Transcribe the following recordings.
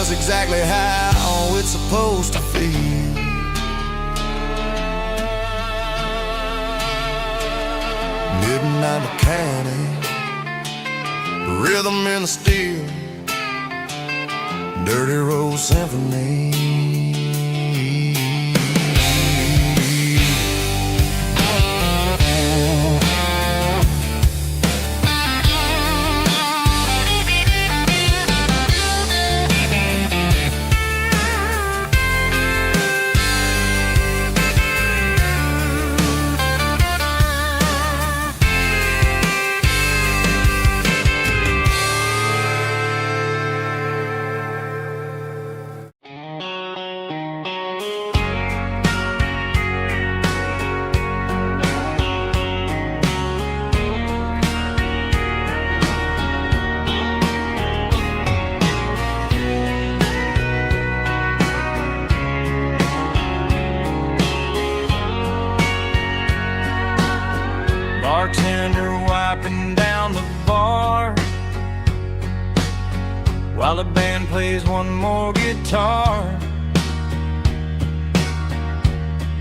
just exactly how it's supposed to feel. Midnight mechanic, rhythm in the steel, dirty road symphony. Bartender wiping down the bar while the band plays one more guitar.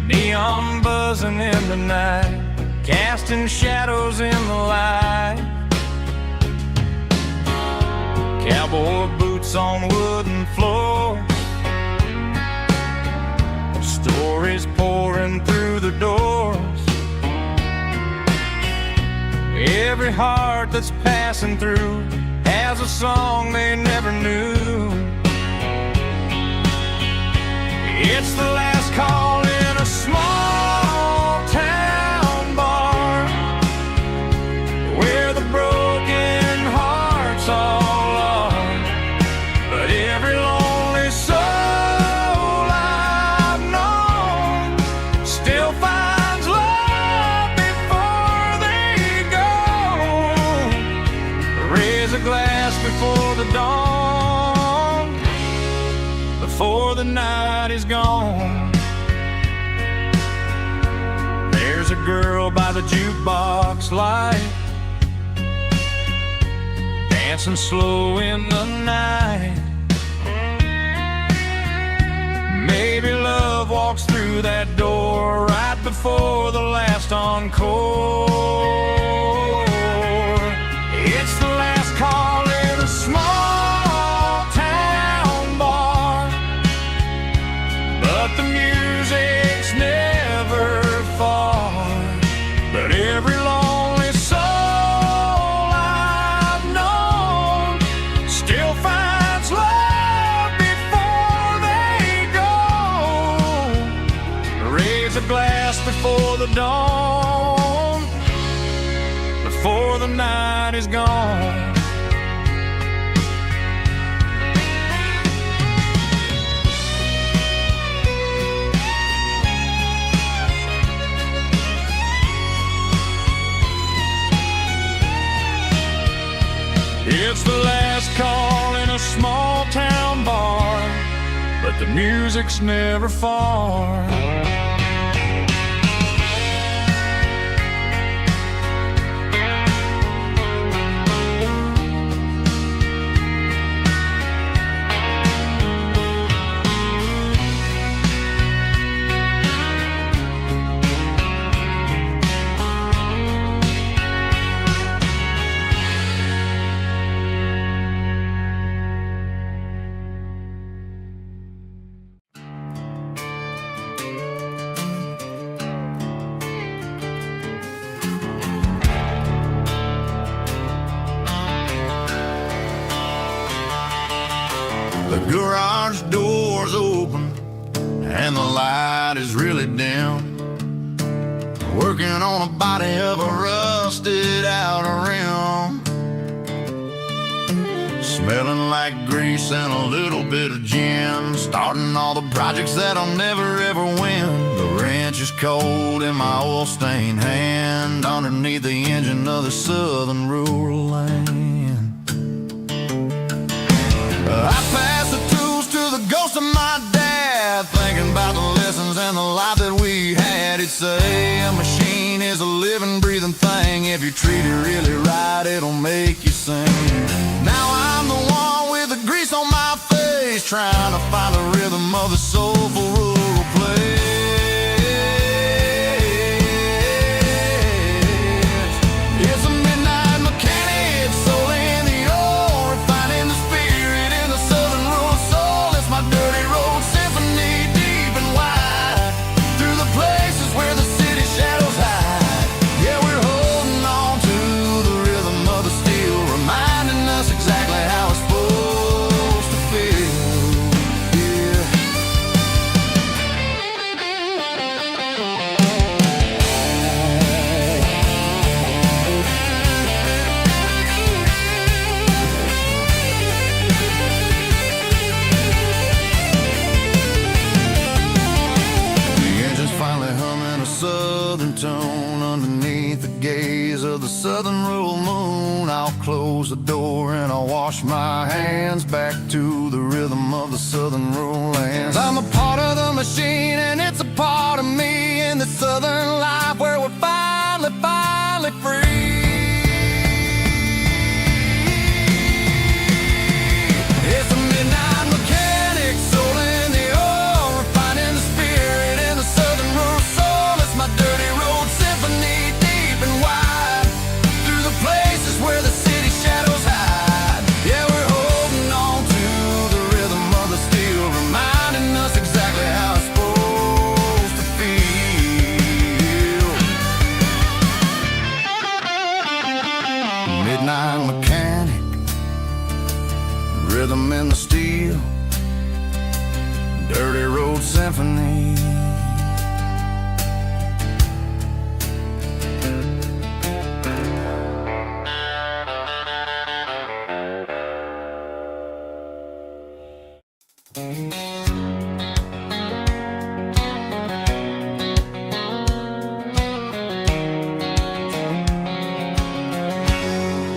Neon buzzing in the night, casting shadows in the light. Cowboy boots on wooden floors, stories pouring through the doors. Every heart that's passing through has a song they never knew. It's the last call in a small town bar where the broken hearts all are. But every lonely soul I've known still finds love before they go. Raise a glass before the dawn, before the night is gone. There's a girl by the jukebox light, dancing slow in the night. Maybe love walks through that door right before the last encore. It's the last call in a small town bar, but the music's never far. But every lonely soul I've known still finds love before they go. Raise a glass before the dawn, before the night is gone. It's the last call in a small town bar, but the music's never far. The garage door's open and the light is really dim. Working on a body of a rusted out rim, smelling like grease and a little bit of gin. Starting all the projects that I'll never ever win. The wrench is cold in my oil-stained hand, underneath the engine of the southern rural land. I pass the tools to the ghost of my dad, thinking about the lessons and the life that we had. He'd say a machine is a living, breathing thing. If you treat it really right, it'll make you sing. Now I'm the one with the grease on my face, days trying to find the rhythm of a soulful rural place. It's a midnight mechanic, soul in the ore, refining the spirit in the southern rural soul. It's my dirty road symphony, deep and wide, through the places where the city shadows hide. Yeah, we're holding on to the rhythm of the steel, reminding us exactly how it's supposed to feel. Yeah. The engine's finally humming a southern tone underneath the gaze of the southern rural moon. I'll close the door and I'll wash my hands back to the rhythm of the southern rural lands. I'm a part of the machine and it's a part of me in the southern life where we're finally free. It's a midnight mechanic, soul in the ore, refining the spirit in the southern rural soul. It's my dirty road symphony, deep and wide, through the places where the city shadows hide. Yeah, we're holding on to the rhythm of the steel, reminding us exactly how it's supposed to feel. Midnight mechanic, rhythm in the steel, dirty road symphony.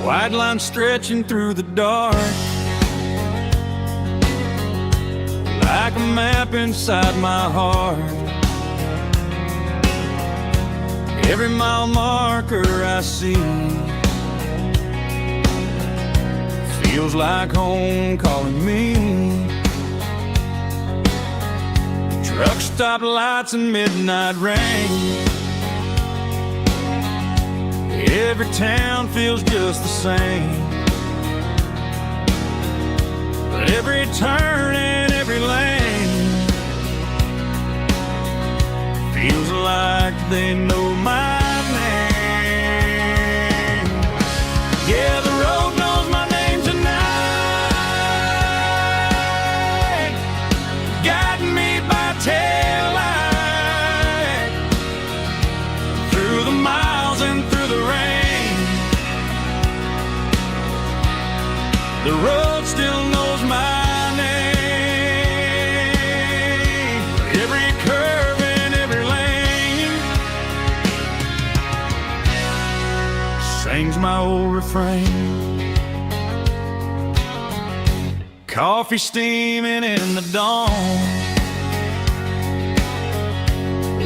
White line stretching through the dark, like a map inside my heart. Every mile marker I see feels like home calling me. Truck stop lights and midnight rain, every town feels just the same. But every turn and every lane feels like they know my name. Yeah, the road knows my name tonight, guiding me by taillight, through the miles and through the rain. The road still knows my name. Every curve and every lane sings my old refrain. Coffee steaming in the dawn,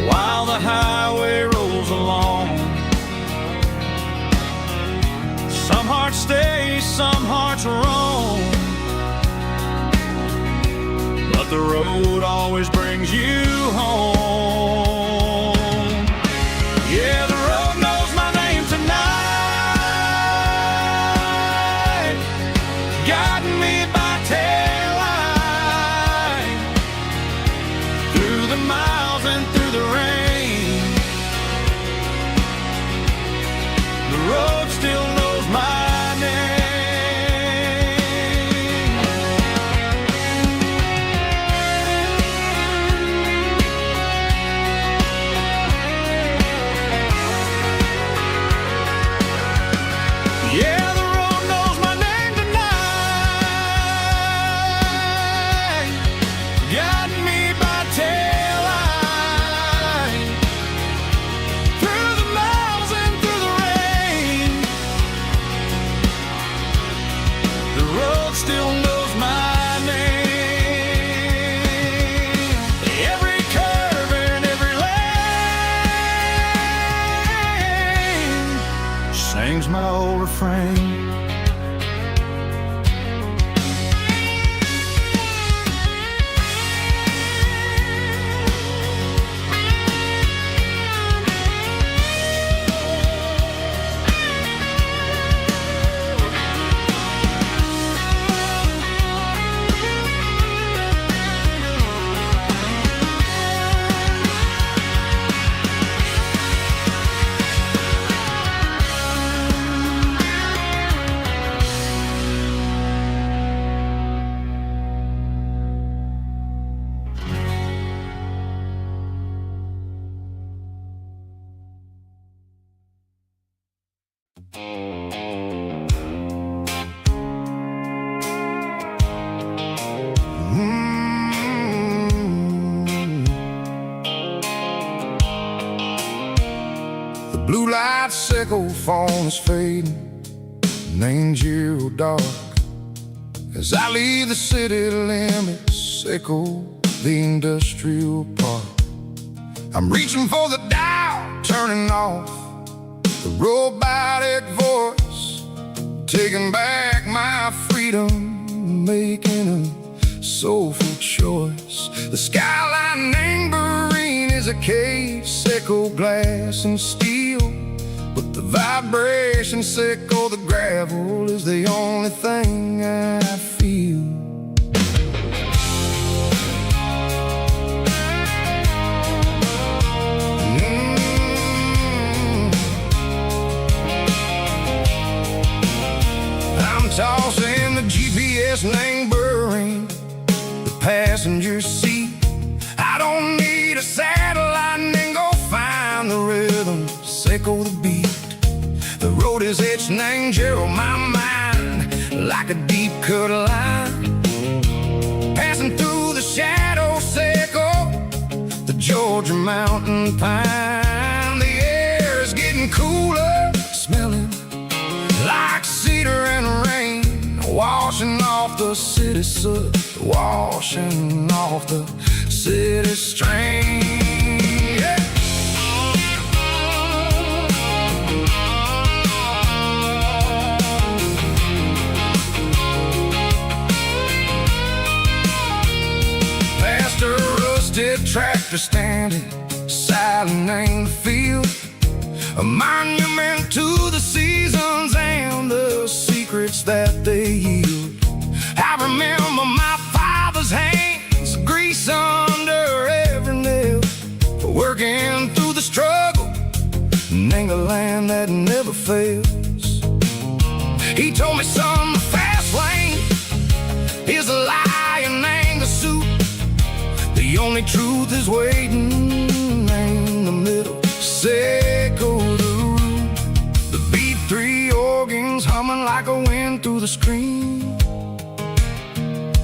while the highway rolls along. Some hearts stay, some hearts roam, but the road always brings you home. Yeah, the road knows my name tonight, guiding me by taillight, through the miles and through the rain. The road still knows my name. Yeah, the road knows my name tonight, guiding me by taillight, through the miles and through the rain. The road still knows my name. Every curve and every lane sings my old refrain. light sickle phone is fading, and ain't zero dark. As I leave the city limits, echo the industrial park. I'm reaching for the dial, turning off the robotic voice, taking back my freedom, making a soulful choice. The skyline Marine is a cave, sickle glass and steel, but the vibration sickle, the gravel, is the only thing I feel. I'm tossing the GPS neighboring the passenger seat. I don't need a satellite and go find the rhythm, sickle the beat. The road is etched and angel on my mind like a deep cut line, passing through the shadow sickle, the Georgia mountain pine. The air is getting cooler, smelling like cedar and rain, washing off the city soot, washing off the city strain. Yeah. Past a rusted tractor standing silent in the field, a monument to the seasons and the secrets that they yield. I remember my father's hands, grease under every nail, for working through the struggle and a land that never fails. He told me, son, the fast lane is a lie and ain't the suit. The only truth is waiting in the middle, sickle the root. The B3 organs humming like a wind through the screen,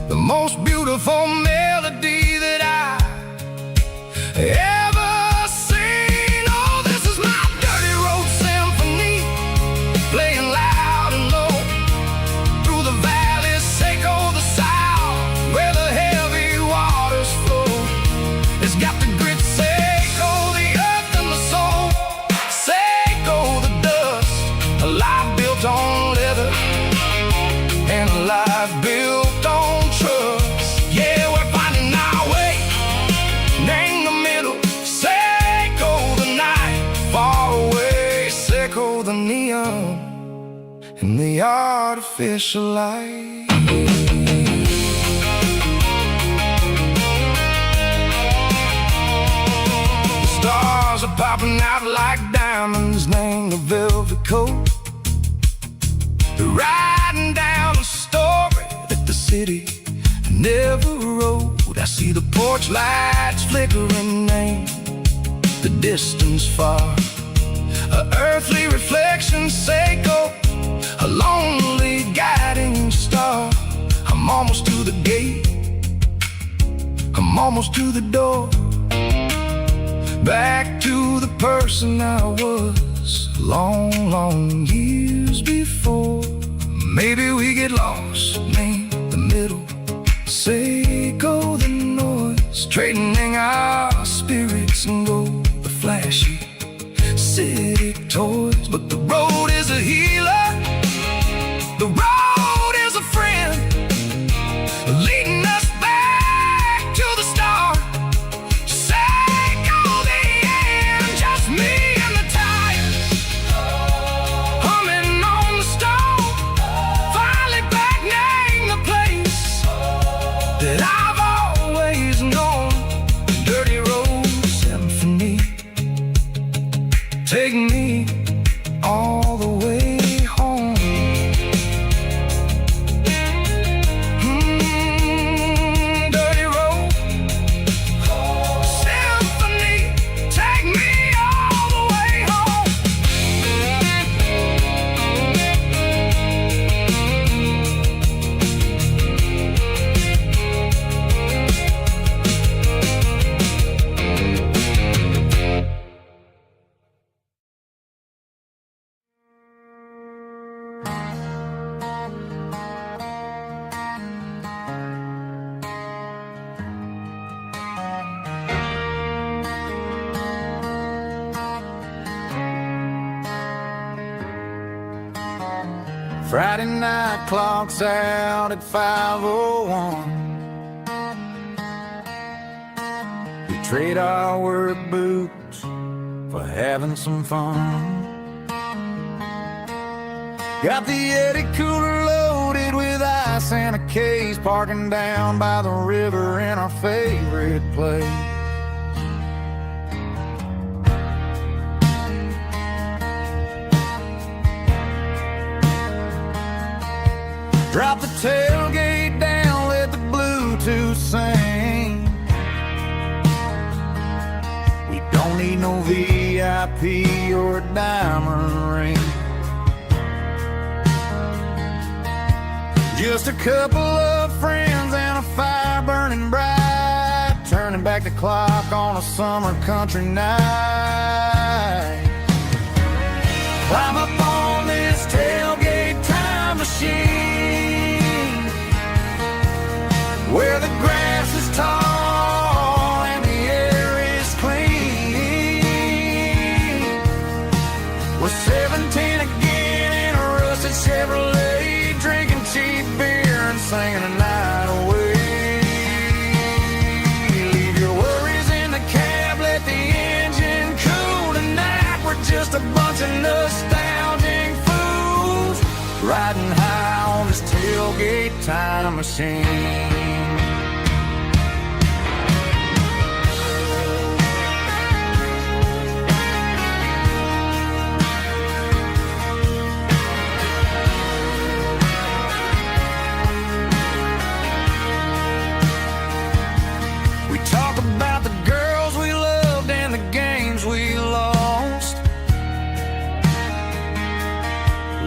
the most beautiful melody that I ever seen. Oh, this is my dirty road symphony, playing loud and low through the valleys, sickle the south, where the heavy waters flow. It's got the grit, sickle the earth and the soul, sickle the dust, a life built on leather and a life built on trust. Yeah, we're finding our way in the middle, sickle the night, far away, sickle the neon and the artificial light. The stars are popping out like diamonds, named the velvet coat. They're riding down a story that the city never wrote. I see the porch lights flickering in the distance far, a earthly reflection, sickle, a lonely guiding star. I'm almost to the gate, I'm almost to the door, back to the person I was long, long years before. Maybe we get lost in the middle, sickle the noise, trading our spirits and go the flashy city toys. But the road is a healer, the road is a friend, leading us back to the start, sickle the end, just me and the tires, humming on the stove, finally back name the place that I've always known. Dirty road symphony, take me all the way home. Dirty road symphony, take me all the way home. Friday night clocks out at 5:01. We trade our work boots for having some fun. Got the Yeti cooler loaded with ice and a case, parking down by the river in our favorite place. Drop the tailgate down, let the Bluetooth sing. We don't need no VIP or a diamond ring. Just a couple of friends and a fire burning bright, turning back the clock on a summer country night. Climb up on this tailgate time machine, where the grass is tall and the air is clean. We're 17 again in a rusted Chevrolet, drinking cheap beer and singing a night away. Leave your worries in the cab, let the engine cool tonight. We're just a bunch of nostalgic fools, riding high on this tailgate time machine.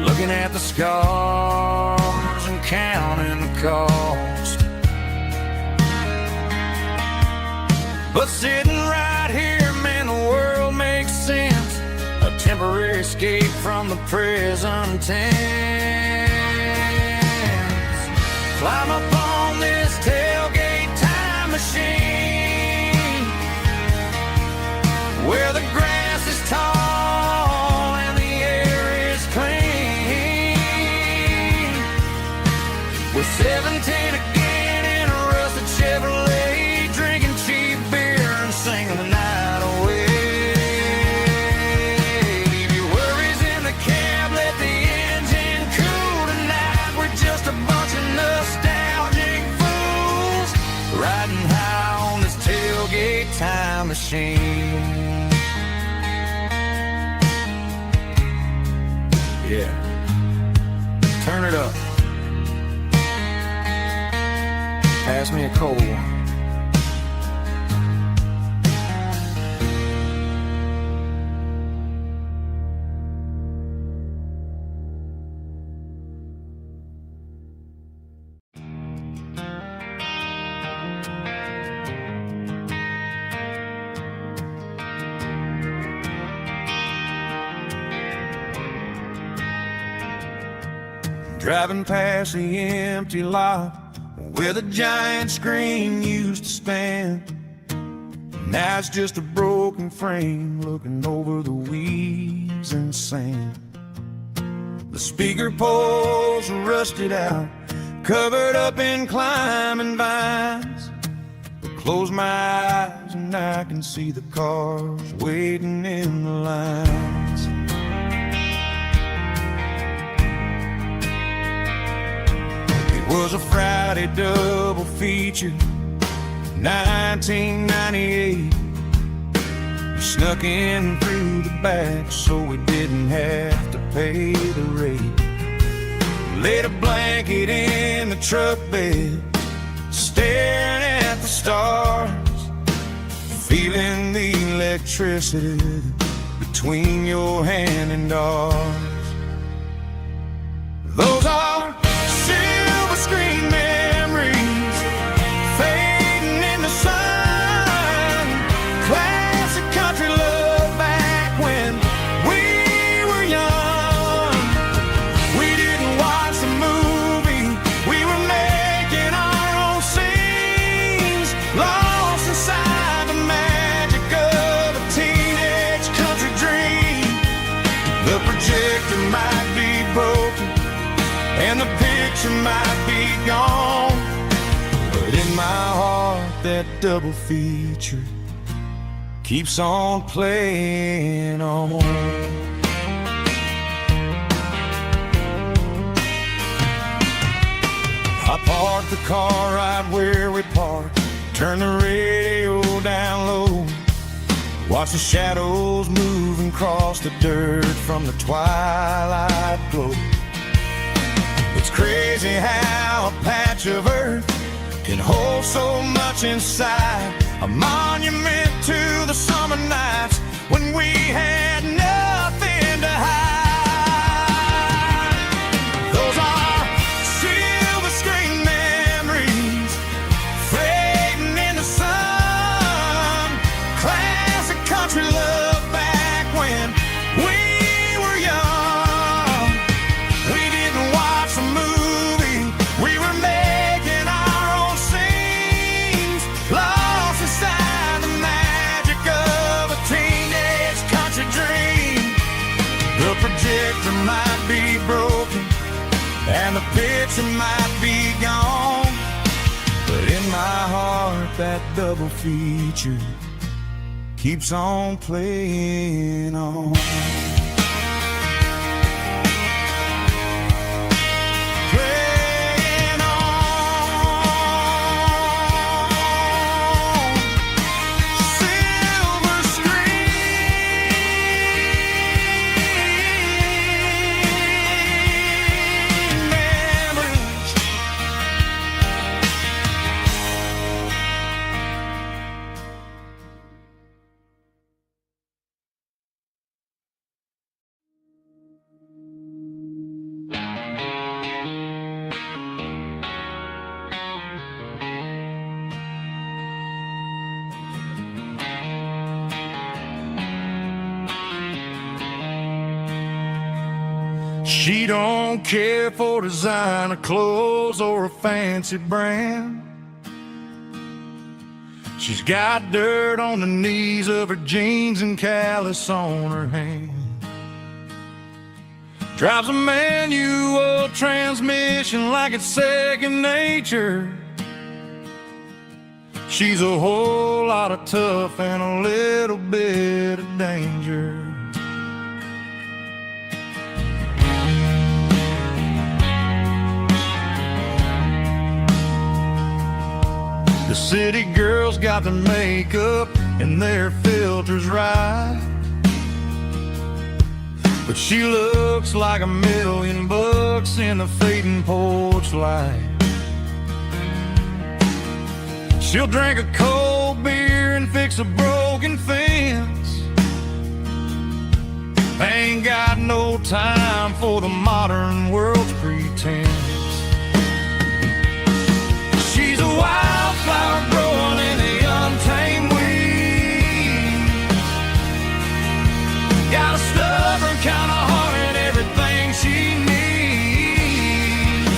Looking at the scars and counting the cost, but sitting right here, man, the world makes sense. A temporary escape from the present tense. Climb up on this tailgate time machine, where the grass is tall and the air is clean. We're 17 again in a rusted Chevrolet, drinking cheap beer and singing the night away. Leave your worries in the cab, let the engine cool tonight. We're just a bunch of nostalgic fools, riding high on this tailgate time machine. Yeah, turn it up. Pass me a cold one. Driving past the empty lot where the giant screen used to stand. Now it's just a broken frame looking over the weeds and sand. The speaker poles are rusted out, covered up in climbing vines. I close my eyes and I can see the cars waiting in the lines. Was a Friday double feature, 1998. We snuck in through the back so we didn't have to pay the rate. Laid a blanket in the truck bed, staring at the stars, feeling the electricity between your hand and ours. Those are screen memories fading in the sun. Classic country love back when we were young. We didn't watch the movie, we were making our own scenes, lost inside the magic of a teenage country dream. The projector might be broken, and the picture might be gone, but in my heart that double feature keeps on playing on. I parked the car right where we parked, turn the radio down low, watch the shadows move and cross the dirt from the twilight glow. It's crazy how a patch of earth can hold so much inside, a monument to the summer nights when we had nothing to hide. Those are silver screen memories fading in the sun, classic country love back when we were young. We didn't watch a movie, we were making our own scenes, lost inside the magic of a teenage country dream. The projector might be broken and the picture might be gone, but in my heart that double feature keeps on playing on. Playing on. Silver screen memories. She don't care for designer clothes or a fancy brand. She's got dirt on the knees of her jeans and callus on her hand. Drives a manual transmission like it's second nature. She's a whole lot of tough and a little bit of danger. The city girls got their makeup and their filters right, but she looks like $1,000,000 in the fading porch light. She'll drink a cold beer and fix a broken fence. Ain't got no time for the modern world's pretense. She's a wildflower growing in the untamed weeds. Got a stubborn kind of heart and everything she needs.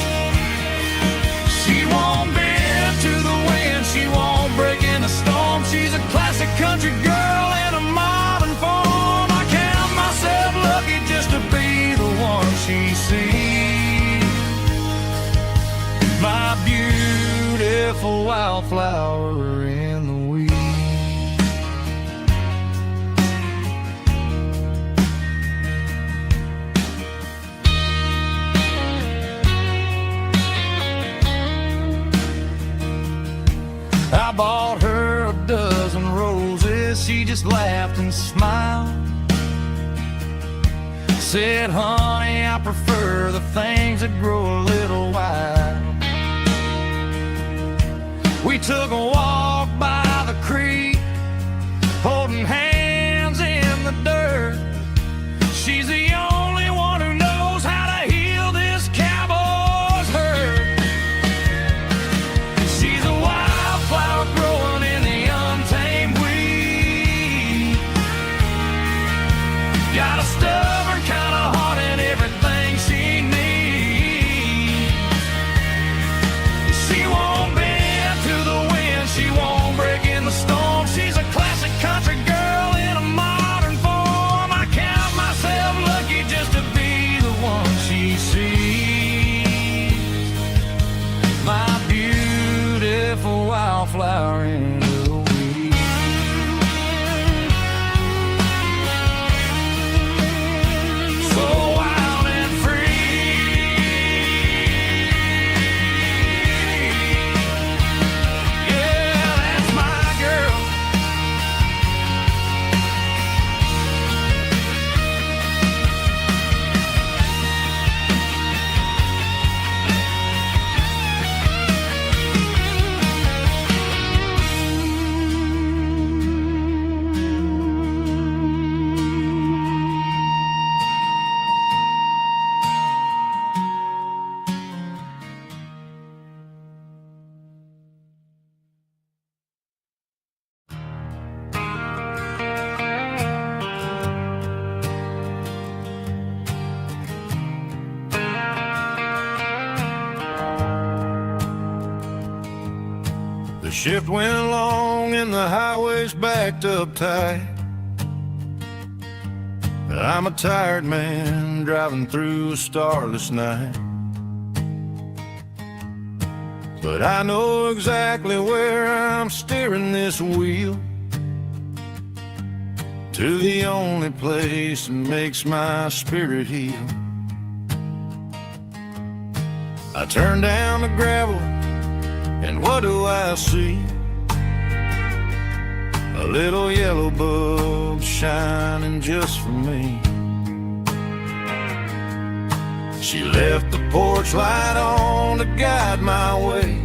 She won't bend to the wind, she won't break in a storm. She's a classic country girl in a modern form. I count myself lucky just to be the one she sees. My beautiful wildflower in the weeds. I bought her a dozen roses, she just laughed and smiled. Said, honey, I prefer the things that grow a little wild. We took a walk by the creek, holding hands in the dirt. She's the only one who knows how to heal this cowboy's hurt. She's a wildflower growing in the untamed weed. Got a stubborn kind of heart and everything she needs. She won't bend to the wind, she won't break if a wildflower in the weed. So wild and free, yeah, that's my girl. The shift went along and the highway's backed up tight. I'm a tired man driving through a starless night, but I know exactly where I'm steering this wheel, to the only place that makes my spirit heal. I turn down the gravel, and what do I see? A little yellow bulb shining just for me. She left the porch light on to guide my way,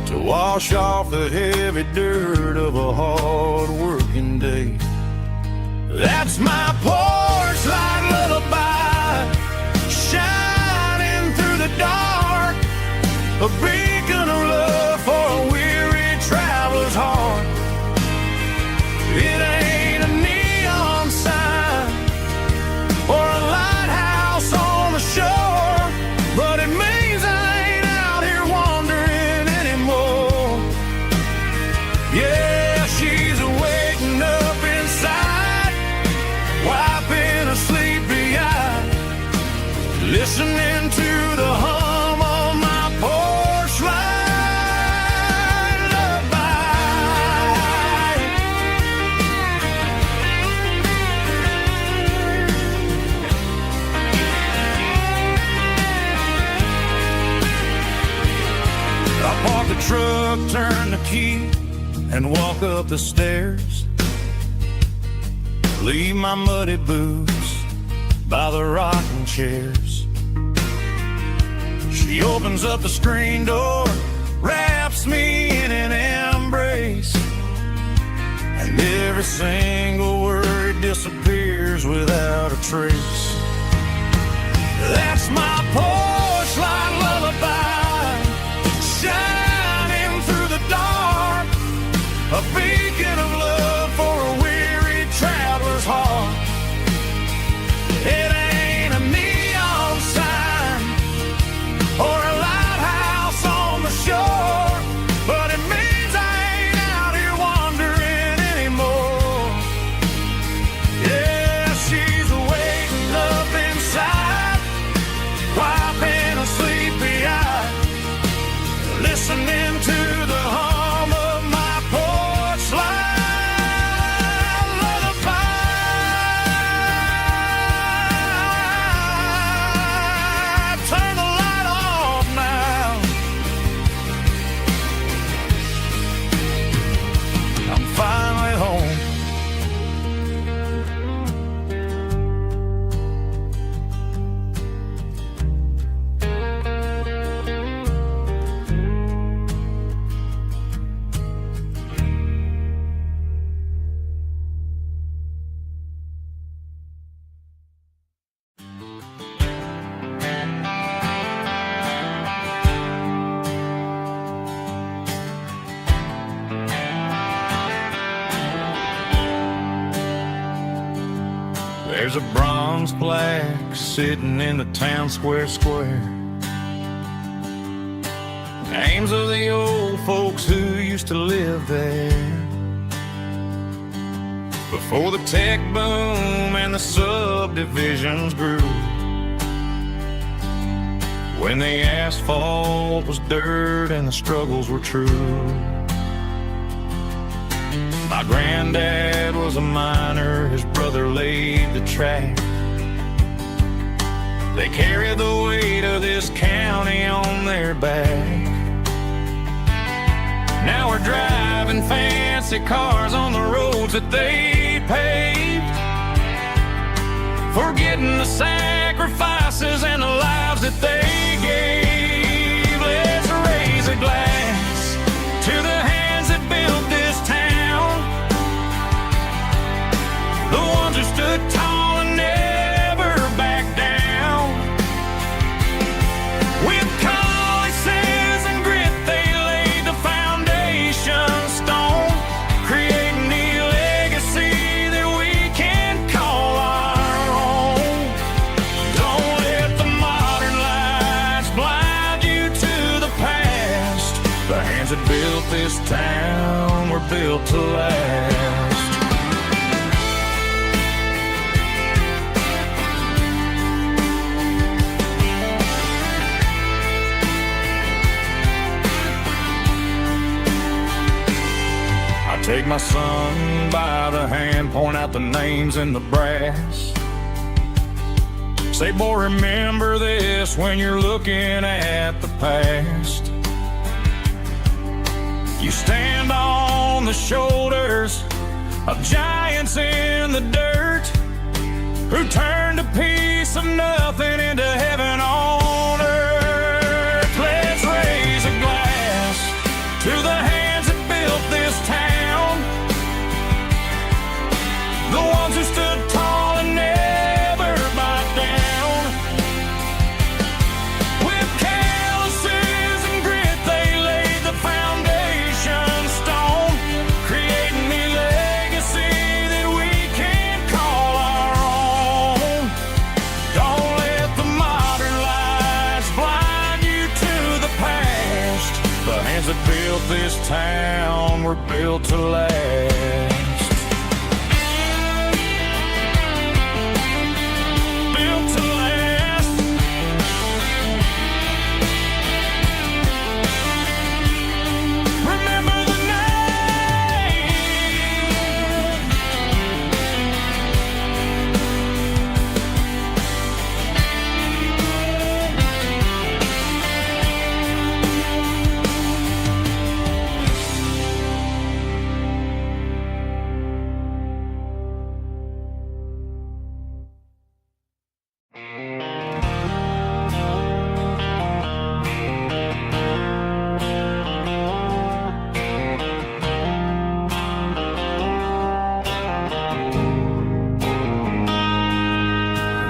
to wash off the heavy dirt of a hard-working day. That's my porch light lullaby, shining through the dark, a beacon of love for a weary traveler's heart. It ain't a neon sign or a lighthouse on the shore, but it means I ain't out here wandering anymore. Yeah, she's waking up inside, wiping a sleepy eye, listening to the hum of my porch light lullaby. I park the truck, turn the key, and walk up the stairs. Leave my muddy boots by the rocking chairs. She opens up the screen door, wraps me in an embrace, and every single word disappears without a trace. That's my porch light lullaby, shining through the dark, a beacon of love for a weary traveler's heart. It ain't a neon sign or a lighthouse on the shore, but it means I ain't out here wandering anymore. Yeah, she's waking up inside, wiping a sleepy eye, listening to the hum of my porch light lullaby. Turn the light off now, I'm finally home. There's a bronze plaque sitting in the town square. Names of the old folks who used to live there before the tech boom and the subdivisions grew. when the asphalt was dirt and the struggles were true. My granddad was a miner, his brother laid the track. They carried the weight of this county on their back. Now we're driving fancy cars on the roads that they paved, forgetting the sacrifices and the lives that they gave. Let's raise a glass to the hands that built this town, the ones who stood tall and never backed down. With calluses and grit they laid the foundation stone, creating the legacy that we can call our own. Don't let the modern lights blind you to the past. The hands that built this town were built to last. Take my son by the hand, point out the names in the brass. Say, boy, remember this when you're looking at the past. You stand on the shoulders of giants in the dirt, who turned a piece of nothing into heaven on earth. Let's raise a glass to the hands that built this town, the ones who stood tall and never backed down. With calluses and grit they laid the foundation stone, creating the legacy that we can call our own. Don't let the modern lights blind you to the past. The hands that built this town were built to last.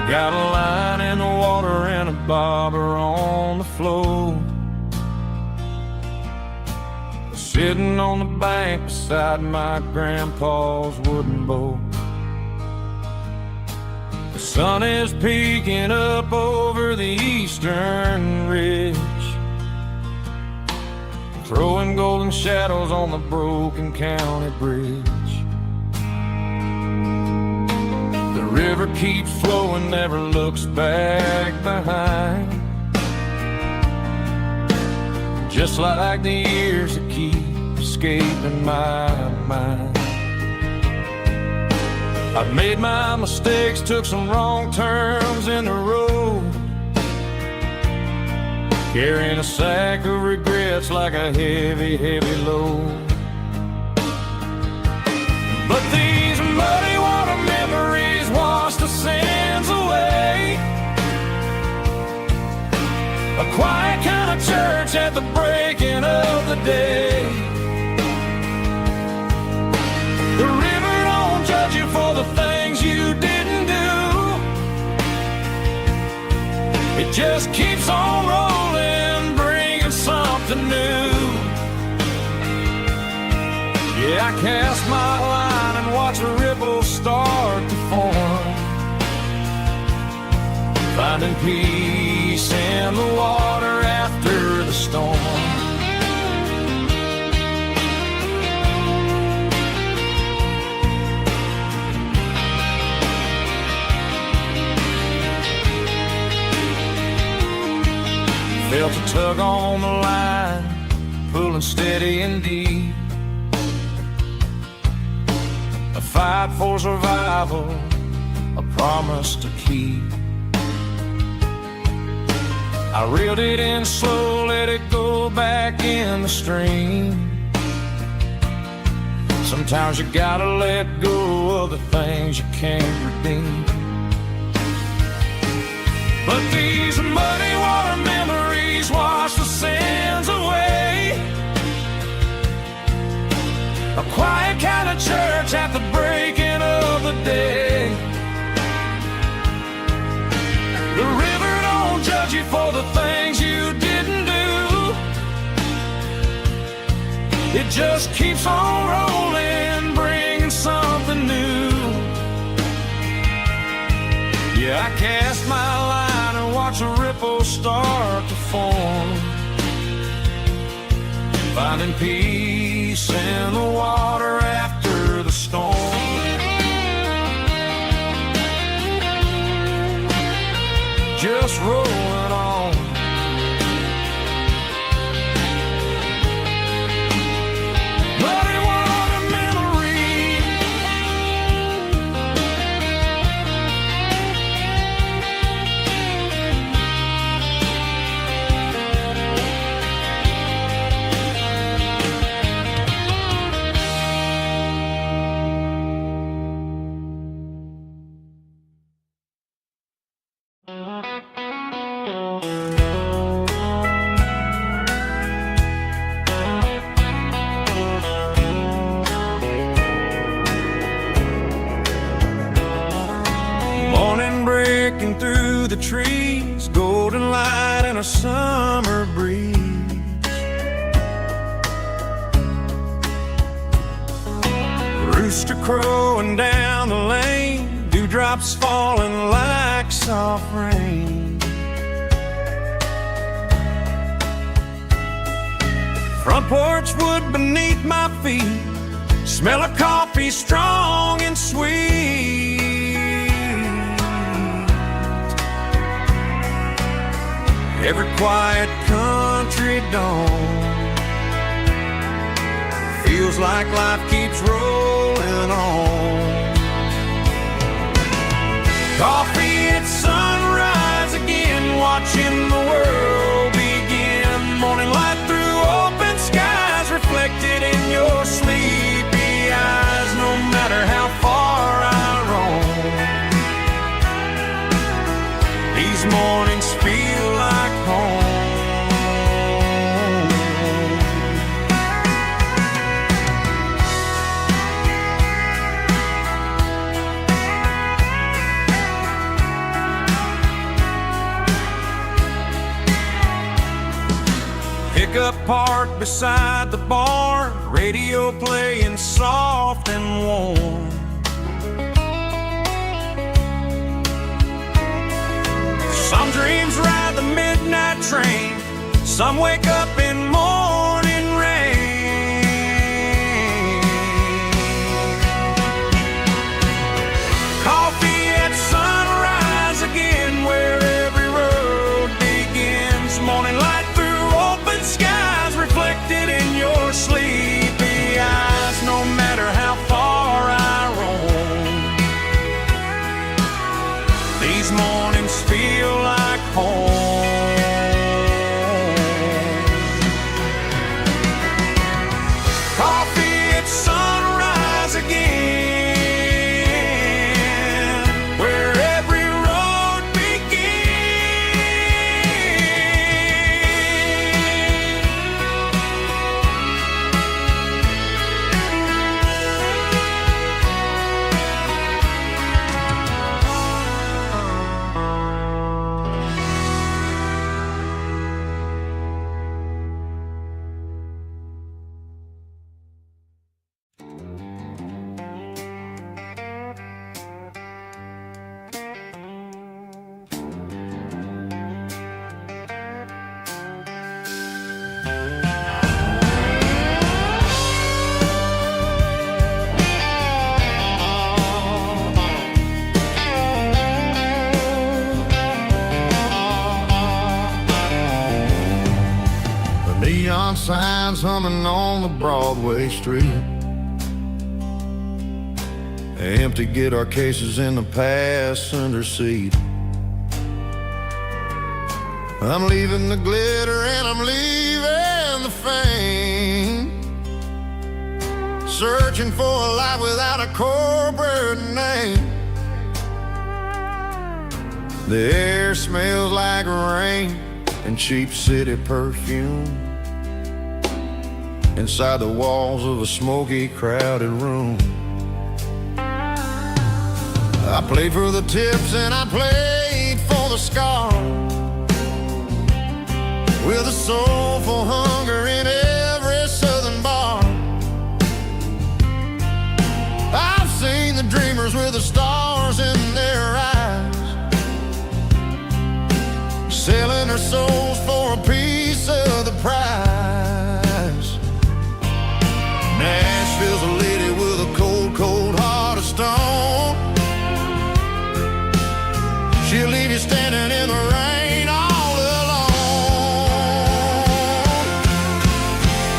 Got a line in the water and a bobber on the floor, sitting on the bank beside my grandpa's wooden boat. The sun is peeking up over the eastern ridge, throwing golden shadows on the broken county bridge. The river keeps flowing, never looks back behind, just like the years that keep escaping my mind. I've made my mistakes, took some wrong turns in the road, carrying a sack of regrets like a heavy, heavy load. But these muddy water memories wash the sins away. A quiet kind of church at the breaking of the day. The river don't judge you for the things you didn't do, it just keeps on rolling, bringing something new. Yeah, I cast my line and watch the ripples start to form, finding peace in the water after the storm. tug on the line, pulling steady and deep. A fight for survival, a promise to keep. I reeled it in slow, let it go back in the stream. Sometimes you gotta let go of the things you can't redeem. But these muddy water memories wash the sins away. A quiet kind of church at the breaking of the day. The river don't judge you for the things you didn't do. It just keeps on rolling, bringing something new. Yeah, I cast my line and watch a ripple start to form, finding peace in the water after the storm. Just rolling on. Muddy water memory. Morning breaking through the trees, golden light and a summer breeze. Rooster crowing down the lane, dewdrops falling like soft rain. Front porch wood beneath my feet, smell of coffee strong and sweet. Every quiet country dawn feels like life keeps rolling on. Coffee at sunrise again, watching the world begin. Morning light through open skies, reflected in your sleepy eyes. No matter how far I roam, these mornings feel like home. Pickup parked beside the barn, radio playing soft and warm. Some dreams ride the midnight train, some wake up in morning rain. Coffee at sunrise again, where every road begins. Morning light through open skies, reflected in your sleepy eyes. No matter how far I roam, these mornings feel like home. signs humming on the Broadway street. Empty guitar cases in the passenger seat. I'm leaving the glitter and I'm leaving the fame, searching for a life without a corporate name. The air smells like rain and cheap city perfume inside the walls of a smoky, crowded room. I played for the tips and I played for the scars, with a soulful hunger in every southern bar. I've seen the dreamers with the stars in their eyes, selling their souls for a piece of the prize. Nashville's a lady with a cold, cold heart of stone. She'll leave you standing in the rain all alone.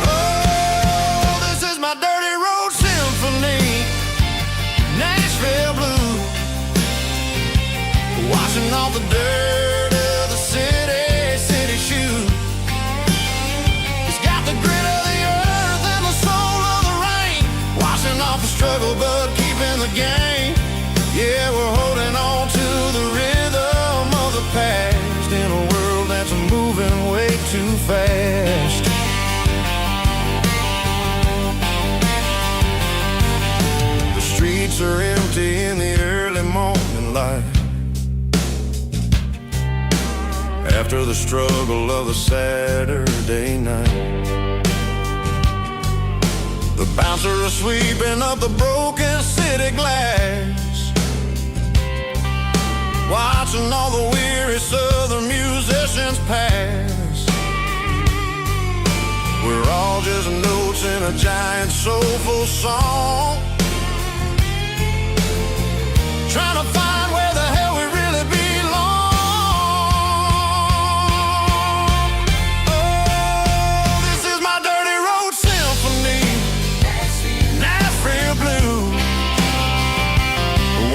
Oh, this is my dirty road symphony, Nashville blue, washing off the dirt of the city shoe. It's got the grit of the earth and the soul of the rain, washing off the struggle but keeping the game. Yeah, we're holding on to the rhythm of the past in a world that's moving way too fast. The streets are empty in the early morning light, after the struggle of the Saturday night. The bouncer is sweeping up the broken city glass, watching all the weary southern musicians pass. We're all just notes in a giant soulful song, trying to find where the hell we really belong. Oh, this is my dirty road symphony, Nashville blue,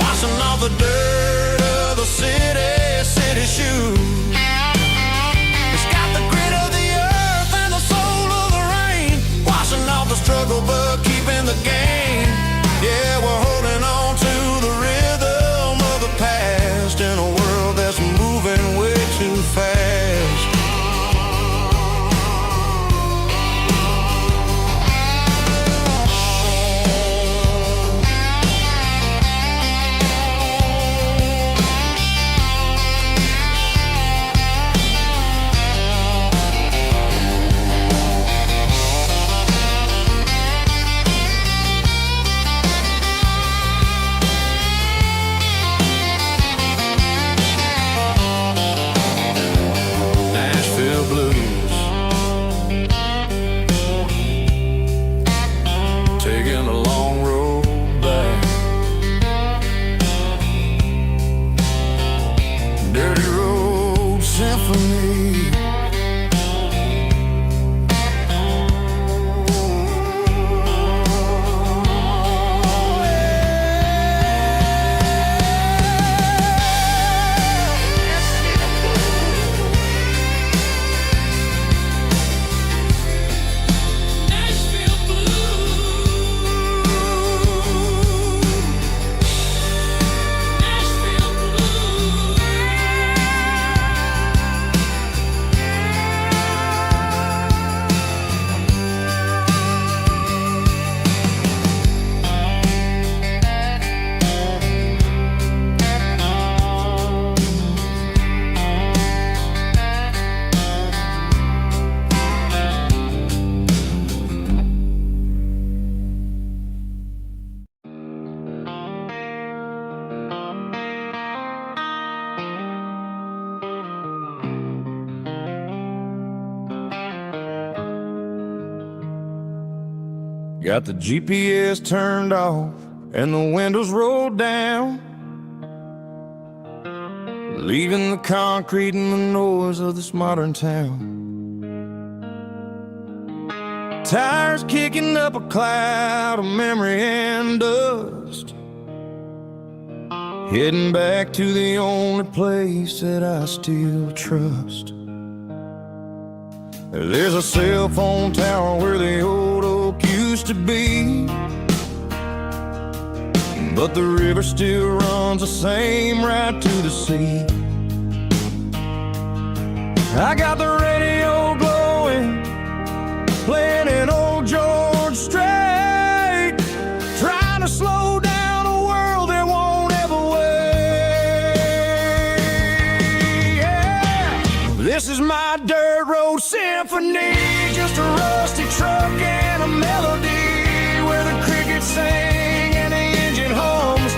washing off the dirt of the city shoe. It's got the grit of the earth and the soul of the rain, washing off the struggle but keeping the game. Yeah, we're holding on to the rhythm of the past in a world that's moving way too fast. Got the GPS turned off and the windows rolled down, leaving the concrete and the noise of this modern town. tires kicking up a cloud of memory and dust, heading back to the only place that I still trust. There's a cell phone tower where the old oak used to be, but the river still runs the same right to the sea. I got the radio glowing, playing an old George Strait, trying to slow down a world that won't ever wait. Yeah. This is my dirt road symphony, just a rusty truck and a melody where the crickets sing and the engine hums,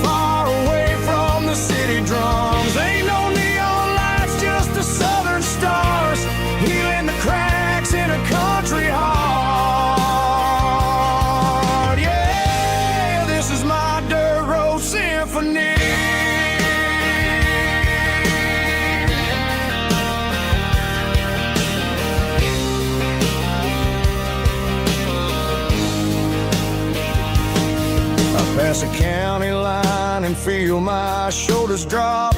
far away from the city drums. Ain't no neon lights, just the southern stars, healing the cracks in a country heart. Yeah, this is my dirt road symphony. Pass a county line and feel my shoulders drop.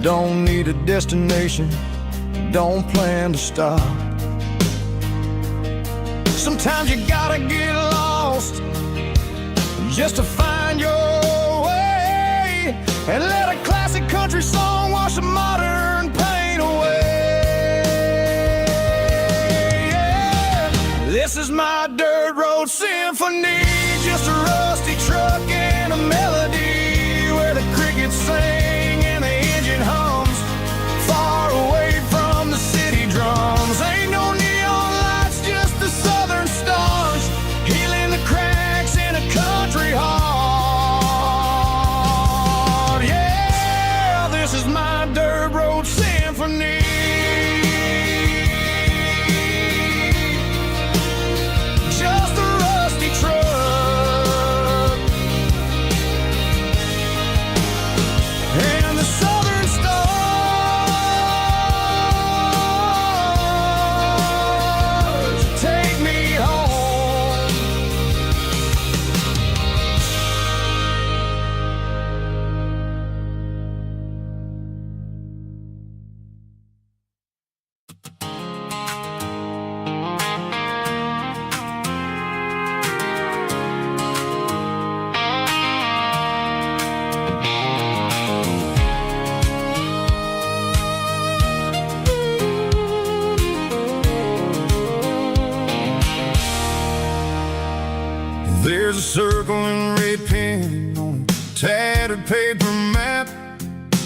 Don't need a destination, don't plan to stop. Sometimes you gotta get lost just to find your way, and let a classic country song wash the modern pain away. Yeah. This is my dirt road symphony, just a rusty truck and a melody where the crickets sing and the engine hums, far away from the city drums. Ain't no neon lights, just the southern stars, healing the cracks in a country heart. Yeah, this is my dirt road symphony. Just a rusty truck and the southern stars take me home. There's a circle in red pen on a tattered paper map,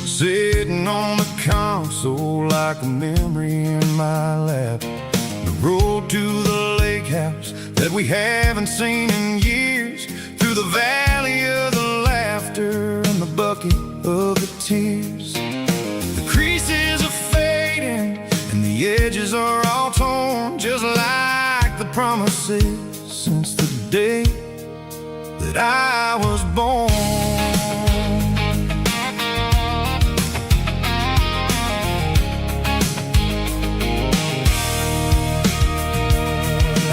sitting on the console like a memory in my lap. The road to the lake house that we haven't seen in years, through the valley of the laughter and the bucket of the tears. The creases are fading and the edges are all torn, just like the promises since the day that I was born.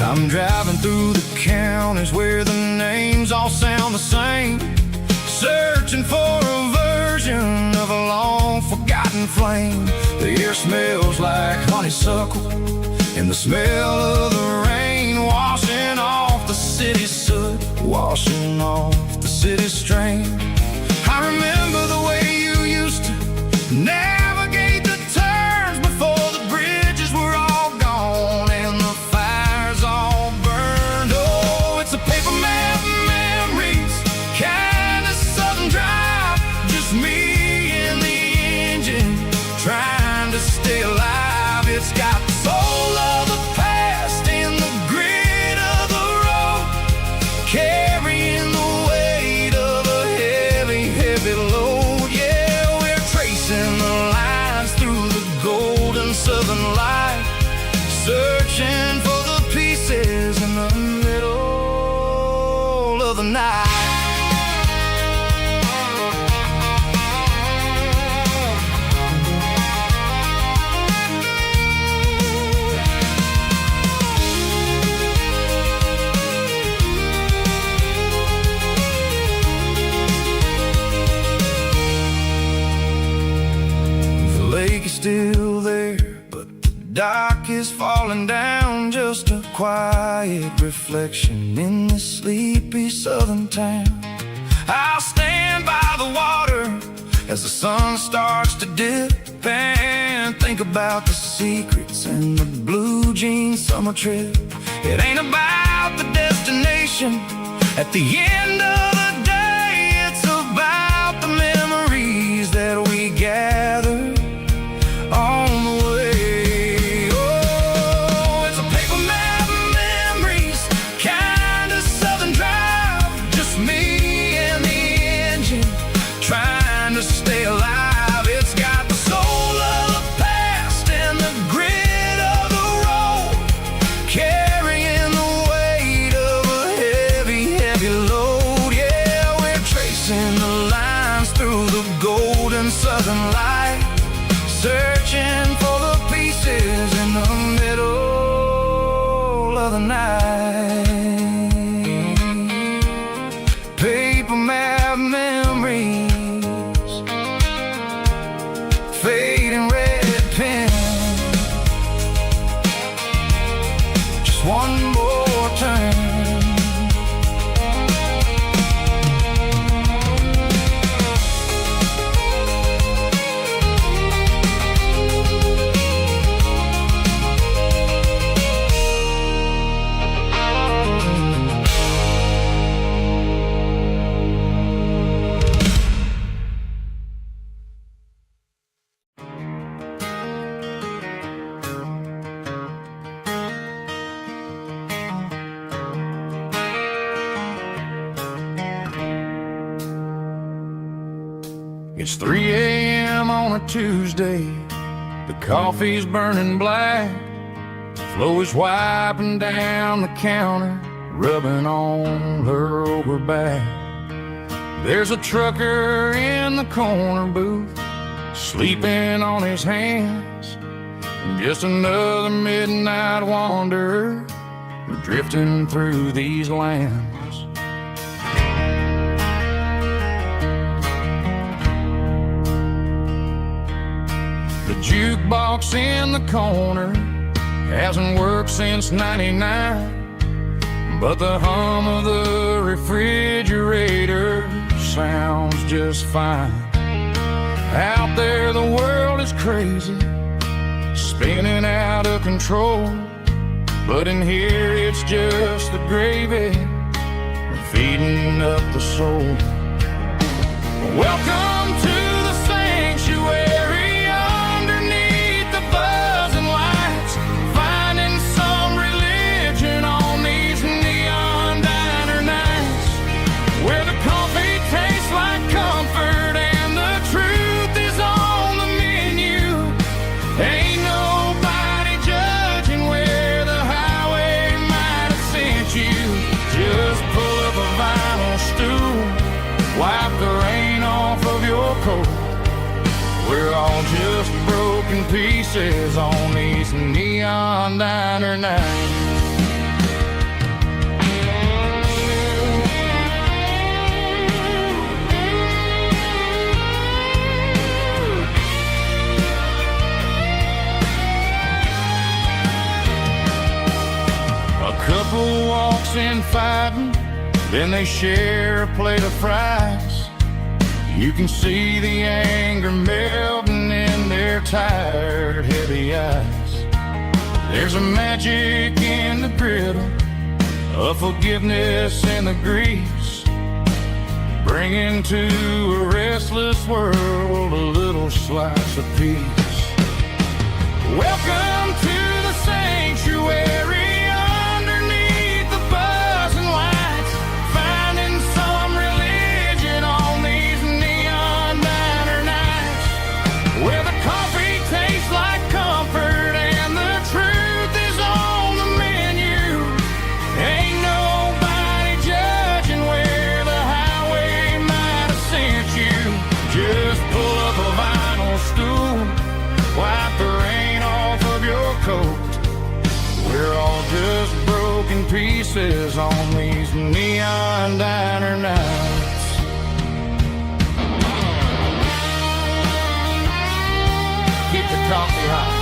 I'm driving through the counties where the names all sound the same, searching for a version of a long forgotten flame. The air smells like honeysuckle and the smell of the rain, washing off the city's soot, washing off the city's strain. I remember the way you used to navigate the turns before the bridges were all gone and the fires all burned. Oh, it's a paper map memories, kind of southern drive, just me and the engine trying to stay alive. It's got the soul of the past and the grit of the road, carrying the weight of a heavy, heavy load. Yeah, we're tracing the lines through the golden southern light, searching for the pieces in the middle of the night. is falling down, just a quiet reflection in this sleepy southern town. I'll stand by the water as the sun starts to dip and think about the secrets and the blue jean summer trip. It ain't about the destination at the end of the day, it's about the memories that we gather on the way. Oh, it's a paper map of memories, kind of southern drive, just me and the engine trying to stay alive. It's got the soul of the past and the grit of the road, carrying the weight of a heavy, heavy load. Yeah, we're tracing the lines through the golden southern light, searching for the pieces in the middle of the night. Paper map memories, fading red pen, just one more turn. It's 3 a.m. on a Tuesday. The coffee's burning black. Flo is wiping down the counter, rubbing on her over back. There's a trucker in the corner booth, sleeping on his hands. Just another midnight wanderer, drifting through these lands. The jukebox in the corner hasn't worked since '99, but the hum of the refrigerator sounds just fine. Out there the world is crazy, spinning out of control, but in here it's just the gravy feeding up the soul. Welcome to the sanctuary, underneath the buzzing lights, finding some religion on these neon diner nights, where the coffee tastes like comfort and the truth is on the menu. Ain't nobody judging where the highway might have sent you. Just pull up a vinyl stool, wipe the rain off of your coat. We're all just broken pieces on these neon diner nights. A couple walks in fighting, then they share a plate of fries. You can see the anger melting in their tired, heavy eyes. There's a magic in the griddle, a forgiveness in the grease, bringing to a restless world a little slice of peace. Welcome to the sanctuary, underneath the buzzing lights, finding some religion on these neon diner nights, where the coffee tastes like comfort and the truth is on the menu. Ain't nobody judging where the highway might have sent you. Just pull up a vinyl stool, wipe the rain off of your coat. We're all just broken pieces on these neon diner nights. Keep the coffee hot.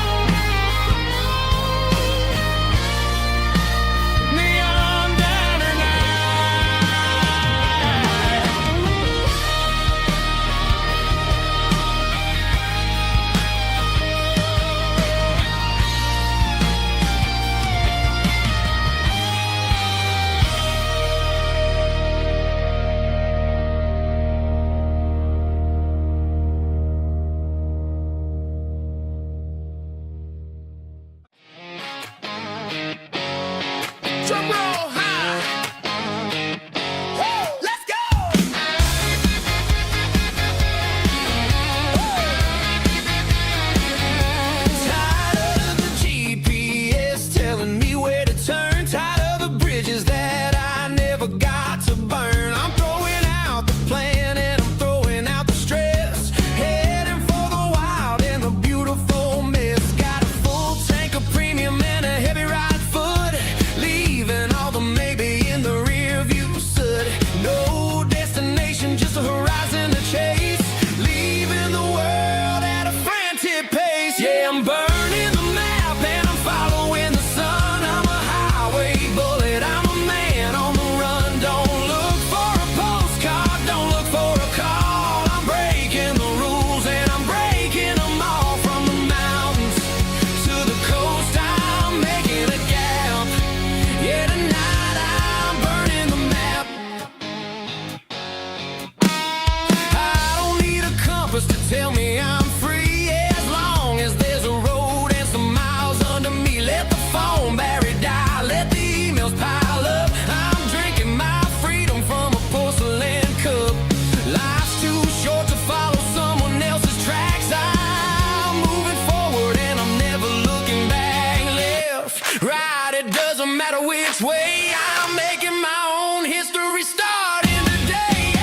Drum roll high. Woo, let's go. Tired of the GPS telling me where to turn. Tired of the bridges that I never got to burn. I'm throwing out the plan and I'm throwing out the stress. Heading for the wild and the beautiful mess. Got a full tank of premium and a heavy right foot. Leaving all the maybe in the rear view soot. No destination, just a horizon to chase. Leaving the world at a frantic pace. Yeah, I'm burning the map and I'm following the sun. I'm a highway bullet, I'm a man on the run. Don't look for a postcard, don't look for a call. I'm breaking the rules and I'm breaking them all. From the mountains to the coast, I'm making a gap. Yeah, tonight I'm burning the map. I don't need a compass to tell me I'm free. As long as there's a road and some miles under me. Let the phone battery die, let the emails pile up. I'm drinking my freedom from a porcelain cup. Life's too short to follow someone else's tracks. I'm moving forward and I'm never looking back. Left, right, it doesn't matter which way. I'm making my own history starting today.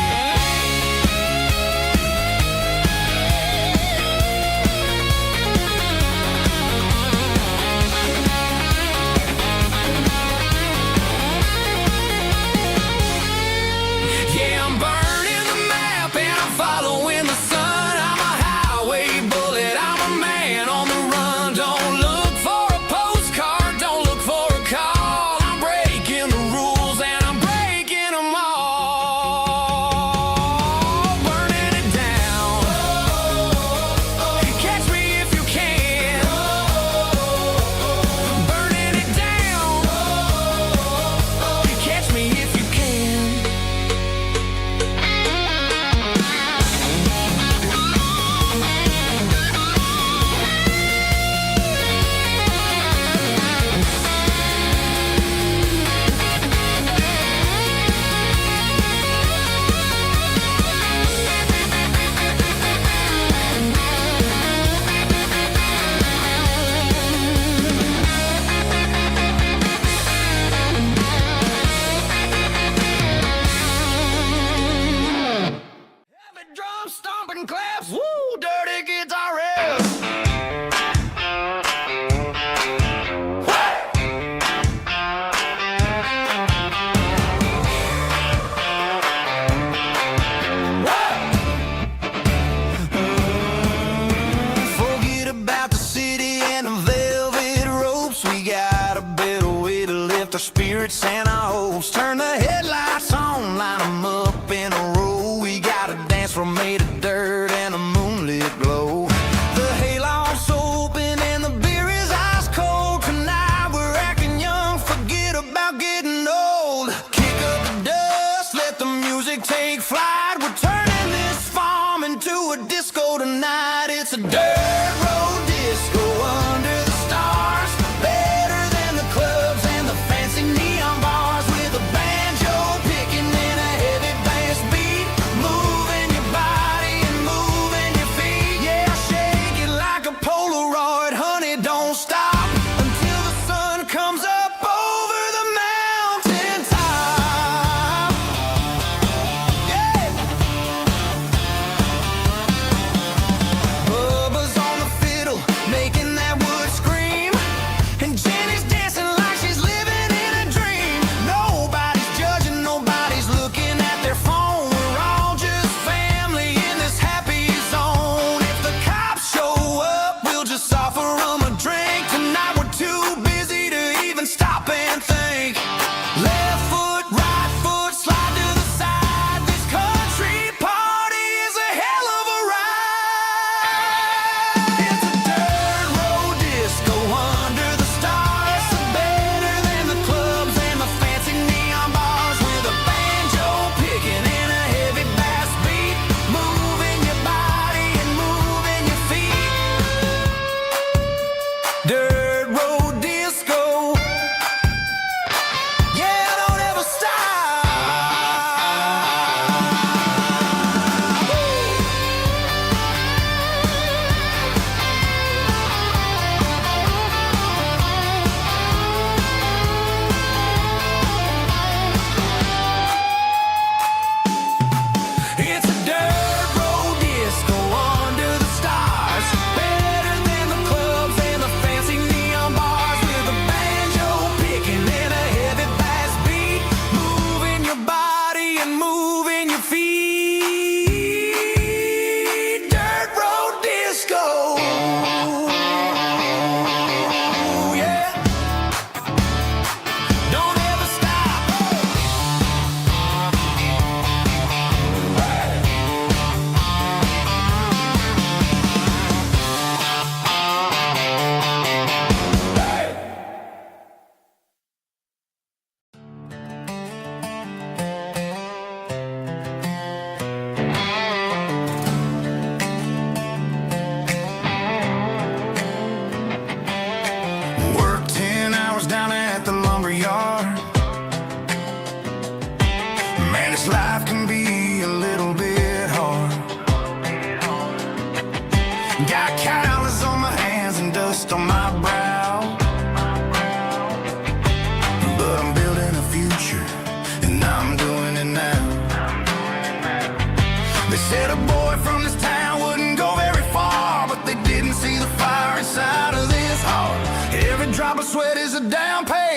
Yeah, I'm burning the map and I'm following the sun. I'm a highway bullet, I'm a man on the run. Don't look for a postcard, don't look for a call. I'm breaking the rules and I'm breaking them all. Burning it down. Catch me if you can. Burning it down. Catch me if you can. Heavy drum stomping claps, woo, dirty guitar riffs. Forget about the city and the velvet ropes. We got a better way to lift our spirits and our hopes. Turn the headlights on, line 'em up in a row. We got a dance floor made of dirt and a moonlit glow. The hayloft's open and the beer is ice cold. Tonight we're acting young, forget about getting old. Kick up the dust, let the music take flight. We're turning this farm into a disco tonight. It's a dirt road disco under the stars. Better than the clubs and the fancy neon bars. With a banjo picking and a heavy bass beat.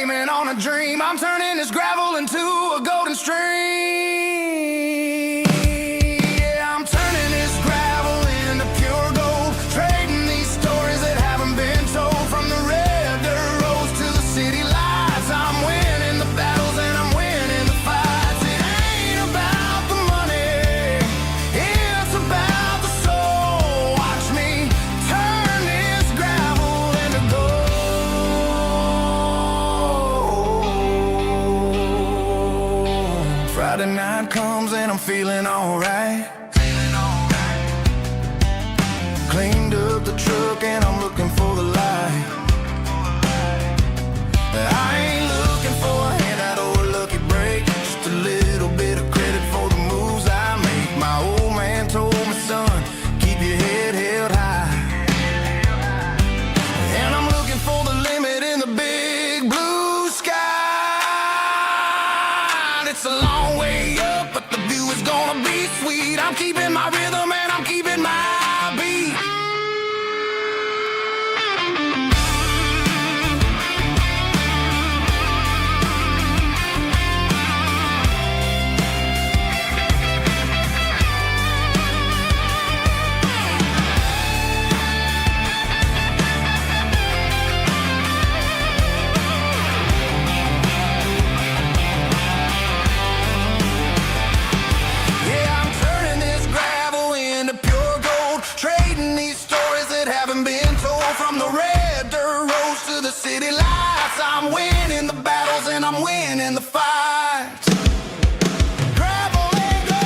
blaming on a dream. I'm turning this gravel into a golden stream. Yeah, I'm turning this gravel into pure gold, trading these stories that haven't been told. From the red dirt roads to the city lights, I'm winning the battles and I'm winning the fights. It ain't about the money, it's about the soul. Watch me turn this gravel into gold. Friday night comes and I'm feeling alright. Cleaned up the truck and I'm looking for the light. I ain't looking for a handout or a lucky break, just a little bit of credit for the moves I make. My old man told me, son, keep your head held high. And I'm looking for the limit in the big blue sky. It's a long way up, but the view is gonna be sweet. I'm keeping my rhythm and I'm keeping my beat. Yeah, I'm turning this gravel into pure gold, trading these stories that haven't been told. From the red dirt roads to the city lights, I'm winning the battles and I'm winning the fights. Gravel and gold.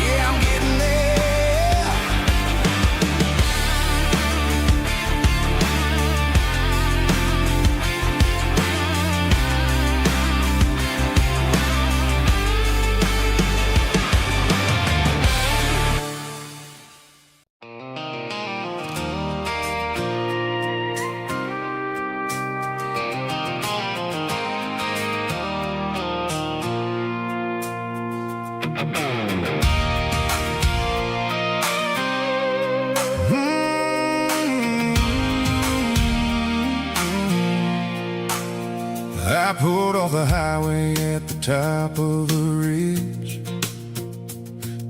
Yeah, I'm getting there. I pulled off the highway at the top of the ridge,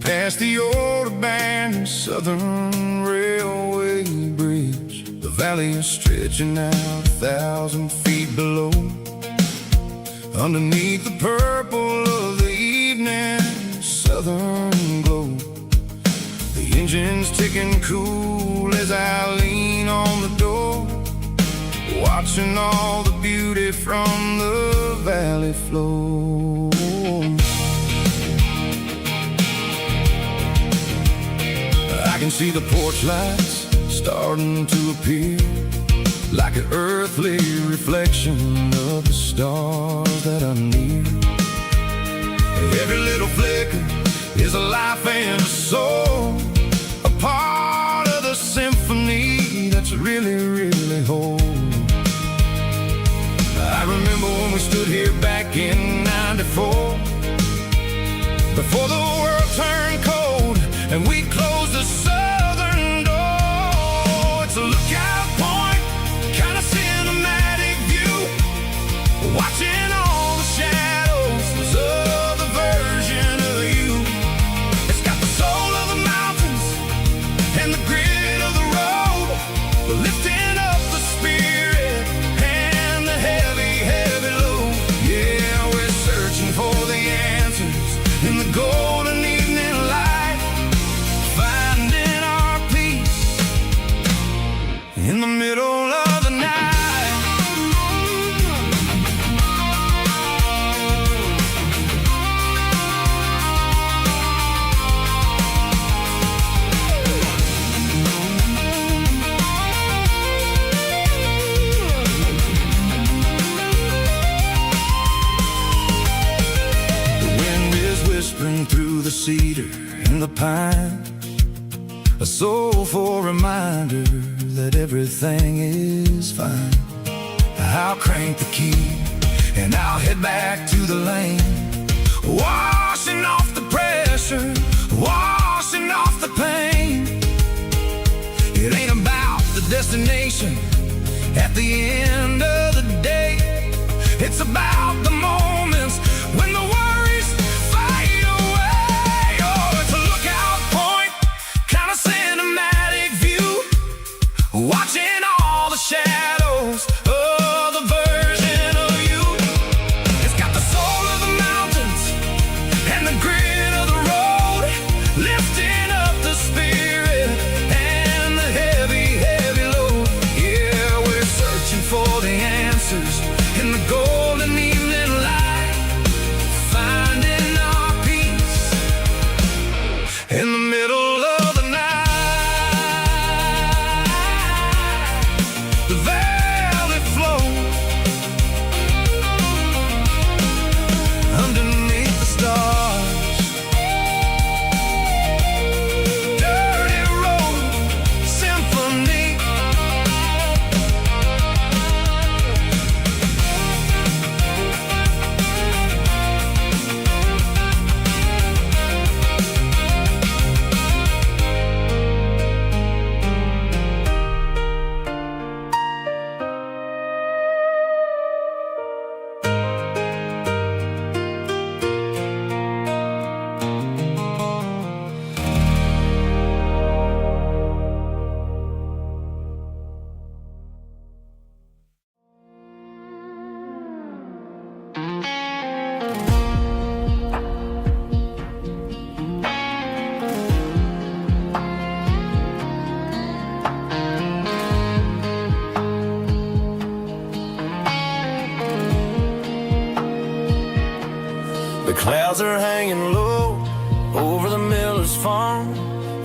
past the old abandoned Southern Railway bridge. The valley is stretching out 1,000 feet below. Underneath the purple of the evening southern glow, the engine's ticking cool as I lean on the door, watching all the beauty from the valley flow. I can see the porch lights starting to appear, like an earthly reflection of the stars that are near. Every little flicker is a life and a soul, a part of the symphony that's really, really whole. I remember when we stood here back in '94, before the world turned cold and we closed the southern door. It's a lookout point, kind of cinematic view, watching all the shadows of the version of you. It's got the soul of the mountains and the grit of the road, lifting up the spirit and the heavy, heavy load. Yeah, we're searching for the answers in the golden evening light, finding our peace in the middle of the night. Whispering through the cedar and the pine, a soulful reminder that everything is fine. I'll crank the key and I'll head back to the lane, washing off the pressure, washing off the end of the day, it's about the moments when the worries fade away. Oh, it's a lookout point, kind of cinematic view, watching all the shadows of the version of you. It's got the soul of the mountains and the grit of the road, lifting up the spirit and the heavy, heavy load. Yeah, we're searching for the answers in the golden evening light, finding our peace in the middle of the night. The velvet flow underneath the stars, dirty road symphony. The clouds are hanging low over the miller's farm,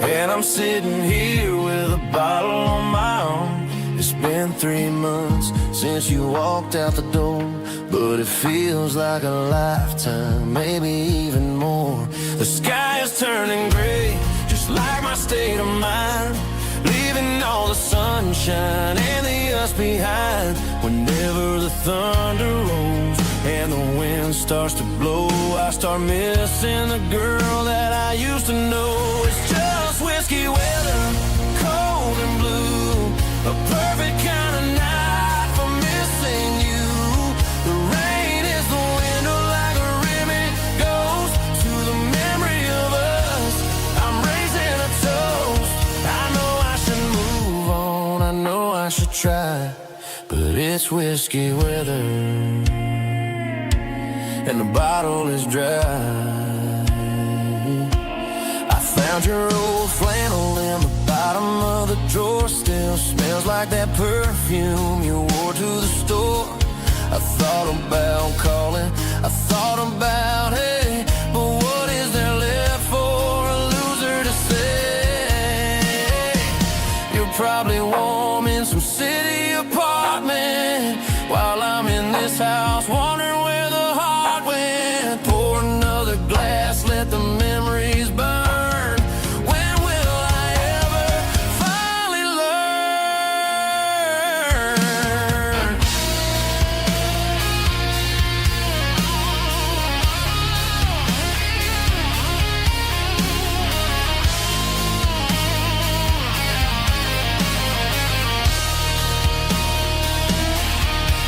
and I'm sitting here with a bottle on my arm. It's been 3 months since you walked out the door, but it feels like a lifetime, maybe even more. The sky is turning gray, just like my state of mind, leaving all the sunshine and the us behind. Whenever the thunder rolls and the wind starts to blow, I start missing the girl that I used to know. It's just whiskey weather, cold and blue, a perfect kind of night for missing you. The rain is the window like a ribbon goes to the memory of us. I'm raising a toast. I know I should move on, I know I should try, but it's whiskey weather and the bottle is dry. I found your old flannel in the bottom of the drawer, still smells like that perfume you wore to the store. I thought about calling, I thought about, hey, but what is there left for a loser to say? You're probably warm in some city apartment, while I'm in this house wondering where the heart went. Pour another glass, let the memories burn. When will I ever finally learn?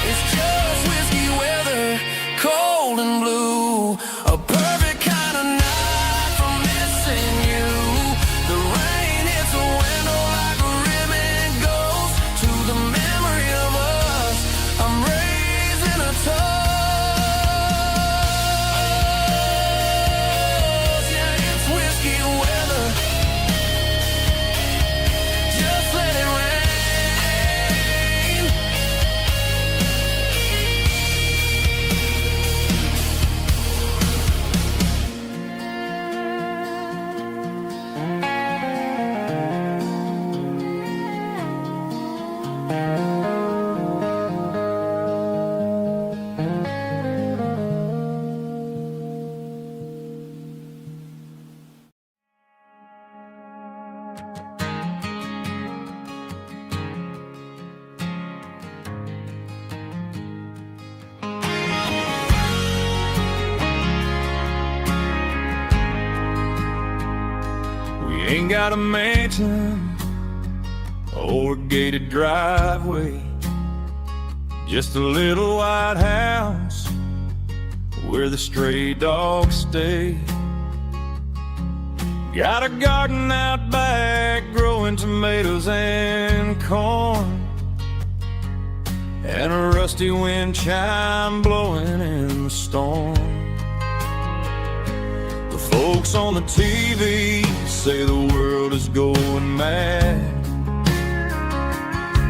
It's just whiskey weather, cold and blue, a perfect kind of night for missing you. The rain hits the window like a ribbon goes to the memory of us. I'm raising a toast. Yeah, it's whiskey weather, just let it rain. Ain't got a mansion or a gated driveway, just a little white house where the stray dogs stay. Got a garden out back growing tomatoes and corn, and a rusty wind chime blowing in the storm. The folks on the TV say the world is going mad,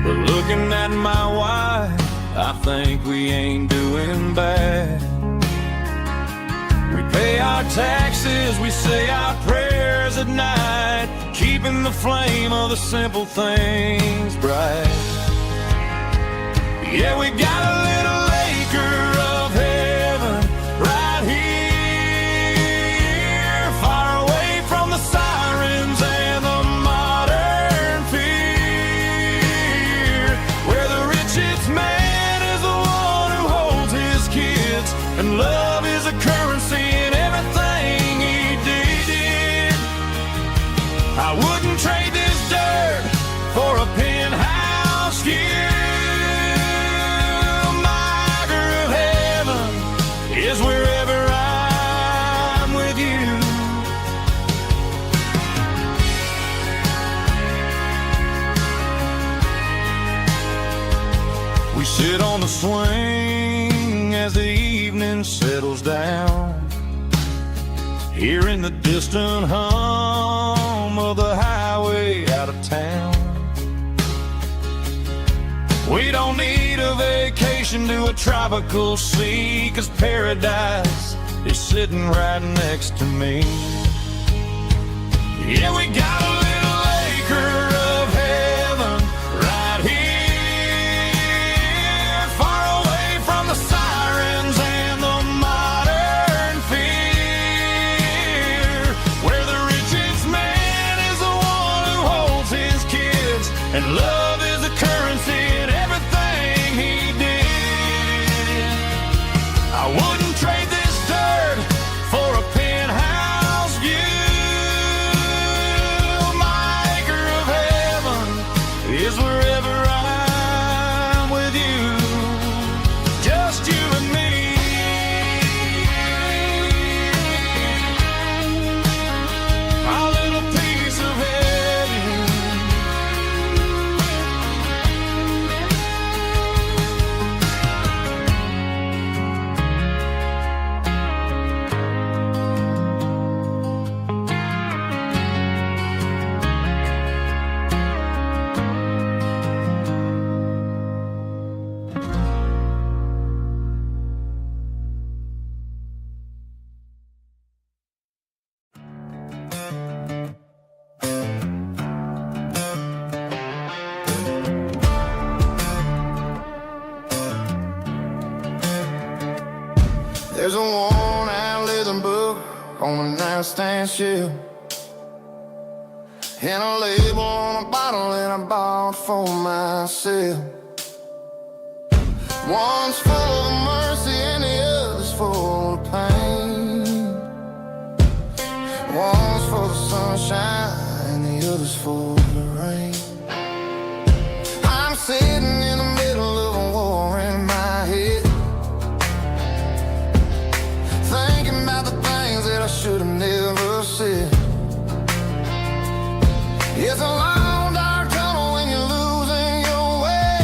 but looking at my wife, I think we ain't doing bad. We pay our taxes, we say our prayers at night, keeping the flame of the simple things bright. Yeah, we got a little acre of heaven right here, far away from the sirens and the modern fear, where the richest man is the one who holds his kids, and love is a currency in everything he did. I wouldn't trade this dirt for a penthouse here. Is wherever I'm with you. We sit on the swing as the evening settles down, hearing the distant hum of the highway out of town. We don't need a vacation to a tropical sea, 'cause paradise is sitting right next to me. Yeah, we got a little acre of heaven right here, far away from the sirens and the modern fear, where the richest man is the one who holds his kids, and love is a currency in everything he did. I wouldn't trade this dirt for a penthouse view. My acre of heaven is wherever I'm with you, just you and me. Our little piece of heaven. There's a worn-out leather book on the nightstand shelf, and a label on a bottle that I bought for myself. One's full of mercy and the other's full of pain. One's for the sunshine and the other's for the rain. I'm sitting in the middle of a war in my head, thinking about the things that I should have never said. It's a long dark tunnel when you're losing your way,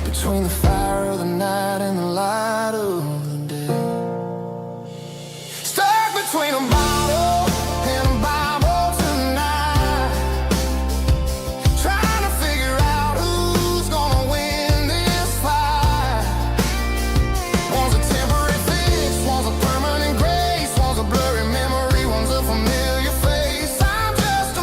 between the fire of the night and the light of the day. Stuck between a bottle and a Bible tonight, trying to figure out who's gonna win this fight. One's a temporary fix, one's a permanent grace, one's a blurry memory, one's a familiar face. I'm just a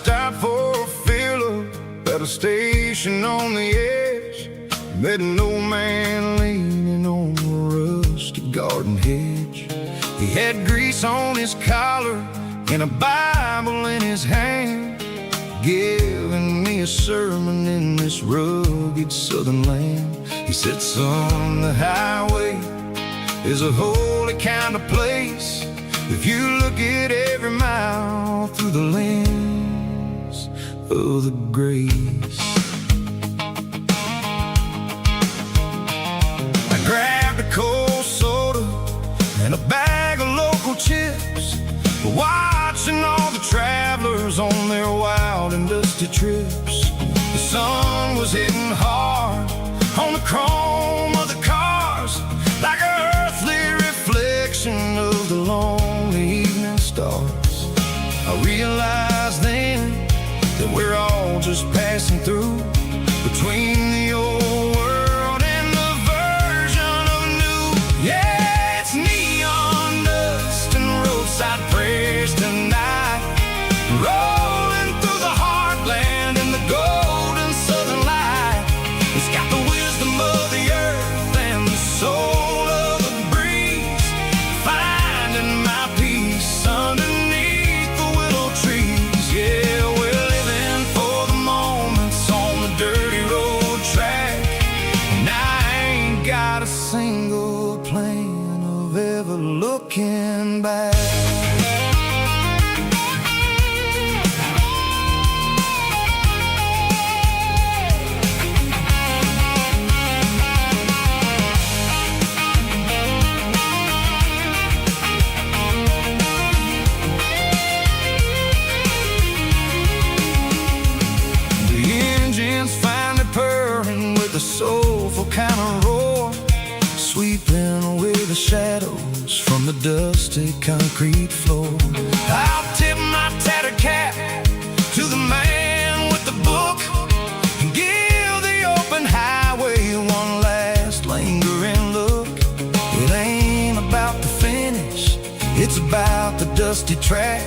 stopped for a fill-up at a station on the edge. Met an old man leaning on a rusty garden hedge. He had grease on his collar and a Bible in his hand, giving me a sermon in this rugged southern land. He said, son, the highway is a holy kind of place if you look at every mile through the lens of the grace. I grabbed a cold soda and a bag of local chips, watching all the travelers on their wild and dusty trips. The sun was hitting hard on the chrome of the cars, like an earthly reflection of the lonely evening stars. I realized then that we're all just passing through, between the old world and the version of new. Yeah, it's neon dust and roadside prayers tonight, rolling through the heartland in the golden southern light. It's got the wisdom of the earth and the soul of the breeze, finding my peace underneath the willow trees. Yeah, we're living for the moments on the dirty road track, and I ain't got a single plan of ever looking back. The soulful kind of roar, sweeping away the shadows from the dusty concrete floor. I'll tip my tattered cap to the man with the book and give the open highway one last lingering look. It ain't about the finish, it's about the dusty track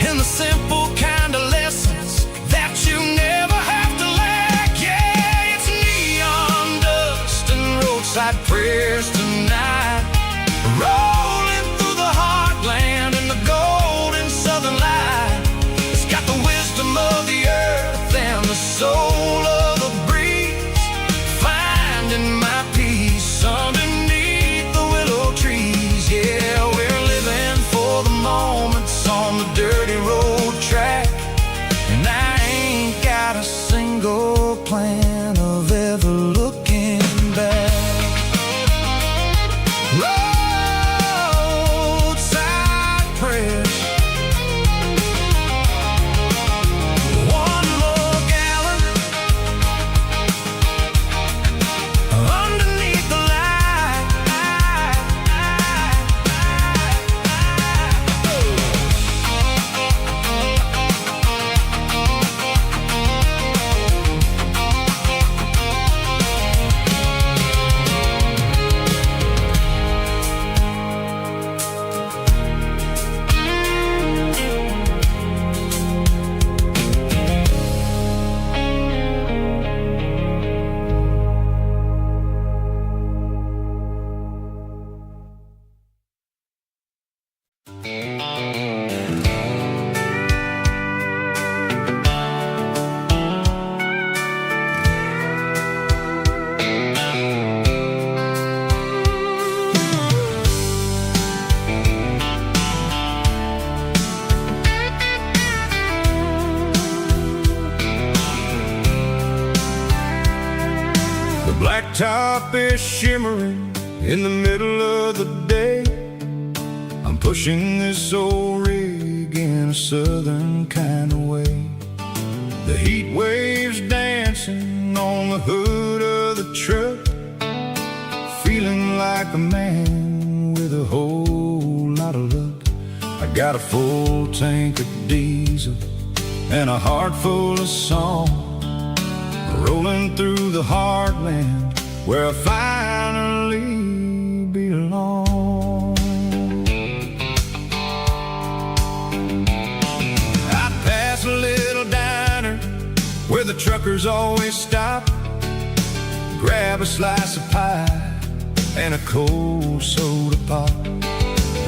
and the simple kind of lessons that you never have to lack. Yeah, it's neon dust and roadside prayers tonight, rolling through the heartland in the golden southern light. It's got the wisdom of the earth and the soul of the breeze, finding my peace underneath the willow trees. Yeah, we're living for the moments on the dirty road track, and I ain't got a single plan of ever looking back. Roadside prayers, one more gallon underneath the light. Blacktop is shimmering in the middle of the day. I'm pushing this old rig in a southern kind of way. The heat waves dancing on the hood of the truck, feeling like a man with a whole lot of luck. I got a full tank of diesel and a heart full of song, rolling through the heartland where I finally belong. I pass a little truckers always stop, grab a slice of pie and a cold soda pop.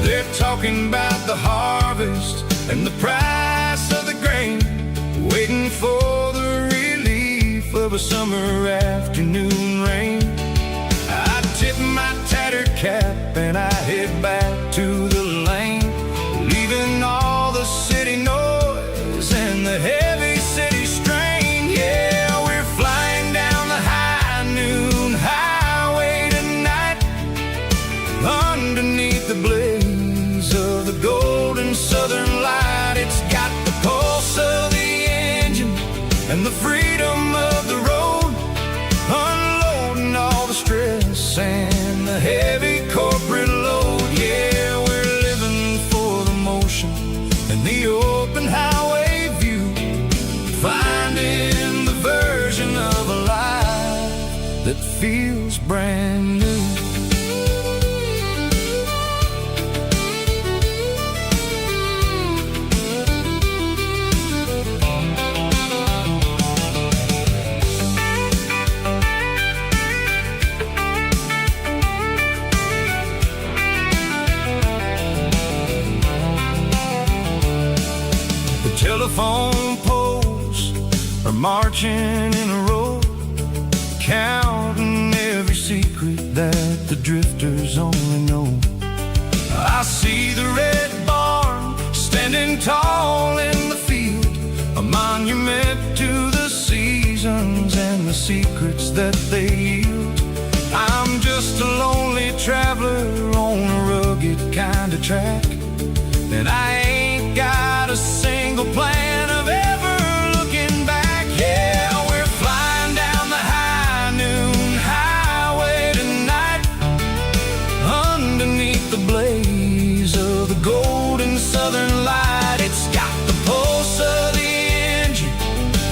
They're talking about the harvest and the price of the grain, waiting for the relief of a summer afternoon rain. I tip my tattered cap and I head back to the lane, leaving all the city noise and the heavy city strain. Yeah, we're flying down the high noon highway tonight, underneath the blaze of the golden southern light. It's got the pulse of the engine and the freedom of the road, unloading all the stress and the heavy corporate load. Yeah, we're living for the motion and the open highway view, finding the version of a life that feels brand new. Telephone poles are marching in a row, counting every secret that the drifters only know. I see the red barn standing tall in the field, a monument to the seasons and the secrets that they yield. I'm just a lonely traveler on a rugged kind of track, and I ain't got a single plan of ever looking back. Yeah, we're flying down the high noon highway tonight, underneath the blaze of the golden southern light. It's got the pulse of the engine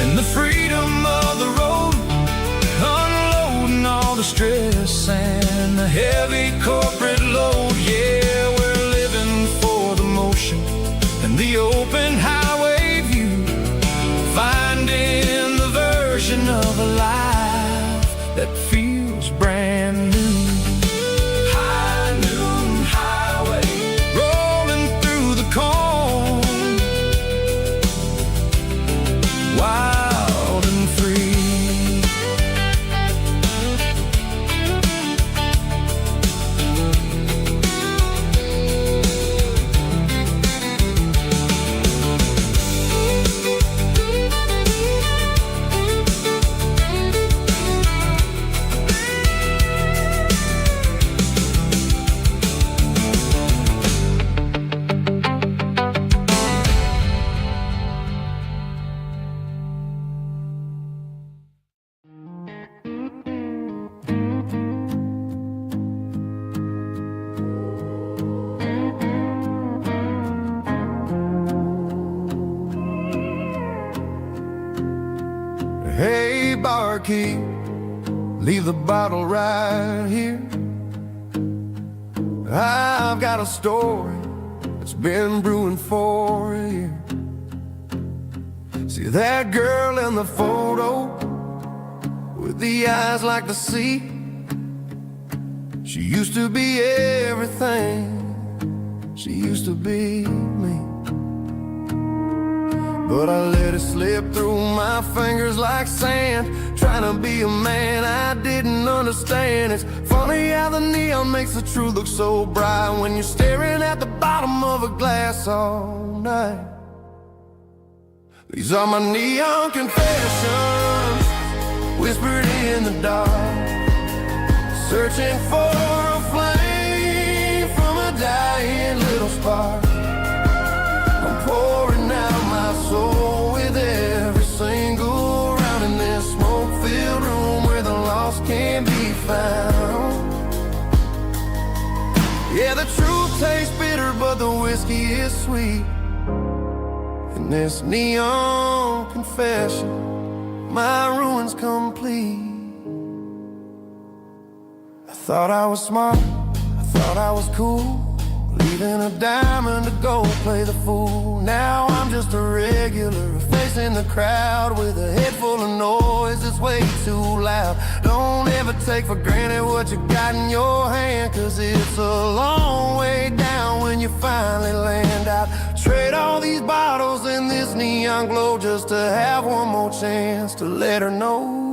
and the freedom of the road, unloading all the stress and the heavy corporate load. Yeah, we're living for the motion and the open highway view, finding the version of a life that feels brand new. High noon highway, rolling through the corn, wild and free. Hey, barkeep, leave the bottle right here. I've got a story that's been brewing for a year. See that girl in the photo with the eyes like the sea? She used to be everything, she used to be me. But I let it slip through my fingers like sand, trying to be a man I didn't understand. It's funny how the neon makes the truth look so bright when you're staring at the bottom of a glass all night. These are my neon confessions, whispered in the dark, searching for a flame from a dying little spark. I'm pouring out my soul with every single round in this smoke-filled room where the lost can't be found. Yeah, the truth tastes bitter, but the whiskey is sweet. In this neon confession, my ruin's complete. I thought I was smart, I thought I was cool, leaving a diamond to go play the fool. Now I'm just a regular facing the crowd with a head full of noise that's way too loud. Don't ever take for granted what you got in your hand, 'cause it's a long way down when you finally land out. Trade all these bottles and this neon glow just to have one more chance to let her know.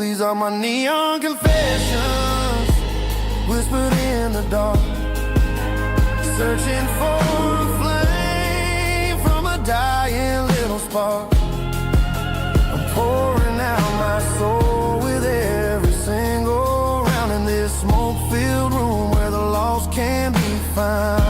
These are my neon confessions, whispered in the dark, searching for a flame from a dying little spark. I'm pouring out my soul with every single round in this smoke-filled room where the lost can be found.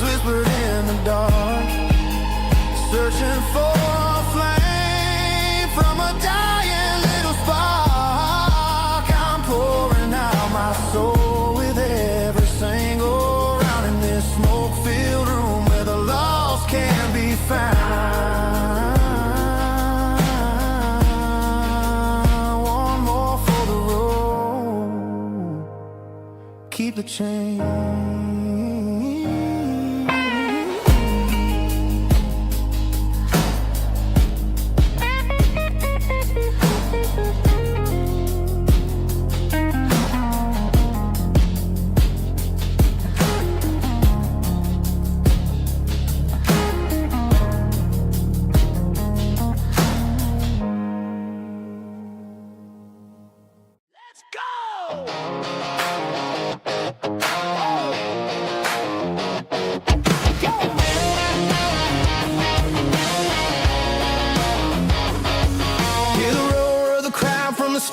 Whispered in the dark, searching for a flame from a dying little spark. I'm pouring out my soul with every single round in this smoke-filled room where the lost can be found. One more for the road, keep the change.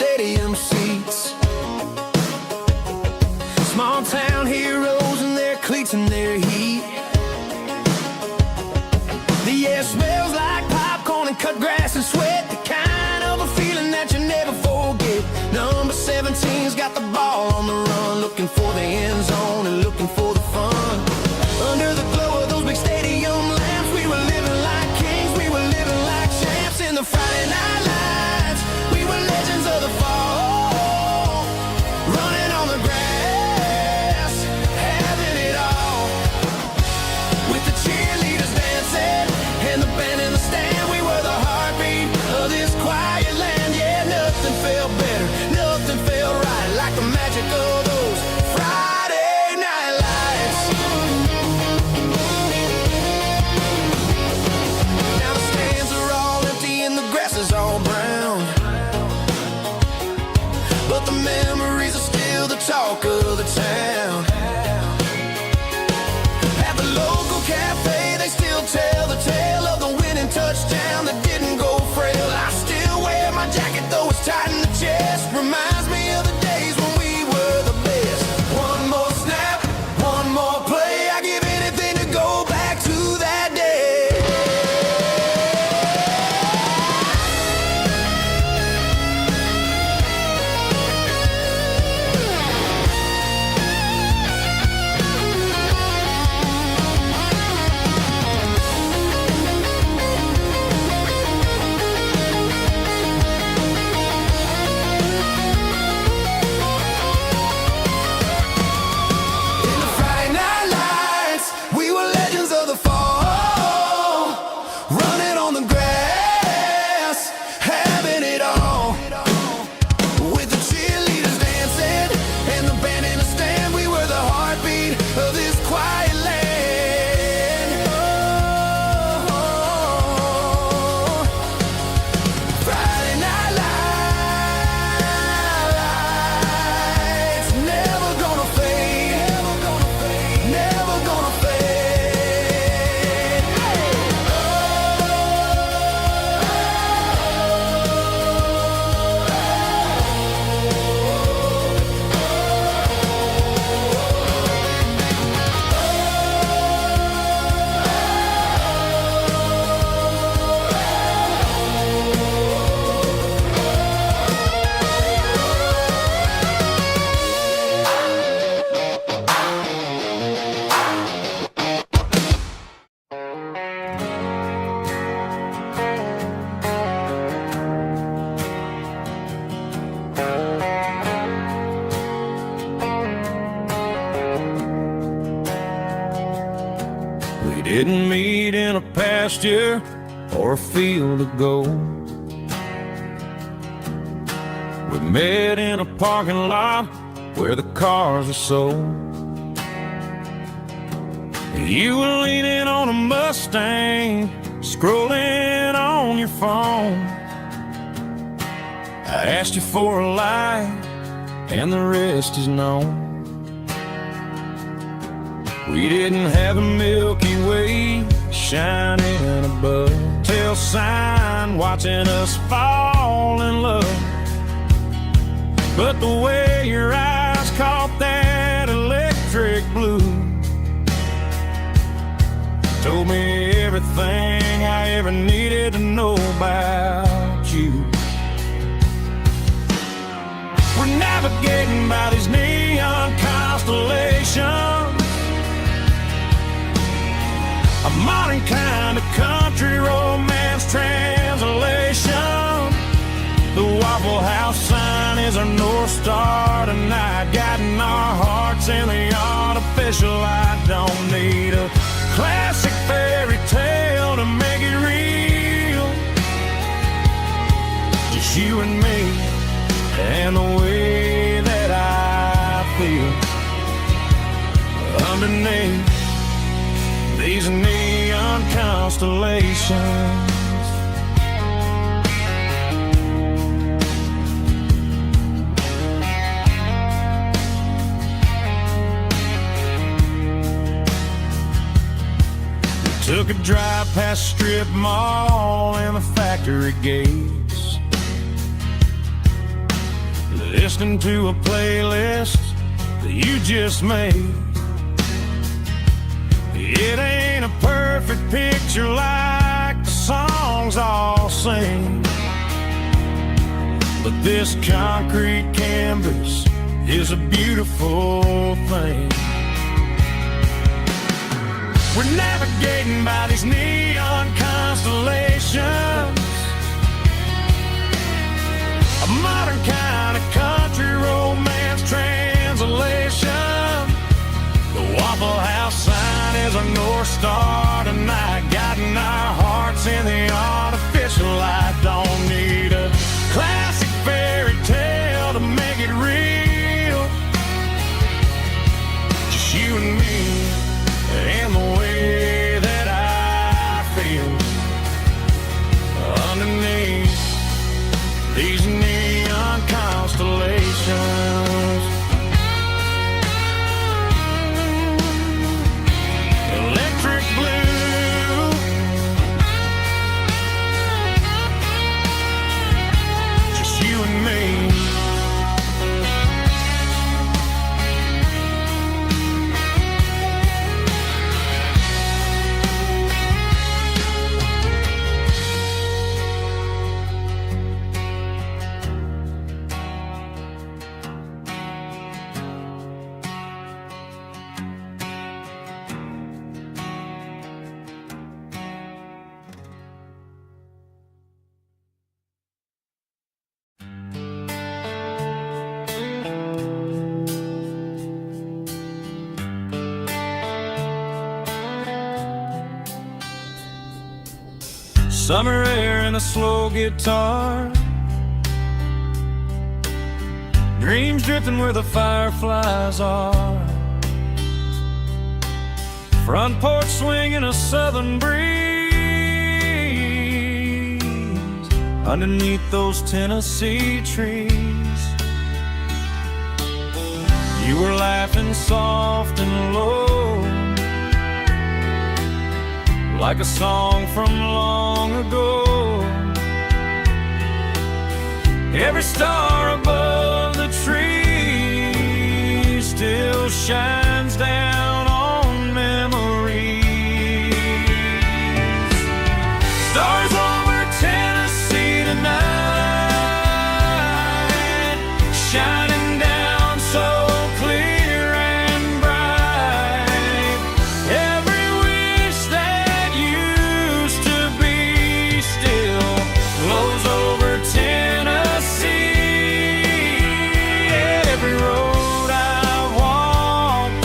Stadium seats, small town heroes in their cleats and their heat. The air smells like popcorn and cut grass and sweat, the kind of a feeling that you never forget. Number 17's got the ball on the run, looking for the end zone and looking for the fun. Under the glow of those big stadium lamps, we were living like kings, we were living like champs in the Friday night lights. We were legends of the fall, running on the grass, having it all. With the cheerleaders dancing and the band in the stand, we were the heartbeat of this quiet land. Yeah, nothing felt better, nothing felt right like the magic of those Friday night lights. Now the stands are all empty and the grass is all brown, but the memories are still the talk of the town. At the local cafe, they still tell the tale of the winning touchdown that didn't go frail. I still wear my jacket, though it's tight in the chest. Reminds me of the days when we were the best. One more snap, one more play. I give anything to go back to that day. didn't meet in a pasture or a field of gold. We met in a parking lot where the cars are sold. You were leaning on a Mustang, scrolling on your phone. I asked you for a light, and the rest is known. We didn't have a Milky Way shining above, tell sign watching us fall in love. But the way your eyes caught that electric blue told me everything I ever needed to know about you. We're navigating by these neon constellations, a modern kind of country romance translation. The Waffle House sign is our North Star tonight, guiding our hearts in the artificial light. Don't need a classic fairy tale to make it real, just you and me and the way that I feel underneath these neon constellations. We took a drive past strip mall and the factory gates, listening to a playlist that you just made. It ain't a perfect picture like the songs all sing, but this concrete canvas is a beautiful thing. We're navigating by these neon constellations, a modern kind of country romance translation. The Waffle House sign is our North Star tonight, guiding our hearts in the artificial light. Don't need a classic fairy tale to make it real, just you and me and the way that I feel underneath these neon constellations. Electric blue, just you and me. Summer air and a slow guitar, dreams drifting where the fireflies are, front porch swinging a southern breeze, underneath those Tennessee trees. You were laughing soft and low, like a song from long ago. Every star above the tree still shines down on memories. Stars over Tennessee tonight, shining down so clear and bright. Every wish that used to be still flows over Tennessee. Every road I've walked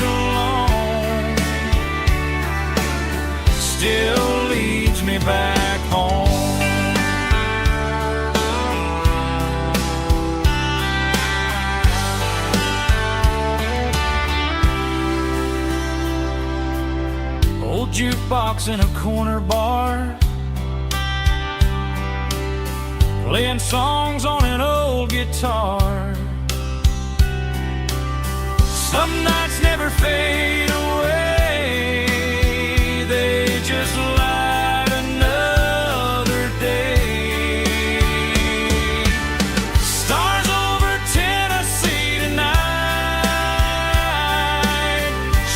jukebox in a corner bar, playing songs on an old guitar. Some nights never fade away, they just light another day. Stars over Tennessee tonight,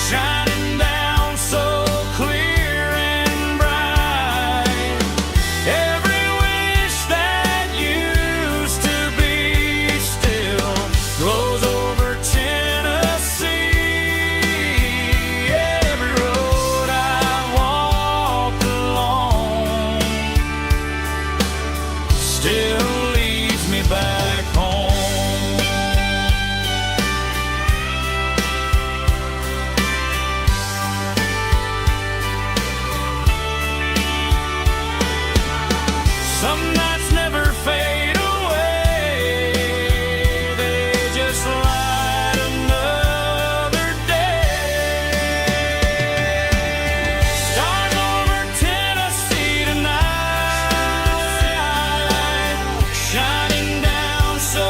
shining down so clear and bright. Every wish that used to be still glows over Tennessee. Every road I've walked along still leads me back home. Some nights never fade away, they just light another day. Stars over Tennessee tonight, shining down so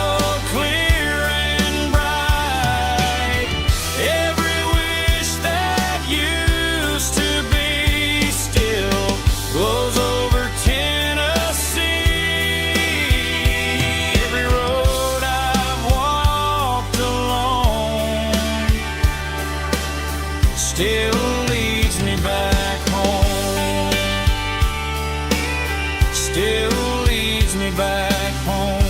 clear and bright. Every wish that used to be still glows over Tennessee. Every road I've walked along still leads me back home. Still leads me back home.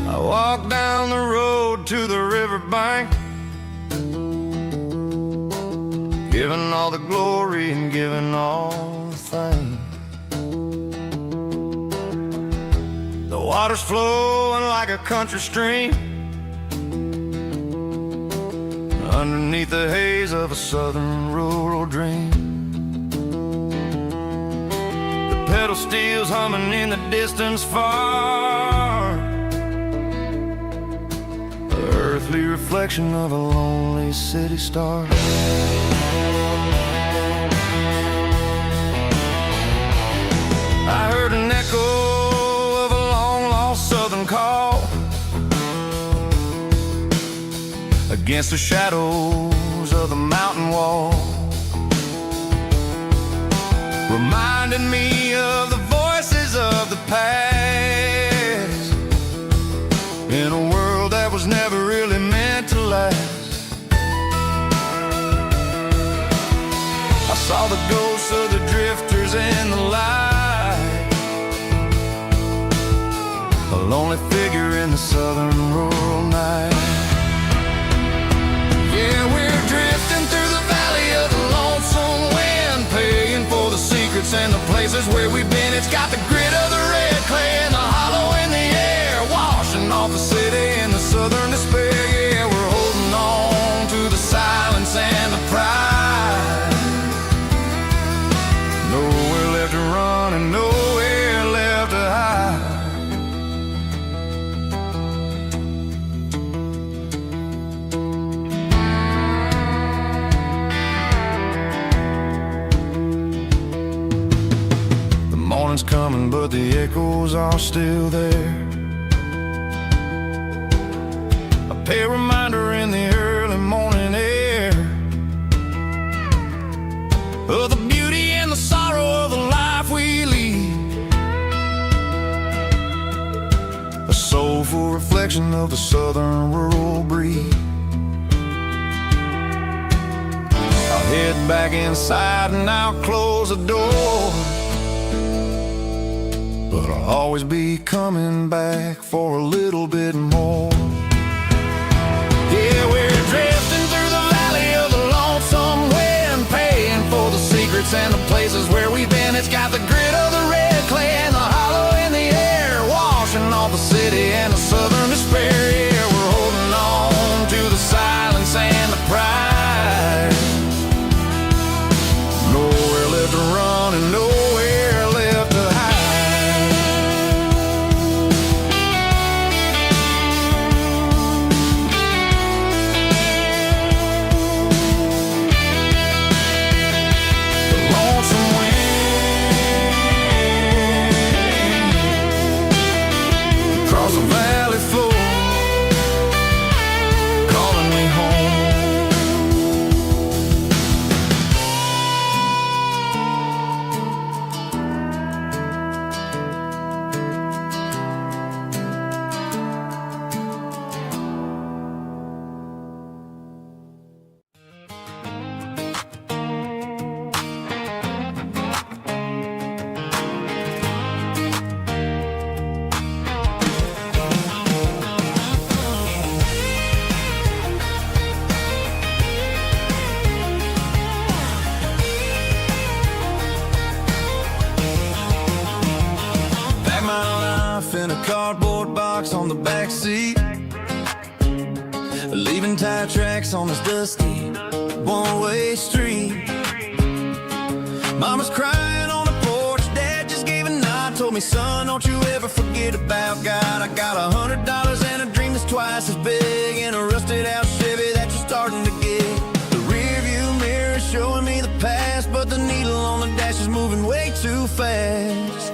I walk down the road to the riverbank, giving all the glory and giving all the thanks. The water's flowing like a country stream underneath the haze of a southern rural dream. The pedal steel's humming in the distance far, the earthly reflection of a lonely city star. I heard an echo of a long-lost southern call against the shadows of the mountain wall, reminding me of the voices of the past in a world that was never really meant to last. I saw the ghosts of the drifters in the light, a lonely figure in the southern rural night. Yeah, we're drifting through the valley of the lonesome wind, paying for the secrets and the places where we've been. It's got the grit of the red clay and the hollow in the air, washing off the city and the southern despair. Yeah, we're holding on to the silence and the pride. Nowhere left to run and nowhere left to hide. The morning's coming, but the echoes are still there. A pale reminder in the early morning air of the beauty and the sorrow of the life we lead, a soulful reflection of the southern rural breed. I'll head back inside and I'll close the door, but I'll always be coming back for a little bit more. Yeah, we're drifting through the valley of the lonesome wind, paying for the secrets and the places where we've been. It's got the grit of the red clay and seat, leaving tire tracks on this dusty one-way street. Mama's crying on the porch, Dad just gave a nod, told me, son, don't you ever forget about God. I got $100 and a dream that's twice as big, and a rusted out Chevy that you're starting to get. The rear view mirror is showing me the past, but the needle on the dash is moving way too fast.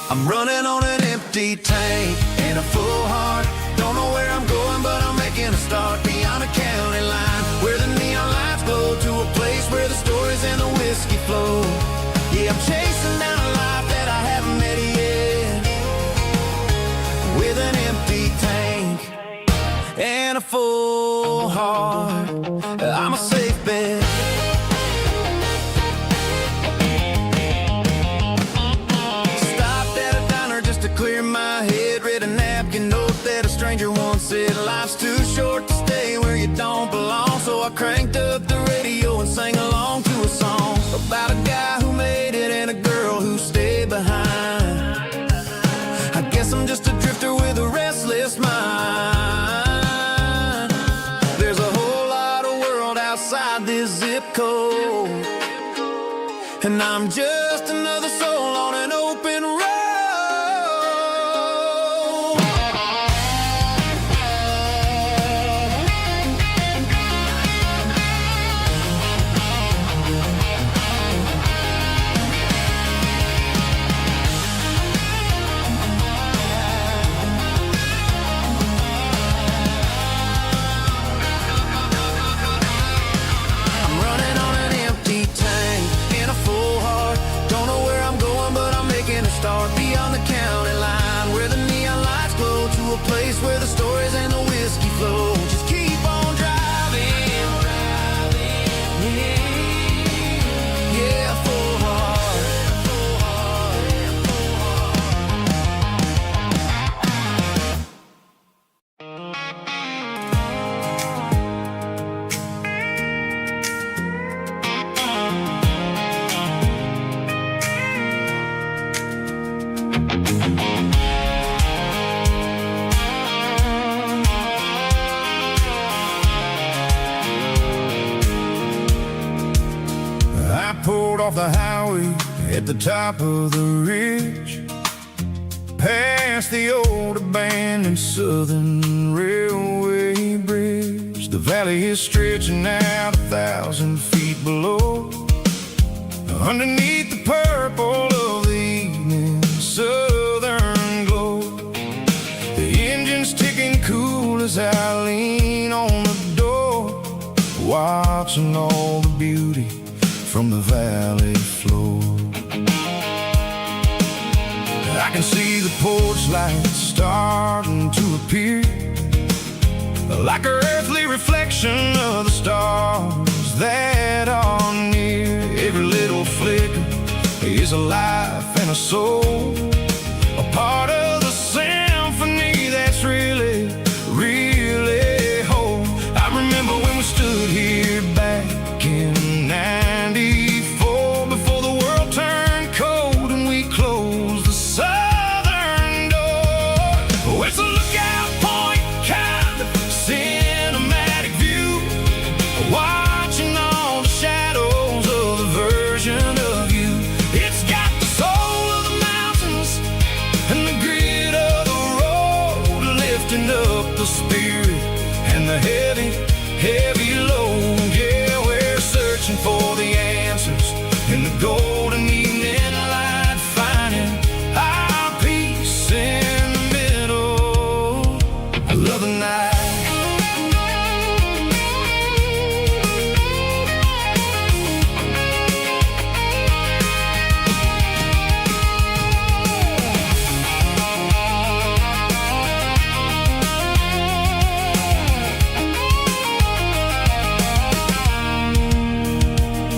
I'm running on an empty tank and a full heart. Don't know where I'm going, but I'm making a start beyond the county line, where the neon lights glow, to a place where the stories and the whiskey flow. Yeah, I'm chasing down a life that I haven't met yet, with an empty tank and a full heart. I'm a safe bet. Clear my head, read a napkin note that a stranger once said, life's too short to stay where you don't belong. So I cranked up the radio and sang along to a song about a guy who made it and a girl who stayed behind. I guess I'm just a drifter with a restless mind. There's a whole lot of world outside this zip code, and I'm just another soul on an open road. Start beyond the county line, where the neon lights glow, to a place where the stories and the whiskey flow. Just keep on driving, yeah, full heart. Pulled off the highway at the top of the ridge, past the old abandoned Southern Railway bridge. The valley is stretching out 1,000 feet below, underneath the purple of the evening southern glow. The engine's ticking cool as I lean on the door, watching all the beauty from the valley floor. I can see the porch lights starting to appear, like an earthly reflection of the stars that are near. Every little flicker is a life and a soul, a part of the symphony that's really, really whole. I remember when we stood here back in '94, before the world turned cold and we closed the southern door. Well, it's a lookout point, kind of cinematic view, watching all the shadows of the version of you. It's got the soul of the mountains and the grit of the road, lifting up the spirit and the heavy, heavy load. Yeah, we're searching for the answers in the golden evening light, finding our peace in the middle of the night.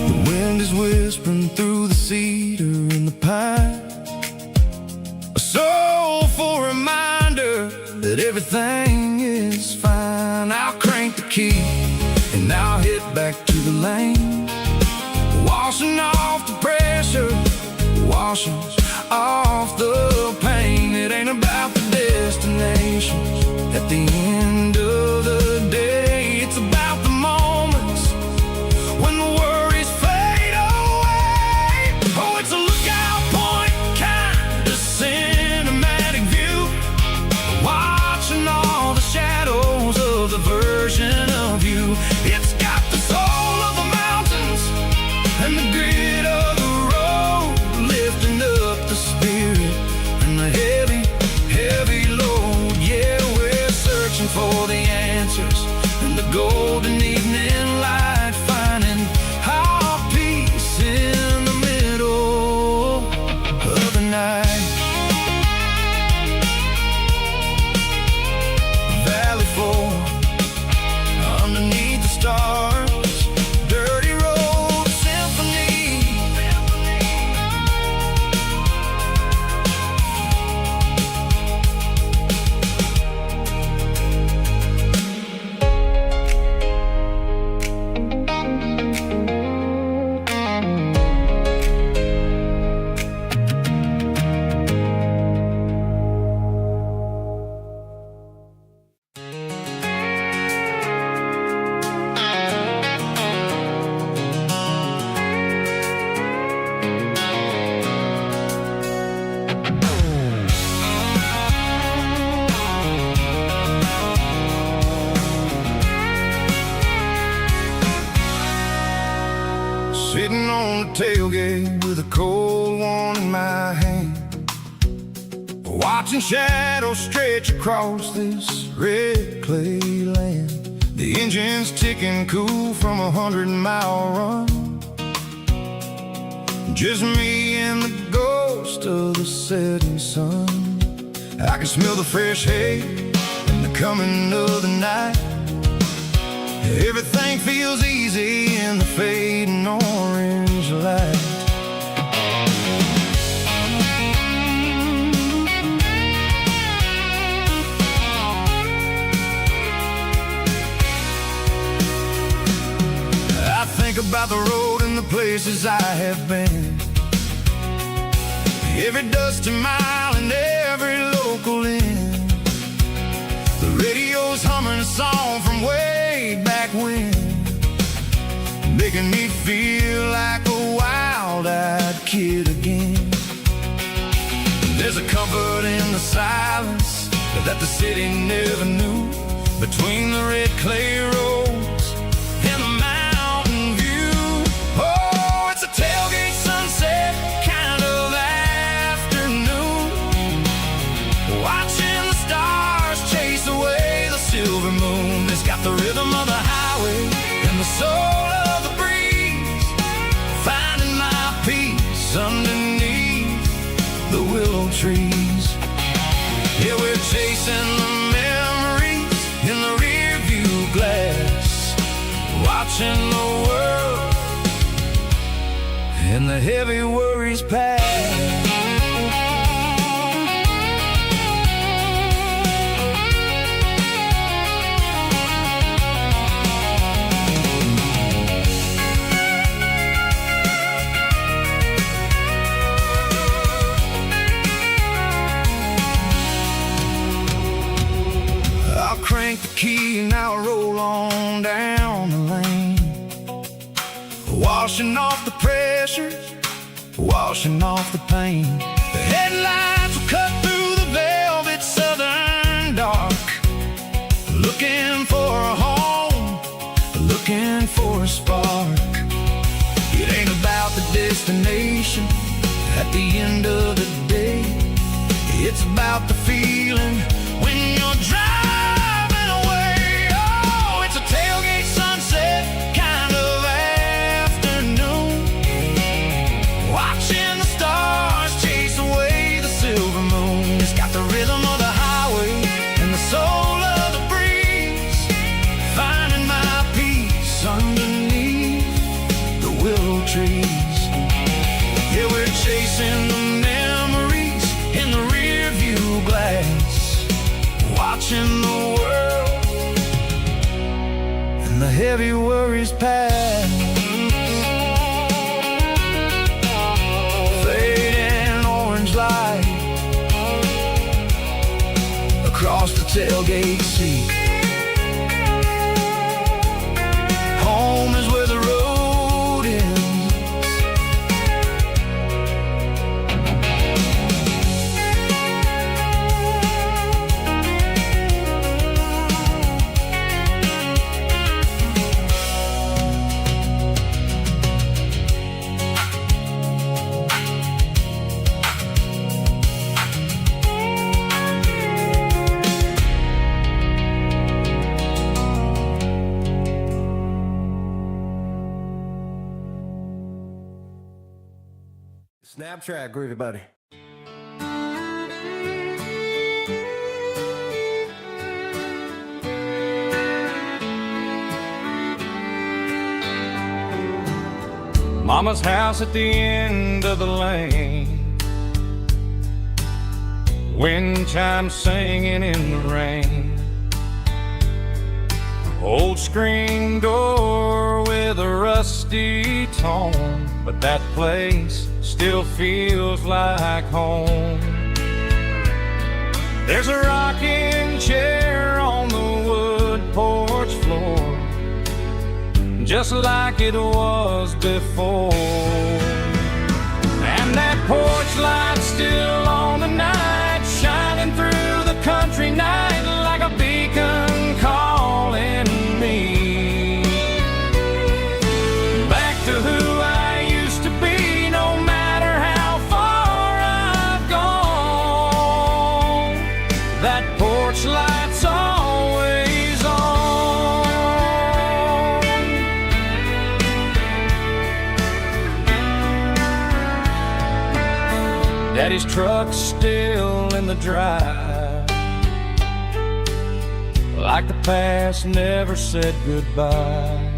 The wind is whispering through the cedar and the pine, a soulful reminder that everything is fine. I'll crank the key and I'll head back to the lane, washing off the pressure, washing off the pain. It ain't about the destination, sitting on the tailgate with a cold one in my hand, watching shadows stretch across this red clay land. The engine's ticking cool from a 100-mile run. Just me and the ghost of the setting sun. I can smell the fresh hay and the coming of the night. Everything feels easy in the fading orange light. I think about the road and the places I have been, every dusty mile and every local inn. The radio's humming a song from way back when, making me feel like a wild-eyed kid again. There's a comfort in the silence that the city never knew, between the red clay roads and the mountain view. Oh, it's a tailgate sunset kind of afternoon, watching the stars chase away the silver moon. It's got the rhythm of the highway and the soul of the breeze, finding my peace underneath the willow trees. Yeah, we're chasing the memories in the rear view glass, watching the world and the heavy worries pass. Crank the key and I'll roll on down the lane, washing off the pressure, washing off the pain. The headlights will cut through the velvet southern dark, looking for a home, looking for a spark. It ain't about the destination at the end of the day, it's about the feeling when you're driving. Tailgate sunset kind of afternoon, watching the stars chase away the silver moon. It's got the rhythm of the highway and the soul of the breeze, finding my peace underneath the willow trees. Yeah, we're chasing the memories in the rear view glass, watching the world and the heavy worries pass. Fading orange light across the tailgate seat. Home is where the road ends. Snapchat, groovy buddy. Mama's house at the end of the lane, wind chimes singing in the rain. Old screen door with a rusty tone, but that place still feels like home. There's a rocking chair on the wood porch floor, just like it was before. And that porch light's still on the night, shining through the country night like a beacon calling me back to who I Daddy's truck's still in the drive, like the past never said goodbye.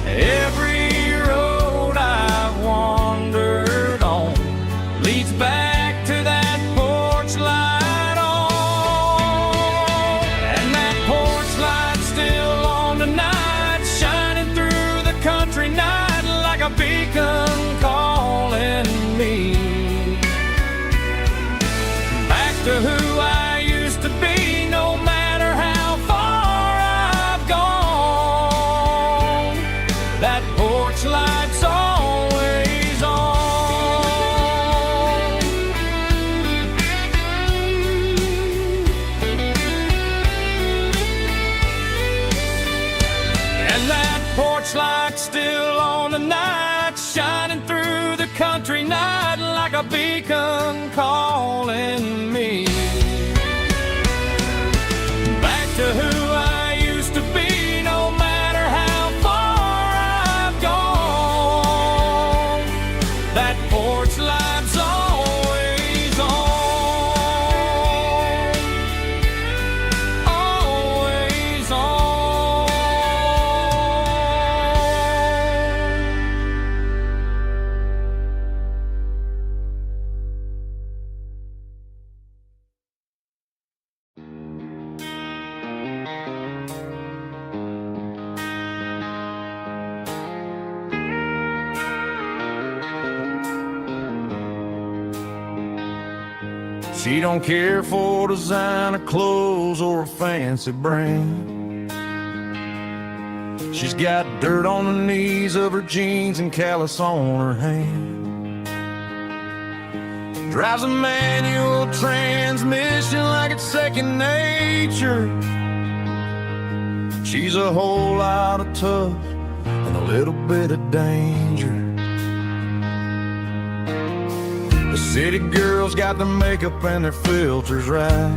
Every road I've wandered on leads back to that porch light on. And that porch light's still on tonight, shining through the country night like a beacon calling me back to who I used to be, no matter how far I've gone. That porch light's always on. And that porch light's still on tonight, shining through the country night like a beacon calling me back to who I used to be, no matter how far I've gone. That porch light's always on, always on. She don't care for designer clothes or a fancy brand. She's got dirt on the knees of her jeans and callus on her hand. Drives a manual transmission like it's second nature. She's a whole lot of tough and a little bit of danger. The city girls got their makeup and their filters right,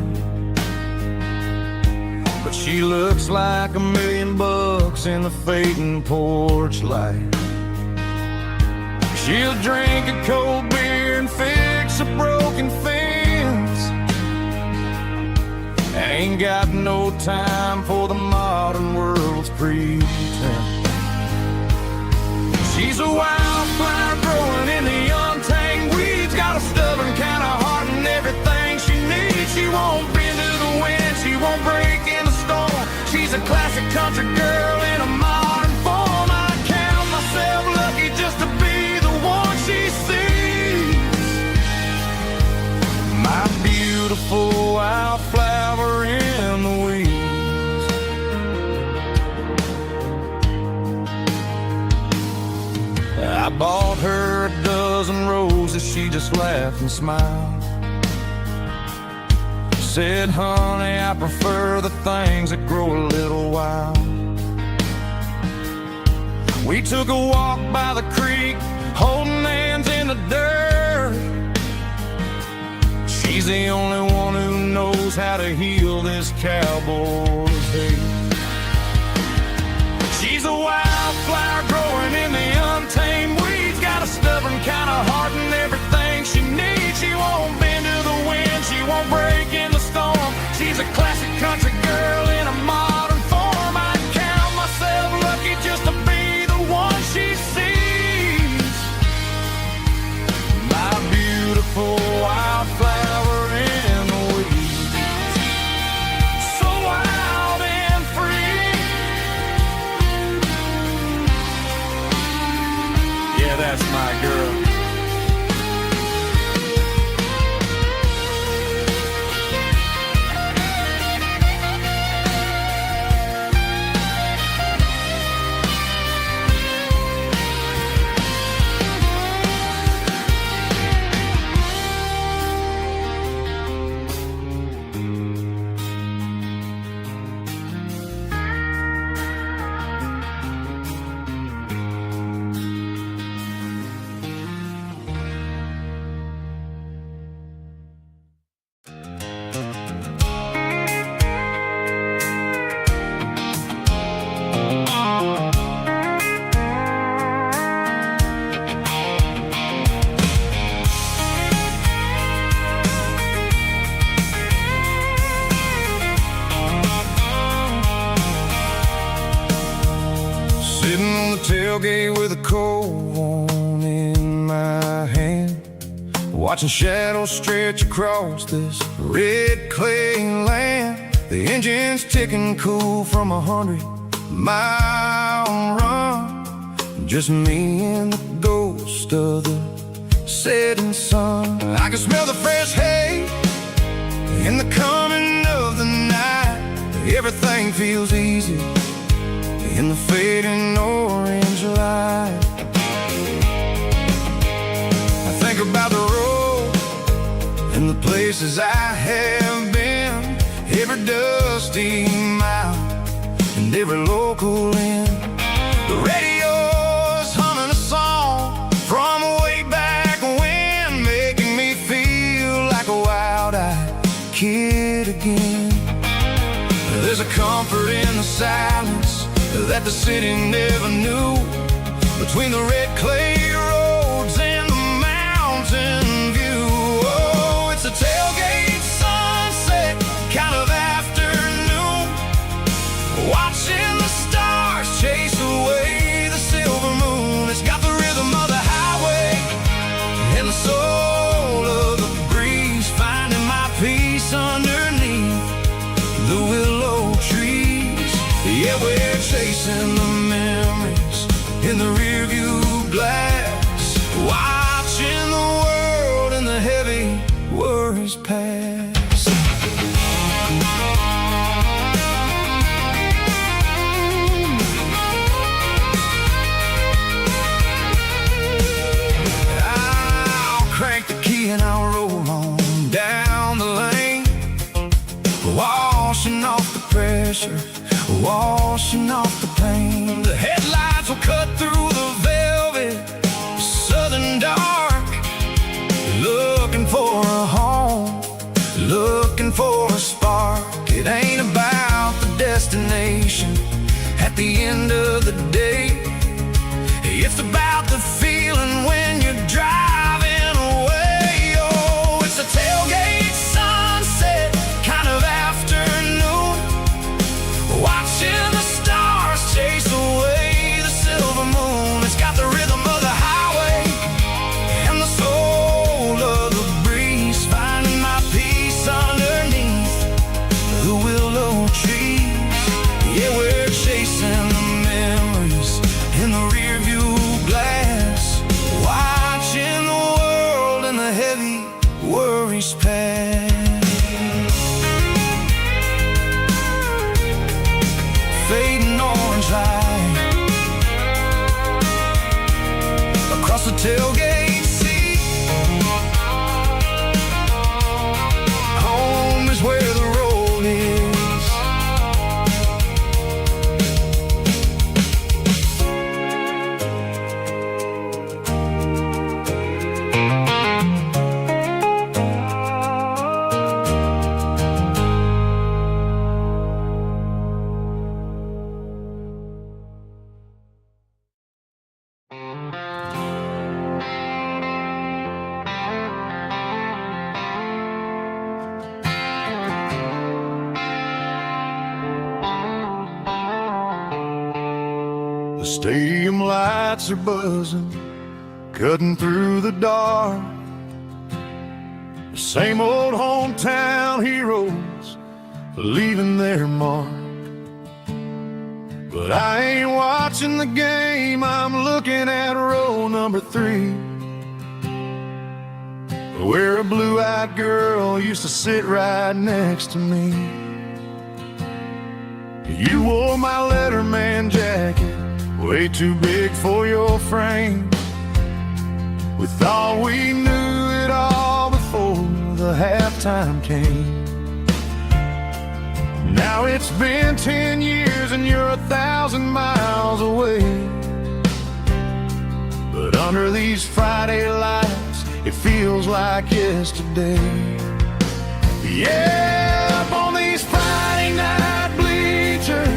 but she looks like $1,000,000 in the fading porch light. She'll drink a cold beer and fix a broken fence. Ain't got no time for the modern world's pretense. She's a wildflower growing in the untamed weeds, got a stubborn kind of heart and everything she needs. She won't bend to the wind, she won't break in the storm. She's a classic country girl in a modern form. I count myself lucky just to be the one she sees. My beautiful wildflower in the weeds. I bought her a dozen roses, she just laughed and smiled. Said, honey, I prefer the things that grow a little wild. We took a walk by the creek, holding hands in the dirt. She's the only one who knows how to heal this cowboy's hate. She's a wildflower growing in the untamed weeds, got a stubborn kind of heart and everything she needs. She won't bend to the wind, she won't break in the storm. She's a classic country girl in a modern form. I count myself lucky just to be the one she sees. My beautiful wildflower in the weeds, so wild and free. Yeah, that's my girl. Sitting on the tailgate with a cold one in my hand, watching shadows stretch across this red clay land. The engine's ticking cool from 100-mile run. Just me and the ghost of the setting sun. I can smell the fresh hay in the coming of the night. Everything feels easy in the fading orange light. I think about the road and the places I have been, every dusty mile and every local inn. The radio's humming a song from way back when, making me feel like a wild-eyed kid again. There's a comfort in the silence that the city never knew, between the red clay roads and the mountain view. Oh, it's a tailgate sunset kind of afternoon, watching the stars chase away the silver moon. It's got the rhythm of the highway and the soul of the breeze, finding my peace underneath the willow trees. Yeah, we're chasing the memories in the rearview glass, watching the world and the heavy worries pass. I'll crank the key and I'll roll on down the lane, washing off the pressure, washing off the pain. The headlights will cut through the velvet southern dark, looking for a home, looking for a spark. It ain't about the destination at the end of the day, it's about the feeling when you're driving away. Oh, it's a tailgate sunset kind of afternoon, watching the stars chase away the silver moon. It's got the rhythm of the highway and the soul of the breeze, finding my peace underneath the willow trees. Yeah, we're chasing the memories in the rearview glass, watching the world and the heavy worries pass. Fading orange light across the tailgate seat. Home is where the road is. The stadium lights are buzzing, cutting through the dark. The same old hometown heroes leaving their mark. But I ain't watching the game, I'm looking at row number 3, where a blue-eyed girl used to sit right next to me. You wore my Letterman jacket, way too big for your frame. We thought we knew it all before the halftime came. Now it's been 10 years and you're 1,000 miles away, but under these Friday lights it feels like yesterday. Yeah, up on these Friday night bleachers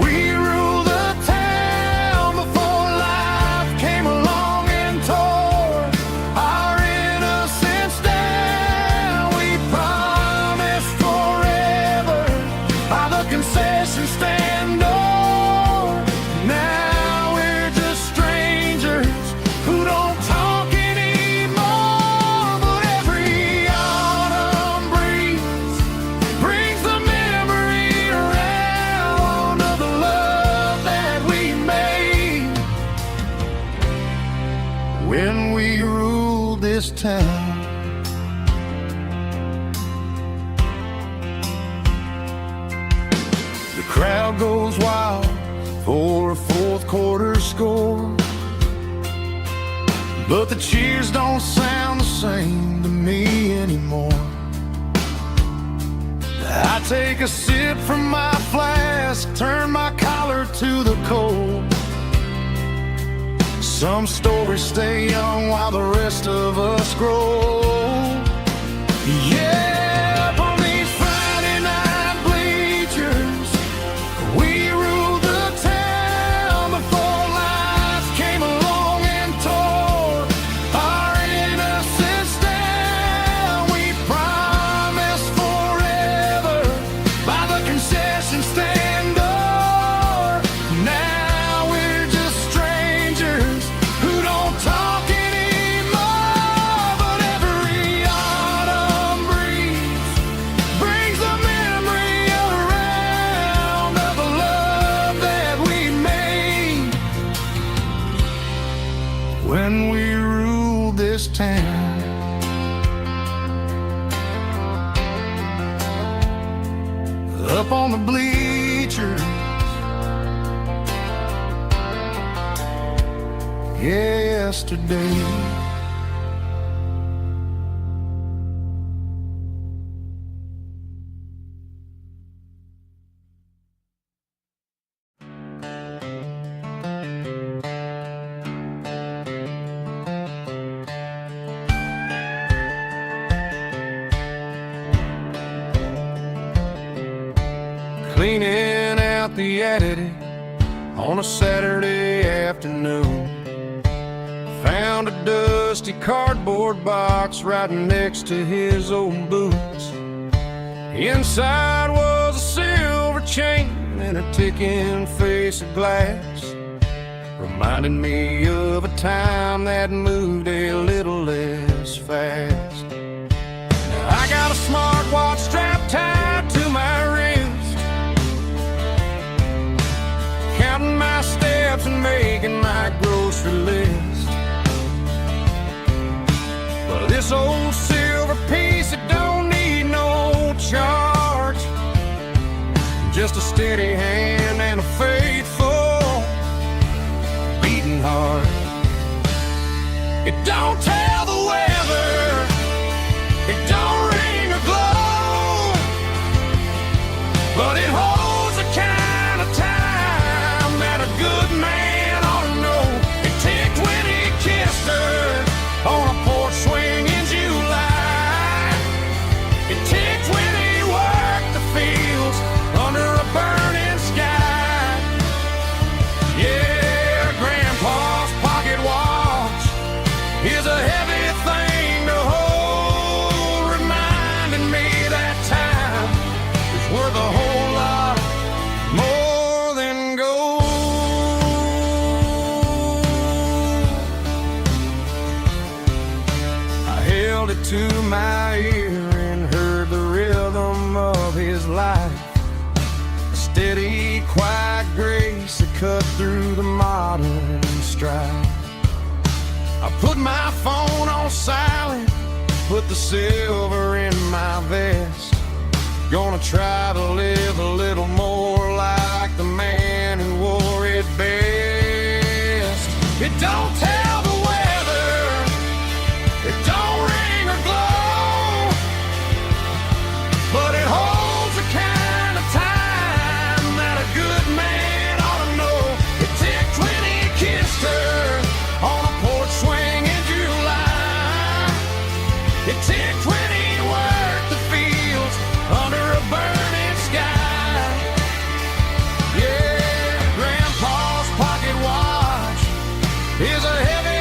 we rule the town, before life came along and tore our innocence down. We promised forever by the concession stand door. Now this town. The crowd goes wild for a fourth quarter score, but the cheers don't sound the same to me anymore. I take a sip from my flask, turn my collar to the cold. Some stories stay young while the rest of us grow. Yeah, up on these Friday night bleachers, we ruled the town before life came along and tore our innocence down. We promised forever by the concession stand door. Now we're just strangers who don't talk anymore. But every autumn breeze brings the memory around of the love that we made when we ruled this town. Up on the bleachers, yesterday. Cleaning out the attic on a Saturday afternoon, found a dusty cardboard box right next to his old boots. Inside was a silver chain and a ticking face of glass, reminding me of a time that moved a little less fast. Now I got a smartwatch strapped tied to my wrist, counting my steps and making my grocery list. But this old silver piece, it don't need no charge, just a steady hand and a faithful beating heart. It don't tell the weather, it don't ring or glow, but it holds the kind of time that a good man ought to know. It ticked when he kissed her on a porch swing in July. It ticked when he worked the fields under a burning sky. Yeah, Grandpa's pocket watch is a heavy thing to hold, reminding me that time is worth a whole lot more than gold. I held it to my ear and heard the rhythm of his life, a steady, quiet grace that cut through the modern strife. I put my phone on silent, put the silver in my vest. Gonna try to live a little more like the man who wore it best. It don't tell the weather, it don't ring or glow, but it holds the kind of time that a good man ought to know. It ticked when he kissed her on a porch swing in July. It ticked when he worked the fields under a burning sky. Yeah, Grandpa's pocket watch is a heavy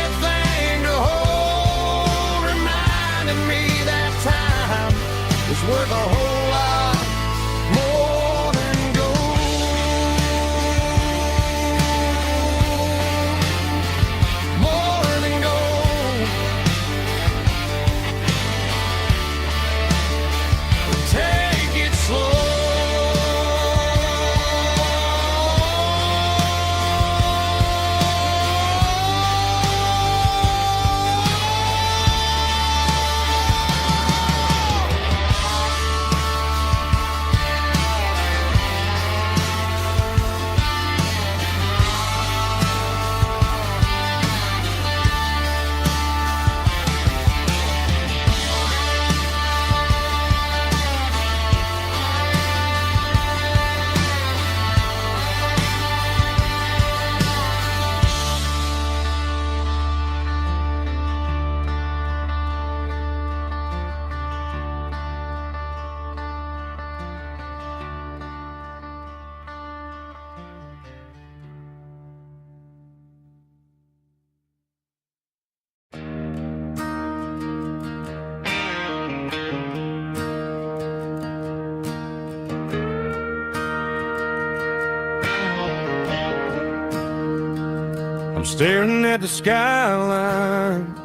I'm staring at the skyline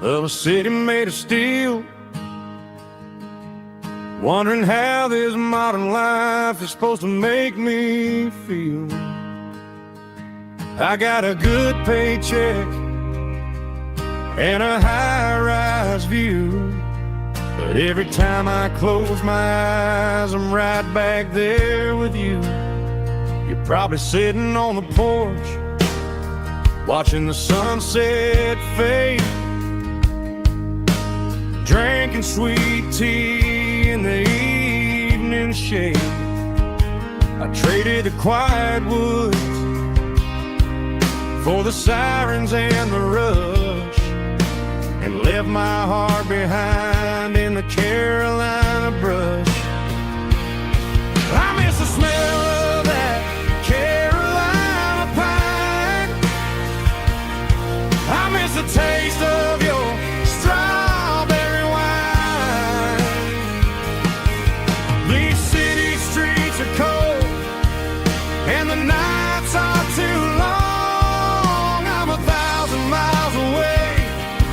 of a city made of steel, wondering how this modern life is supposed to make me feel. I got a good paycheck and a high-rise view, but every time I close my eyes, I'm right back there with you. You're probably sitting on the porch, watching the sunset fade, drinking sweet tea in the evening shade. I traded the quiet woods for the sirens and the rush, and left my heart behind in the Carolina brush. I miss the smell of that Carolina pine. I miss the taste of your strawberry wine. These city streets are cold and the nights are too long. I'm 1,000 miles away,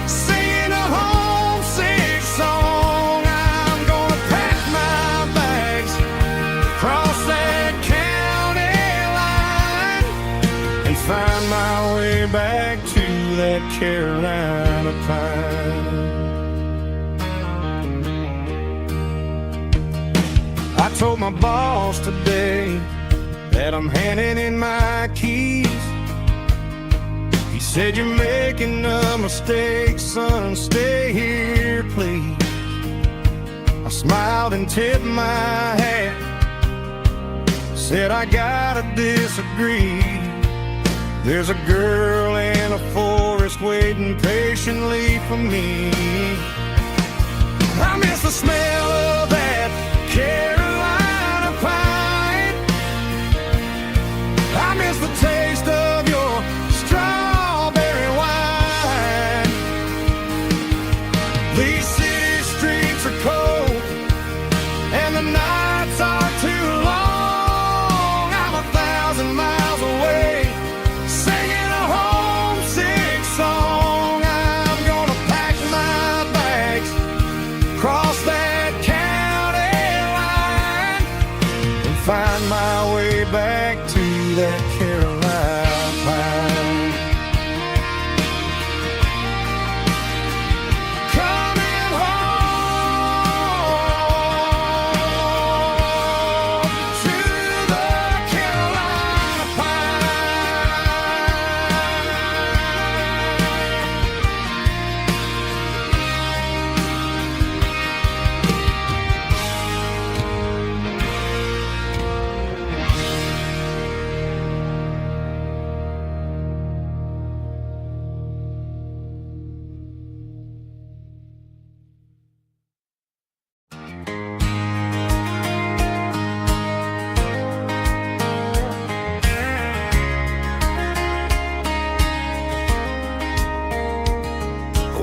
singing a homesick song. I'm gonna pack my bags, cross that county line, and find my way back to that Carolina pine. I told my boss today that I'm handing in my keys. He said, "You're making a mistake, son, stay here, please." I smiled and tipped my hat, said, "I gotta disagree. There's a girl in a forest waiting patiently for me." I miss the smell of that Carolina pine. I miss the taste of your strawberry wine. These city streets are cold and the nights are too long. I'm 1,000 miles away, singing a homesick song. I'm gonna pack my bags, cross that county line, and find my way back to that Carolina pine. Coming home to the Carolina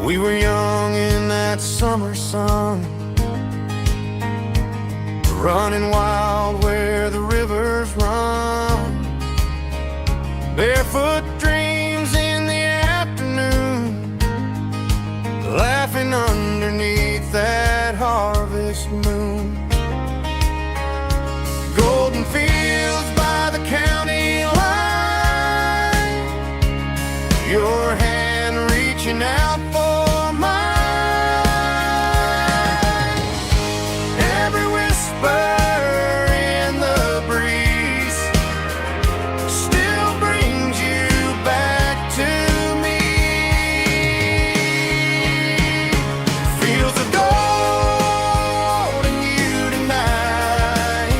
We were young in that summer sun, running wild where the rivers run, barefoot dreams in the afternoon, laughing underneath that harvest moon. Golden fields by the county line, your hand reaching out for mine. Every whisper in the breeze still brings you back to me. Fields of gold and you tonight,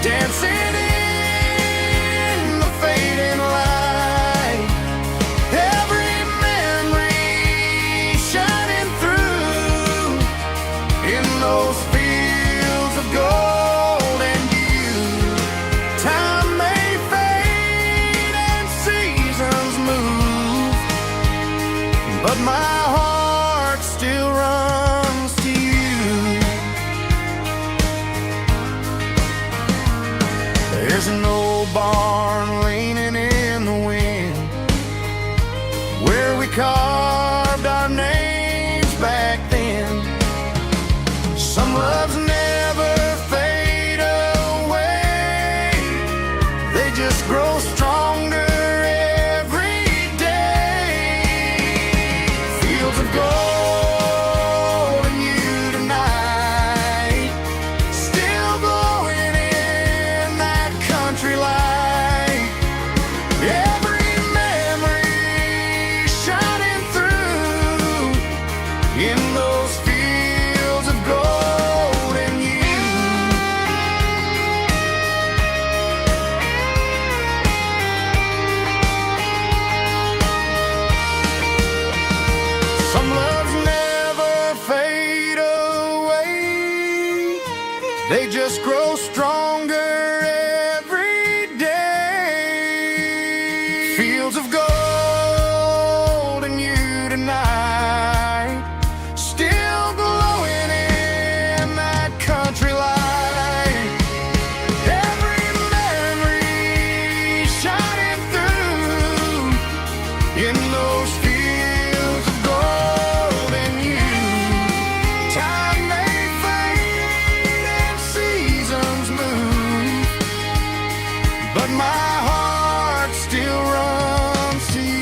dancing in the fading light. Every memory fields of gold and you tonight, still glowing in that country light. Every memory shining through in those fields of gold and you. Time may fade and seasons move, but my heart still runs to you.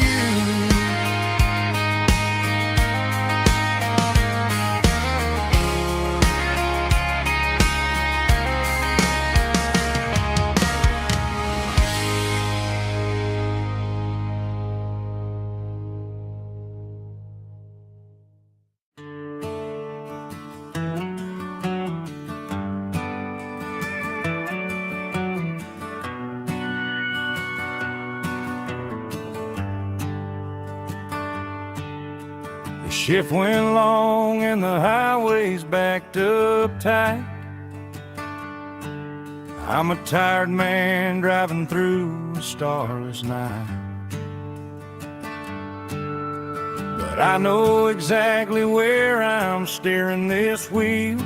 The shift went long and the highway's backed up tight. I'm a tired man driving through a starless night, but I know exactly where I'm steering this wheel,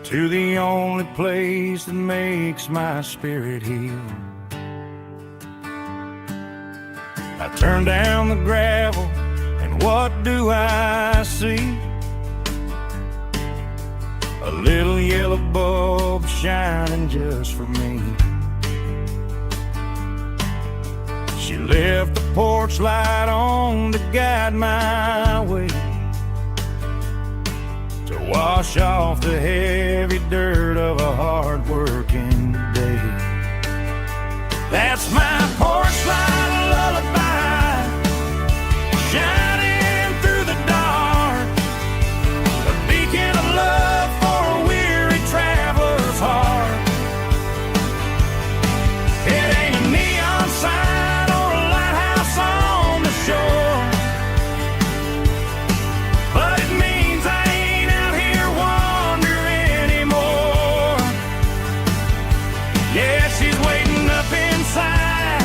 to the only place that makes my spirit heal. I turn down the gravel, and what do I see? A little yellow bulb shining just for me. She left the porch light on to guide my way, to wash off the heavy dirt of a hard-working day. That's my porch light lullaby, shining through the dark, a beacon of love for a weary traveler's heart. It ain't a neon sign or a lighthouse on the shore, but it means I ain't out here wandering anymore. Yeah, she's waiting up inside,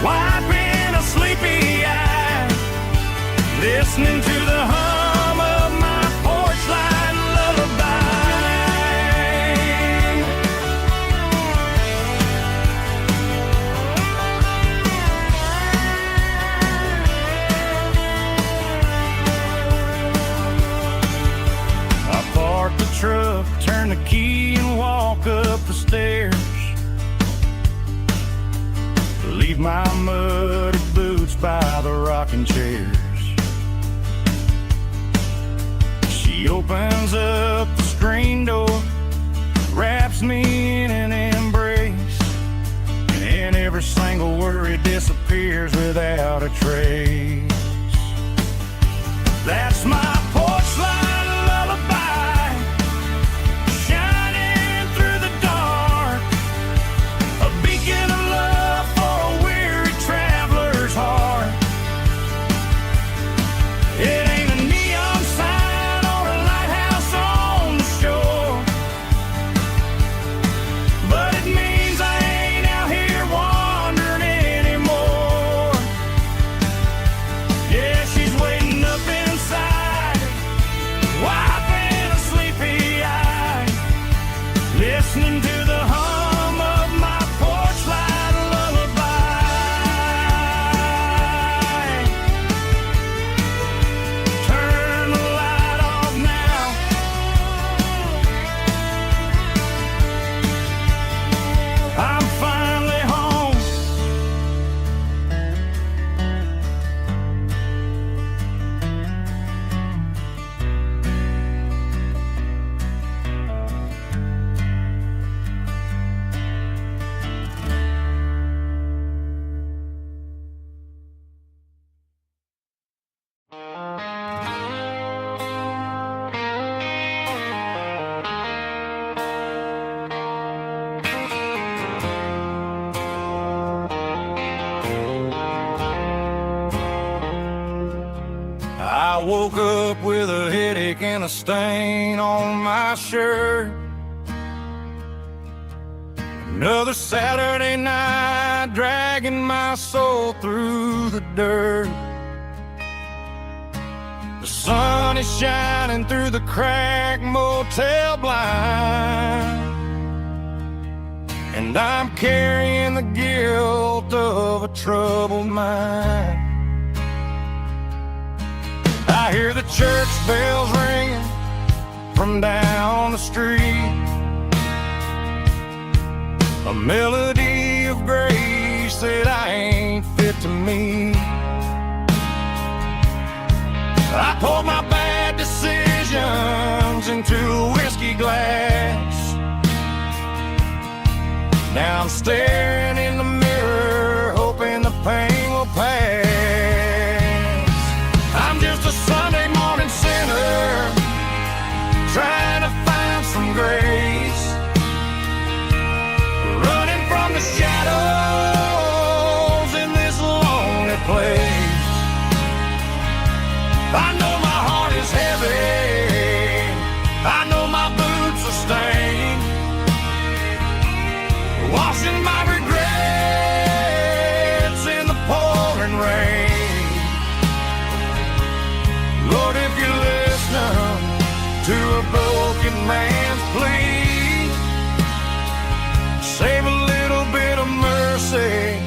wiping a sleepy eye, listening to the hum of my porch light lullaby. I park the truck, turn the key and walk up the stairs, leave my muddy boots by the rocking chairs. She opens up the screen door, wraps me in an embrace, and every single worry disappears without a trace. That's my porch light lullaby, shining through the dark, a beacon of love for a weary traveler's heart. It ain't a neon sign or a lighthouse on the shore, but it means I ain't out here wandering anymore. Yeah, she's waiting up inside, wiping a sleepy eye, listening to the hum of my porch light lullaby. Turn the light off now, I'm finally home. I woke up with a headache and a stain on my shirt. Another Saturday night dragging my soul through the dirt. The sun is shining through the cracked motel blind, and I'm carrying the guilt of a troubled mind. I hear the church bells ringing from down the street, a melody of grace that I ain't fit to meet. I poured my bad decisions into a whiskey glass. Now I'm staring in the mirror, hoping the pain will pass. I'm just a Sunday morning sinner, trying to find some grace, running from the shadows in this lonely place. I know my heart is heavy, I know my boots are stained, washing my regrets in the pouring rain. Lord, if you're listening to a broken man's plea, save a little bit of mercy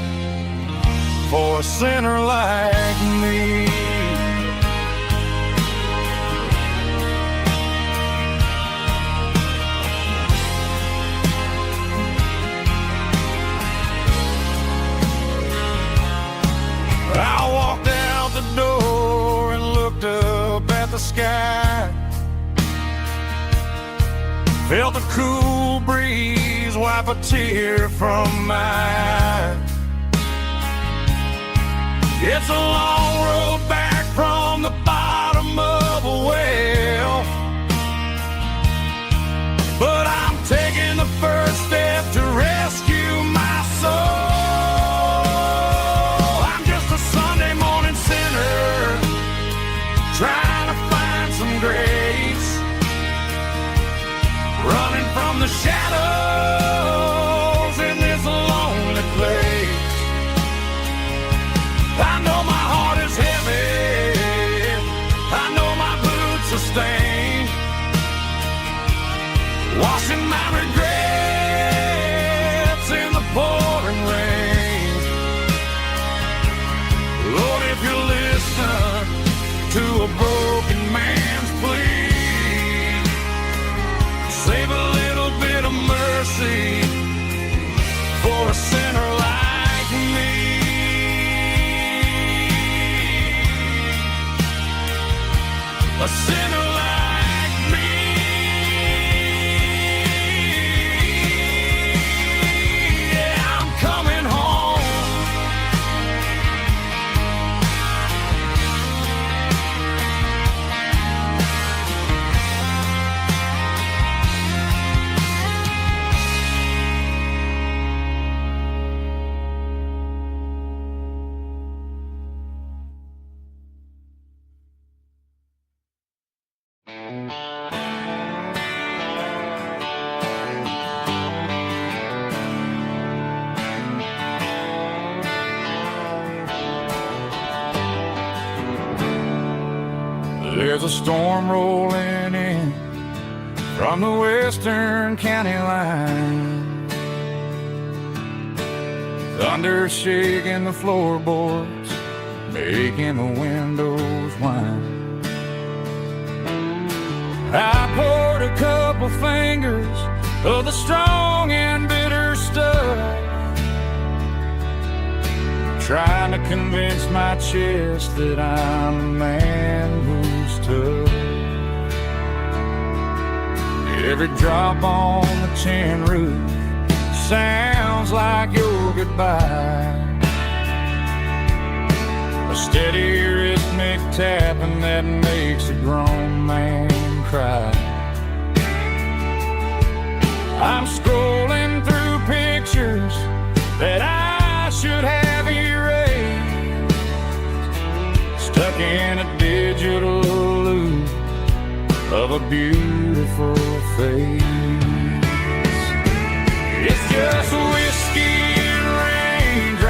for a sinner like me. I walked out the door and looked up at the sky, felt a cool breeze wipe a tear from my eye. It's a long road back from the bottom of a well, but I'm taking the first step to rescue my soul. Trying to find some grace, running from the shadows in this lonely place. I know my heart is heavy, I know my boots are stained, washing my regrets in the pouring rain. Lord, if you listen to a broken man's plea, save a little bit of mercy for a sinner like me. A sinner like me. Yeah, I'm coming home. There's a storm rolling in from the western county line, thunder shaking the floorboards, making the windows whine. I poured a couple fingers of the strong and bitter stuff, trying to convince my chest that I'm a man who's tough. Every drop on the tin roof sounds like your goodbye, a steady rhythmic tapping that makes a grown man cry. I'm scrolling through pictures that I should have erased, stuck in a digital loop of a beautiful face. It's just whiskey and raindrops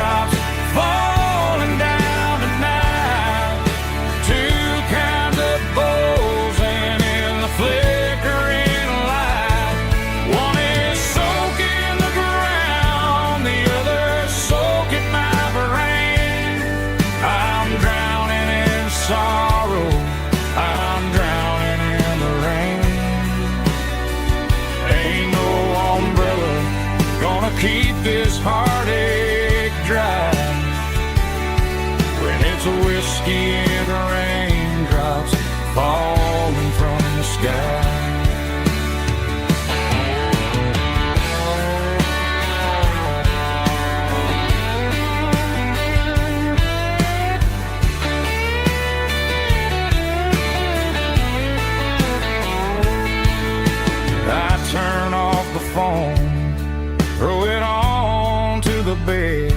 it's a whiskey and the raindrops falling from the sky. Turn off the phone, throw it on to the bed,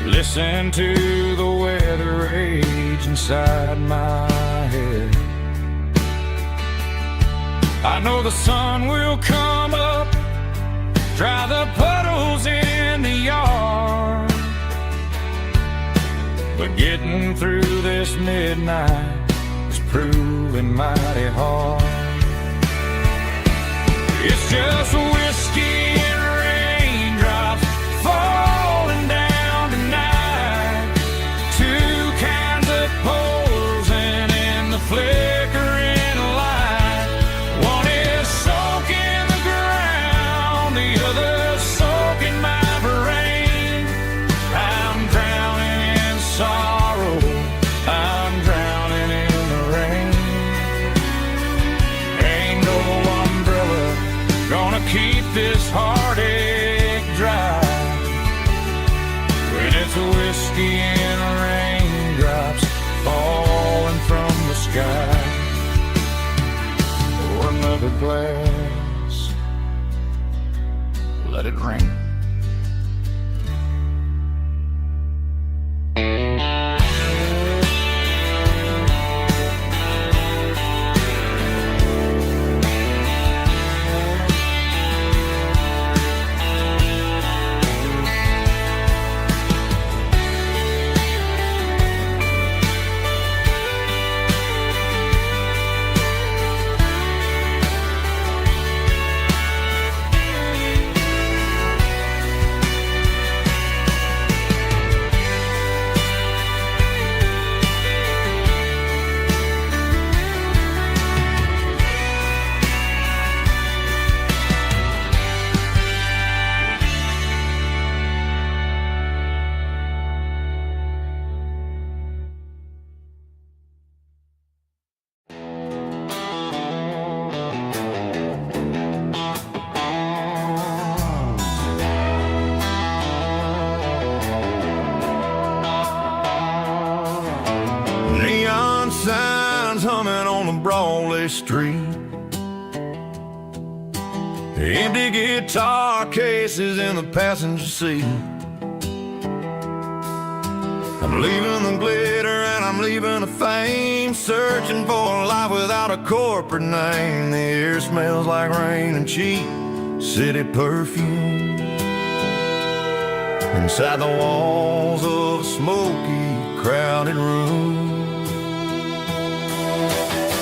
listen to the weather rage inside my head. I know the sun will come up, dry the puddles in the yard, but getting through this midnight is proving mighty hard. It's just whiskey and raindrops falling down tonight. Two kinds of posing in the flickering light. One is soaking the ground, the other soaking my brain. I'm drowning in sorrow, I'm drowning in the rain. Ain't no umbrella gonna keep this heartache dry when it's whiskey and raindrops falling from the sky. Pour another glass, let it rain. Neon signs humming on the Broadway street, empty guitar cases in the passenger seat. I'm leaving the glitter and I'm leaving the fame, searching for a life without a corporate name. The air smells like rain and cheap city perfume inside the walls of a smoky, crowded room.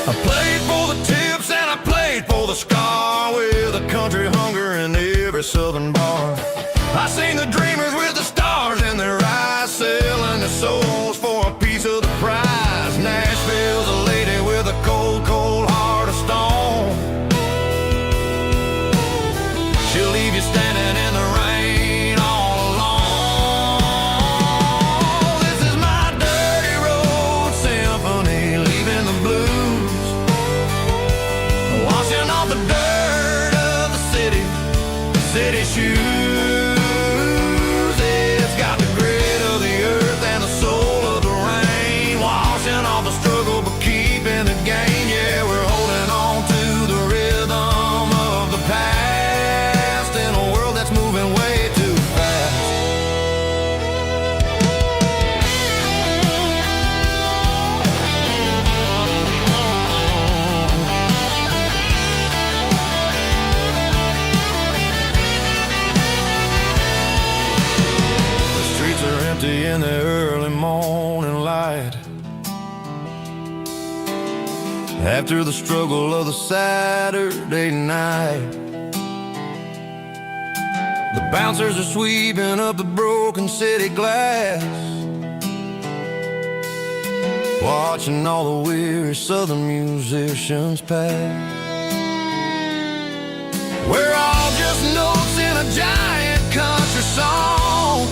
I played for the tips and I played for the scar, with a country hunger in every southern bar. I seen the dreamers with the stars in their eyes, selling their souls for a piece of the prize. Nashville's a lady with a cold, cold heart of stone. She'll leave you standing in the rain all alone. This is my dirty road symphony, leaving the blues, washing off the dirt of the city shoes. It's got the grit of the earth and the soul of the rain, washing off the struggle but keeping the gain. Yeah, we're holding on to the rhythm of the past in a world that's moving way too fast. The streets are empty in the early morning light, after the struggle of the Saturday night. The bouncers are sweeping up the broken city glass, watching all the weary southern musicians pass. We're all just notes in a giant country song,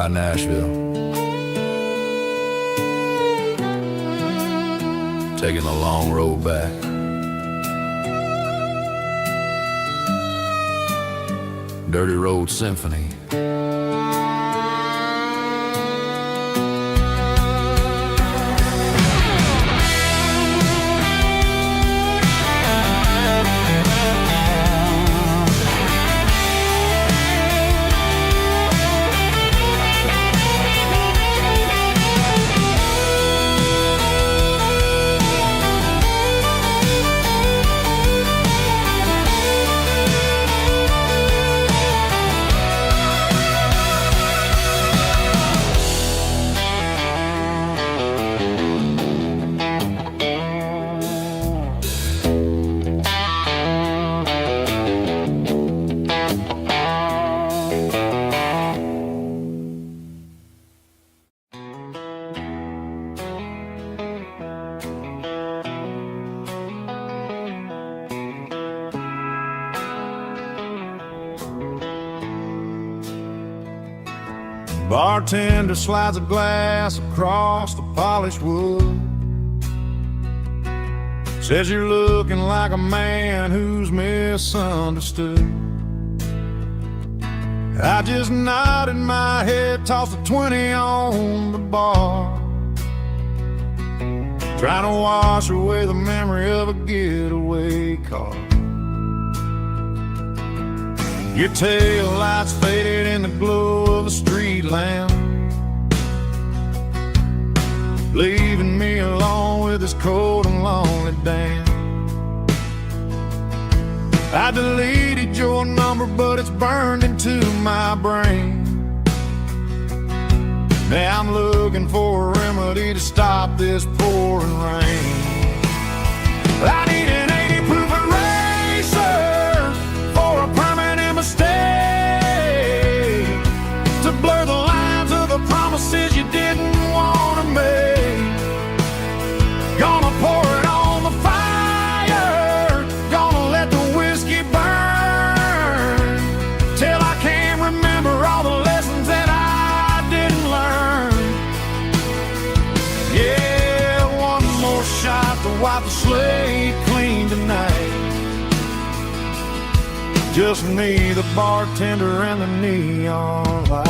by Nashville, taking the long road back. Dirty Road Symphony. Bartender slides a glass across the polished wood. Says you're looking like a man who's misunderstood. I just nodded my head, tossed a 20 on the bar, trying to wash away the memory of a getaway car. Your tail lights faded in the glow of a street lamp, leaving me alone with this cold and lonely damn. I deleted your number, but it's burned into my brain. Now I'm looking for a remedy to stop this pouring rain. I need an 80 proof eraser for a permanent mistake, to blur the lines of the promises you didn't want to make. Gonna pour it on the fire, gonna let the whiskey burn, till I can't remember all the lessons that I didn't learn. Yeah, one more shot to wipe the slate clean tonight. Just me, the bartender, and the neon light.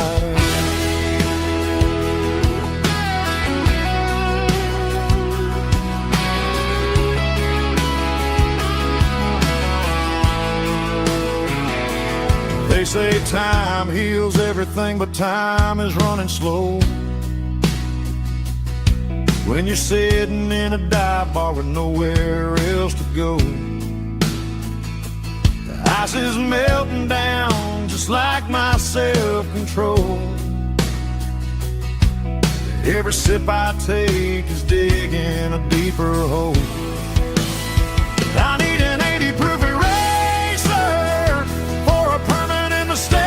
They say time heals everything, but time is running slow when you're sitting in a dive bar with nowhere else to go. The ice is melting down just like my self-control. Every sip I take is digging a deeper hole. I need an 80 proof eraser for a permanent mistake,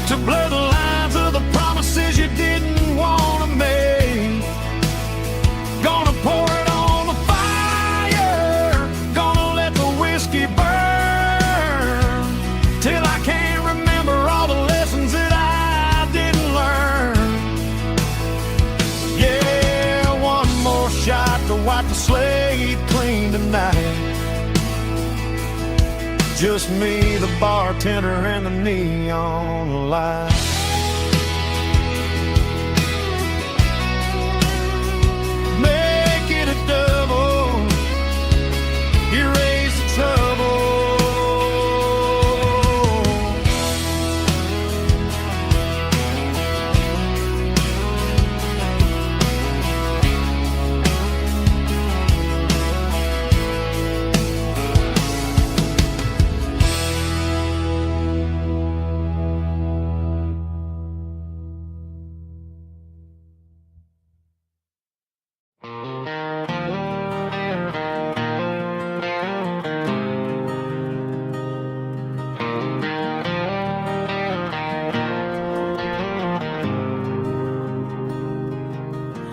to blur the lines of the promises you didn't want to make. Gonna pour it on the fire, gonna let the whiskey burn, till I can't remember all the lessons that I didn't learn. Yeah, one more shot to wipe the slate clean tonight. Just me, the bartender, and the neon light. Make it a double, erase the trouble.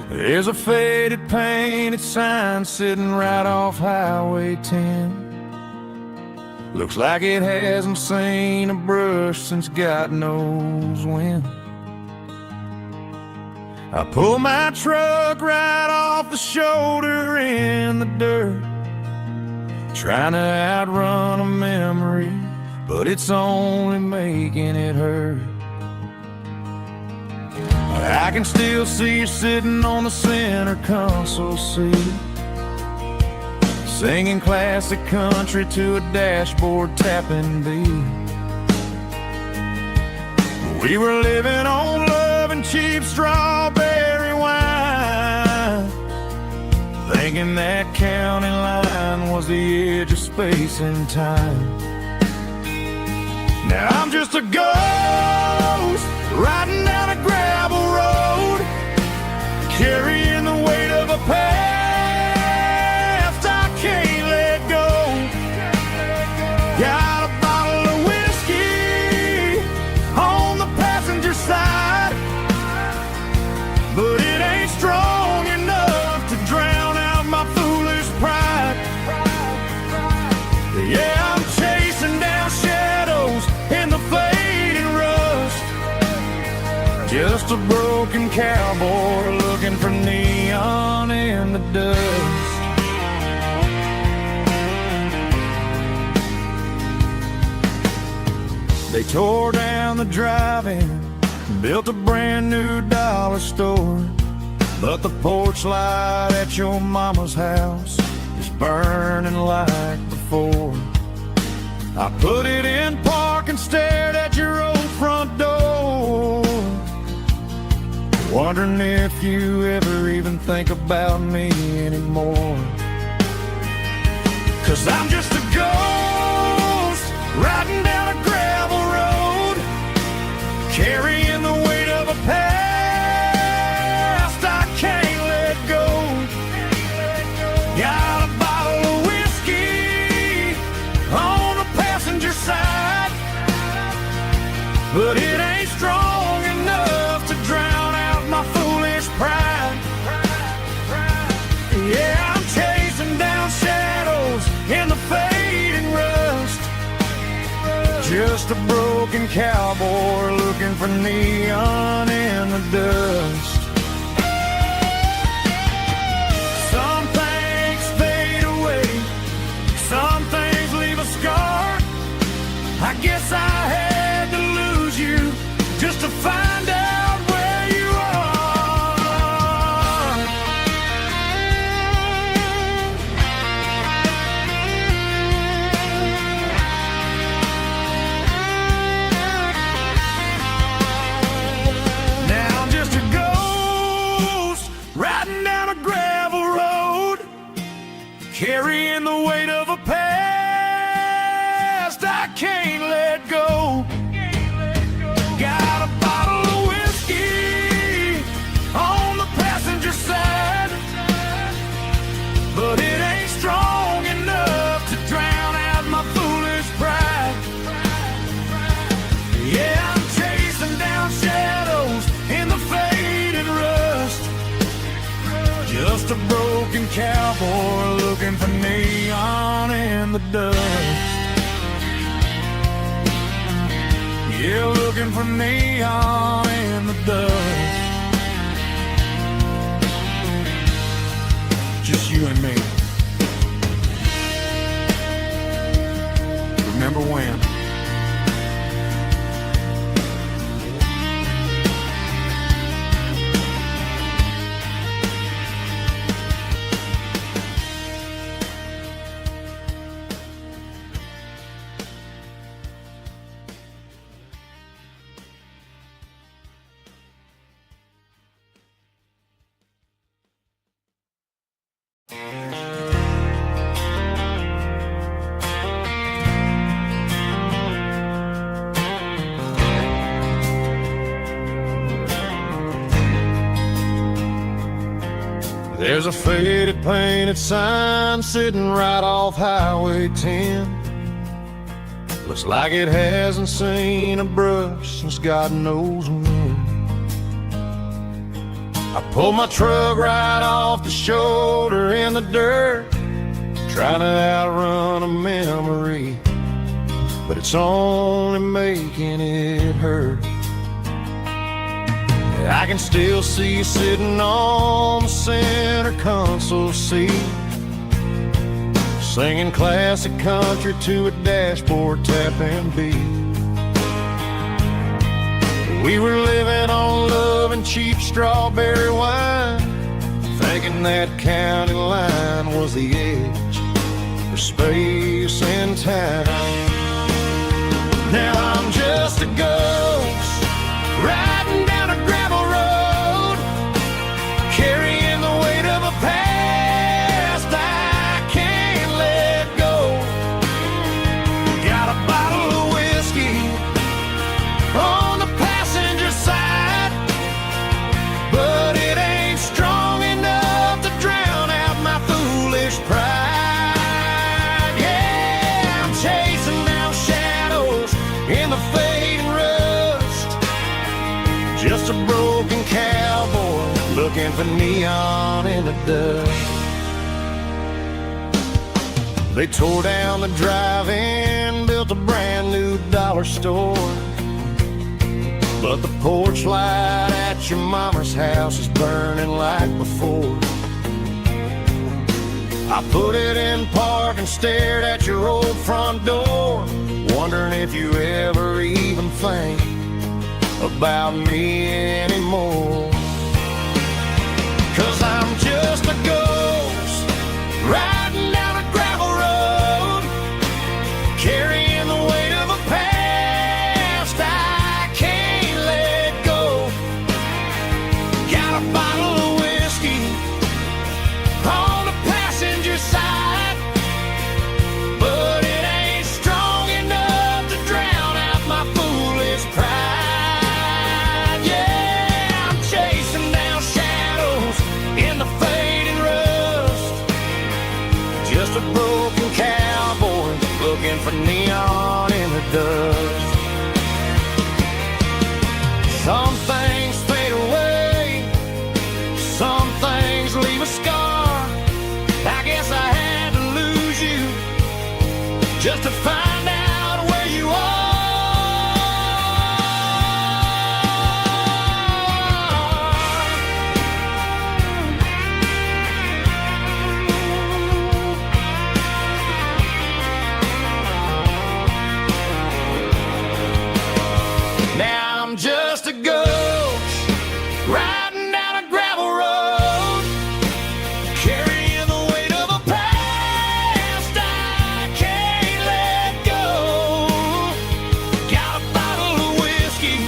There's a faded painted sign sitting right off Highway 10. Looks like it hasn't seen a brush since God knows when. I pull my truck right off the shoulder in the dirt, trying to outrun a memory, but it's only making it hurt. I can still see you sitting on the center console seat, singing classic country to a dashboard tapping beat. We were living on love and cheap strawberry wine, thinking that county line was the edge of space and time. Now I'm just a ghost riding down a gravel road, carrying the weight of a past I can't let go. Got a bottle of whiskey on the passenger side, but it ain't strong enough to drown out my foolish pride. Yeah, I'm chasing down shadows in the fading rust, just a broken cowboy looking for neon in the dust. They tore down the drive-in, built a brand new dollar store, but the porch light at your mama's house is burning like before. I put it in park and stared at your old front door, wondering if you ever even think about me anymore. 'Cause I'm just a ghost riding down a gravel road, carrying the weight of a past I can't let go. Got a bottle of whiskey on the passenger side, but it ain't strong enough to drown out my foolish pride. Yeah, I'm chasing down shadows in the fading rust, just a broken cowboy looking for neon in the dust. Some things fade away, some things leave a scar. I guess I had to lose you just to find out where you are. Now I'm just a ghost riding down a gravel road, carrying the weight of a past I can't let go. Got a bottle of whiskey on the passenger side, but it ain't strong enough to drown out my foolish pride. Yeah, I'm chasing down shadows in the fading rust, just a broken cowboy looking for neon in the dust. Yeah, looking for neon in the dust. Just you and me. Remember when? There's a faded painted sign sitting right off Highway 10. Looks like it hasn't seen a brush since God knows when. I pulled my truck right off the shoulder in the dirt, trying to outrun a memory, but it's only making it hurt. I can still see you sitting on the center console seat, singing classic country to a dashboard tapping beat. We were living on love and cheap strawberry wine, thinking that county line was the edge for space and time. Now I'm just a ghost riding down a gravel road, carrying the weight of a past I can't let go. Got a bottle of whiskey on the passenger side, but it ain't strong enough to drown out my foolish pride. Yeah, I'm chasing down shadows in the fading rust, just a broken cowboy looking for neon in the dust. They tore down the drive-in, built a brand new dollar store, but the porch light at your mama's house is burning like before. I put it in park and stared at your old front door, wondering if you ever even think about me anymore. 'Cause I'm just a ghost riding down a gravel road, carrying the weight of a past I can't let go. Got a bottle of whiskey on the passenger side, but it ain't strong enough to drown out my foolish pride. Yeah, I'm chasing down shadows in the fading rust, just a broken cowboy looking for neon in the dust. Some things fade away, some things leave a scar. I guess I had to lose you just to find out where you are. Now I'm just a ghost riding down a gravel road, carrying the weight of a past I can't let go. Got a bottle of whiskey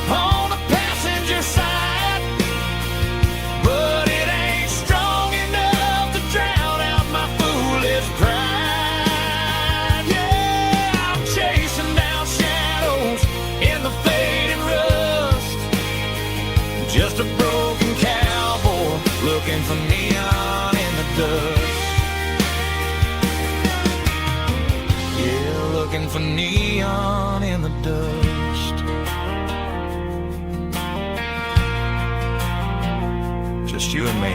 on the passenger side, but it ain't strong enough to drown out my foolish pride. Yeah, I'm chasing down shadows in the fading rust, just a broken cowboy looking for neon in the dust. Yeah, looking for neon in the dust. Just you and me.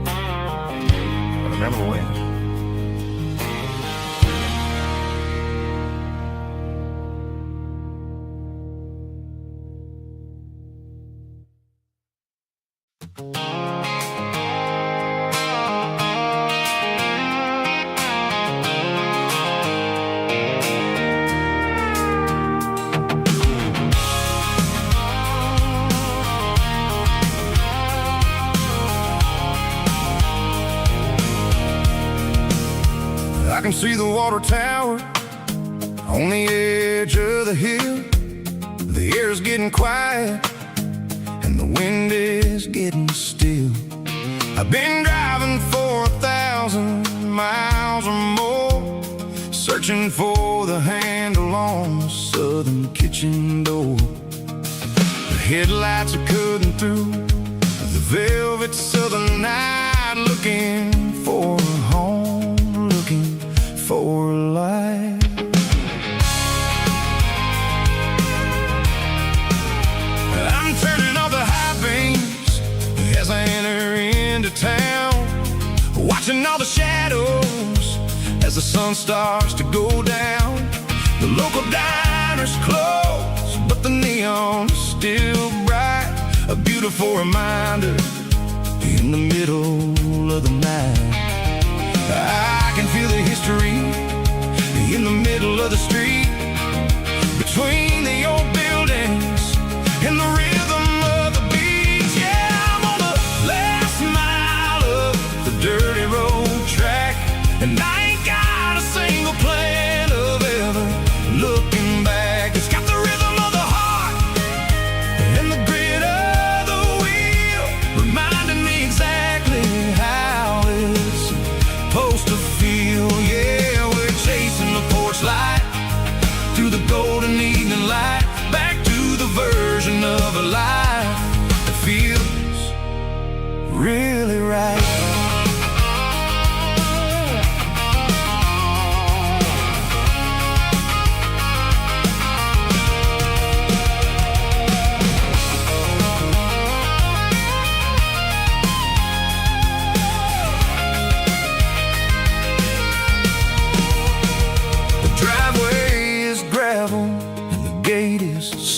I remember when. I can see the water tower on the edge of the hill. The air's getting quiet and the wind is getting still. I've been driving for 1,000 miles or more, searching for the handle on the southern kitchen door. The headlights are cutting through the velvet southern night, looking for a home, looking for life. I'm turning off the high beams as I enter into town, watching all the shadows As the sun starts to go down, the local diners close, but the neon's still bright, a beautiful reminder in the middle of the night. I can feel the history in the middle of the street, between the old buildings and the rhythm of the beats. Yeah, I'm on the last mile of the dirty road track, and I ain't got a single plan of ever looking back. It's got the rhythm of the heart and the grit of the wheel, reminding me exactly how it's supposed to feel. Yeah, we're chasing the porch light through the golden evening light, back to the version of a life that feels really right.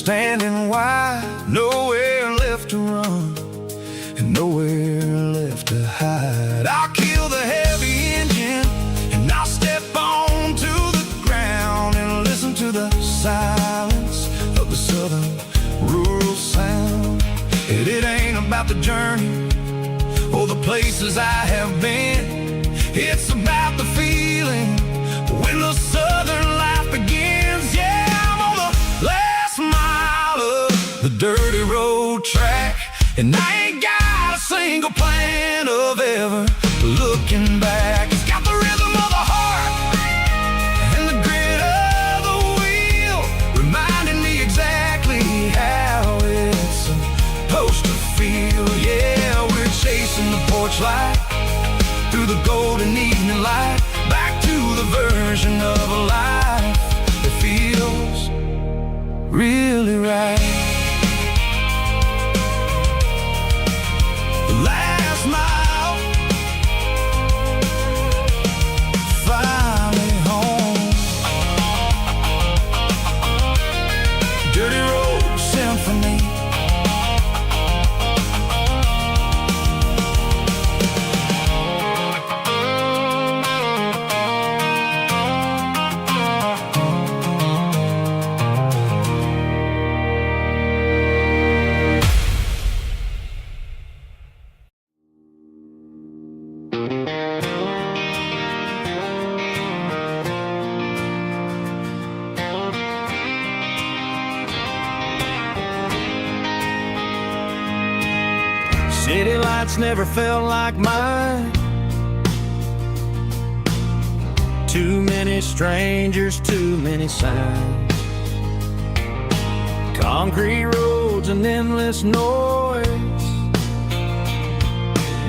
Standing wide, nowhere left to run and nowhere left to hide. I'll kill the heavy engine and I'll step onto the ground and listen to the silence of the southern rural sound. And it ain't about the journey or the places I have been, it's about the feeling when the southern life begins. Yeah, I'm on the last mile of the dirty road track, and I ain't got a single plan of ever looking back. It's got the rhythm of the heart and the grit of the wheel, reminding me exactly how it's supposed to feel. Yeah, we're chasing the porch light through the golden evening light, back to the version of a life that feels really right. The last mile, finally home. Dirty Road Symphony. City lights never felt like mine. Too many strangers, too many signs. Concrete roads and endless noise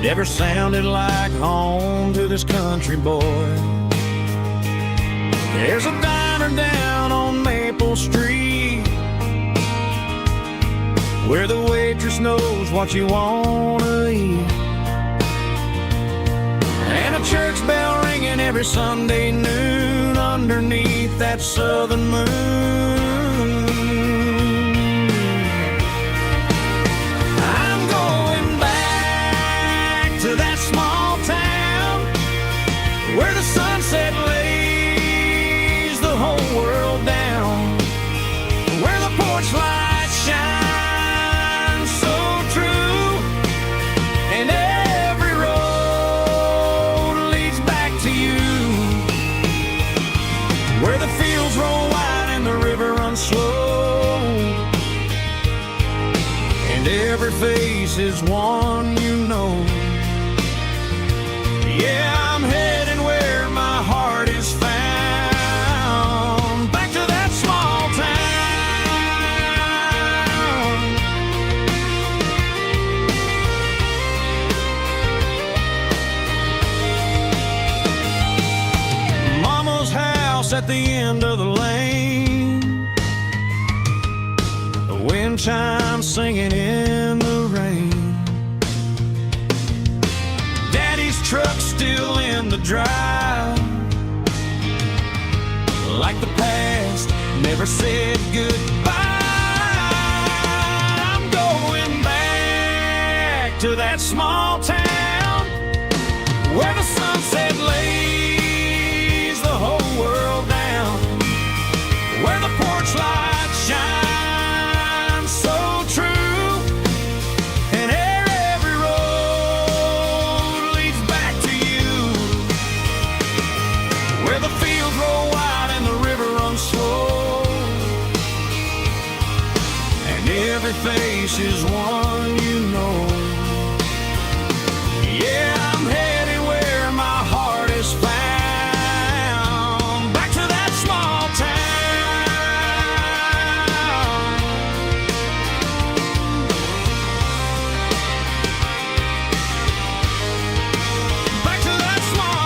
never sounded like home to this country boy. There's a diner down on Maple Street where the waitress knows what you wanna eat, and a church bell ringing every Sunday noon underneath that southern moon. I'm going back to that small town where the sunset lays the whole world down, where the porch lights shine slow, and every face is one you know. Yeah, I'm heading where my heart is found, back to that small town. Mama's house at the end of the lane, wind chimes singing in the rain. Daddy's truck still in the drive, never said goodbye. I'm going back to that small town where the sunset lays the whole world down, where the porch lights shine so true, and every road leads back to you, where the fields roll wide and the river runs slow, and every face is one you know. Yeah, I'm headed where my heart is found, back to that small town. Back to that small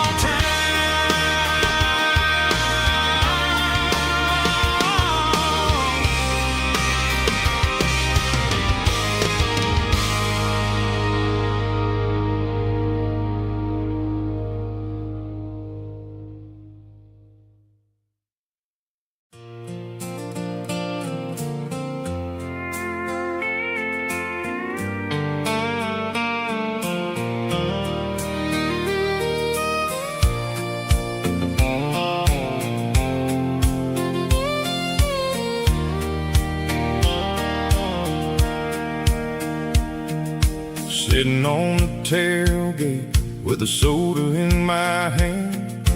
sitting on the tailgate with a soda in my hand,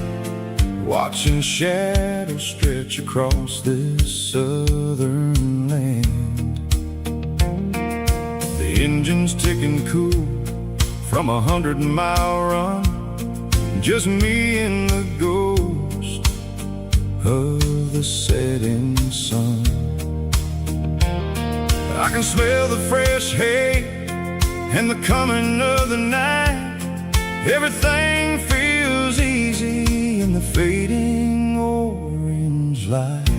watching shadows stretch across this southern land. The engine's ticking cool from 100-mile run, just me and the ghost of the setting sun. I can smell the fresh hay and the coming of the night. Everything feels easy in the fading orange light.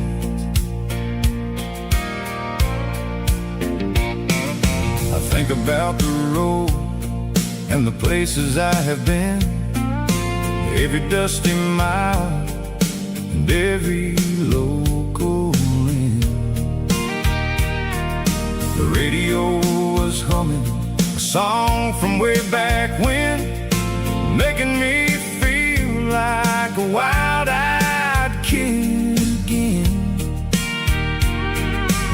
I think about the road and the places I have been, every dusty mile and every local inn. The radio was humming a song from way back when, making me feel like a wild-eyed kid again.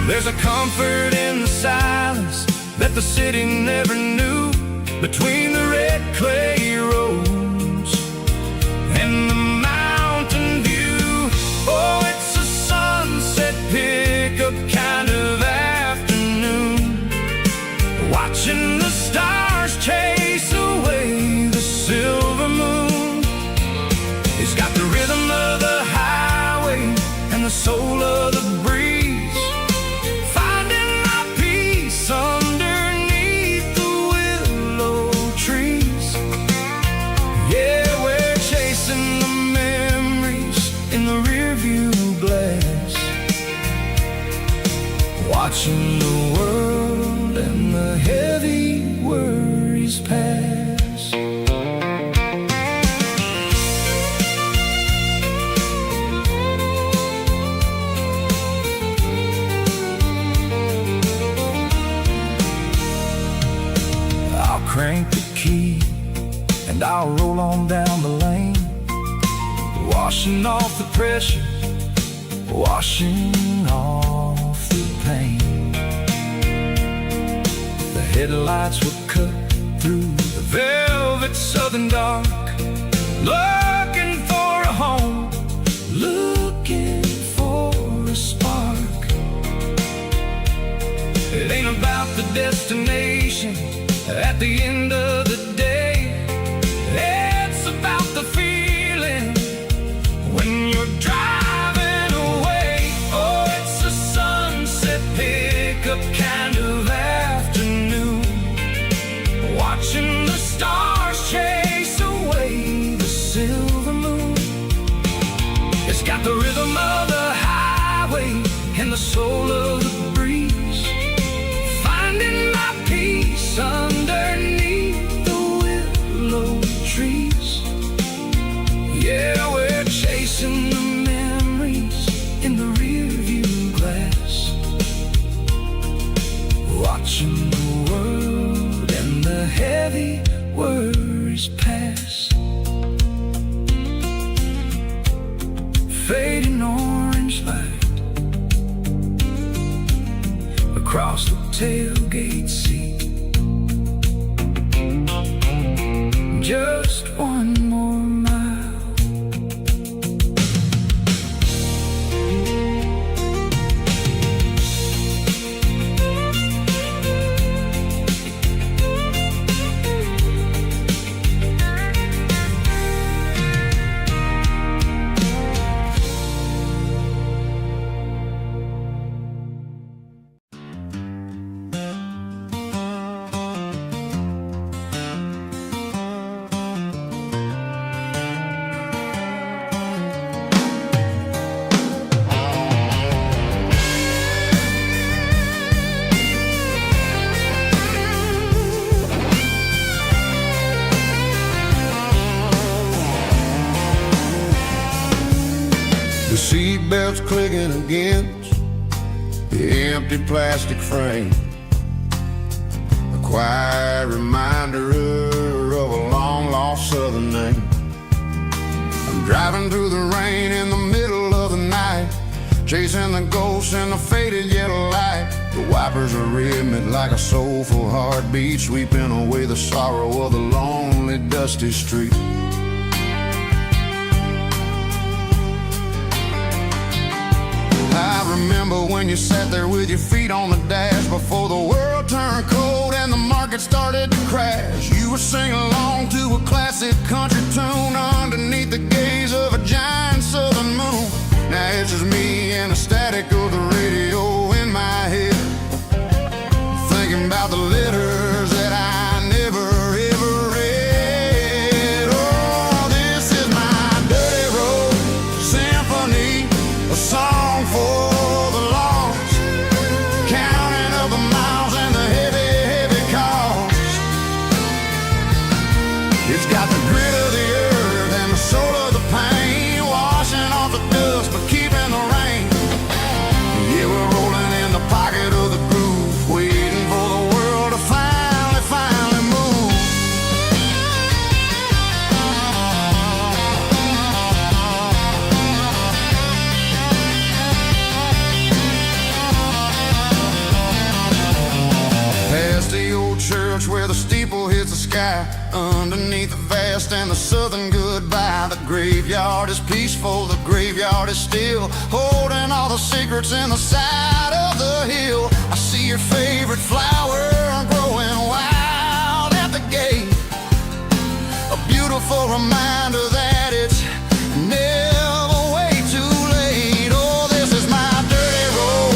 There's a comfort in the silence that the city never knew, between the red clay roads and the mountain view. Oh, it's a sunset pickup kind of afternoon, watching the stars chase away the silver moon. It's got the rhythm of the highway and the soul of the breeze, finding my peace underneath the willow trees. Yeah, we're chasing the memories in the rearview glass, watching the world and the heavy worries pass. I'll crank the key and I'll roll on down the lane, washing off the pressure, washing off the pain. The headlights were cut through the velvet southern dark, looking for a home, looking for a spark. It ain't about the destination at the end of the day, it's about the feeling when you're driving away. Oh, it's a sunset pickup kind of afternoon, watching the stars chase away the silver moon. It's got the rhythm of the highway and the soul of the breeze, finding my peace underneath heavy worries pass. Fading orange light across the tailgate seat. Just one more mile. The seatbelt's clicking against the empty plastic frame, a quiet reminder of a long-lost southern name. I'm driving through the rain in the middle of the night, chasing the ghosts in the faded yellow light. The wipers are rhythmic like a soulful heartbeat, sweeping away the sorrow of the lonely, dusty street. I remember when you sat there with your feet on the dash before the world turned cold and the market started to crash. You were singing along to a classic country tune underneath the gaze of a giant southern moon. Now it's just me and the static of the radio in my head, thinking about the letters that I never ever read. Oh, this is my dirty road symphony, a song for the lost, counting up the miles and the heavy, heavy cost. It's got the grit of the earth and the soul of the pain, washing off the dust but keeping the rain. Yeah, we're rolling in the pocket of the groove, waiting for the world to finally move. Past the old church where the steeple hits the sky, underneath the vast and the southern goodbye. The graveyard is peaceful, the graveyard is still, holding all the secrets in the side of the hill. I see your favorite flower growing wild at the gate, a beautiful reminder that it's never way too late. Oh, this is my dirty road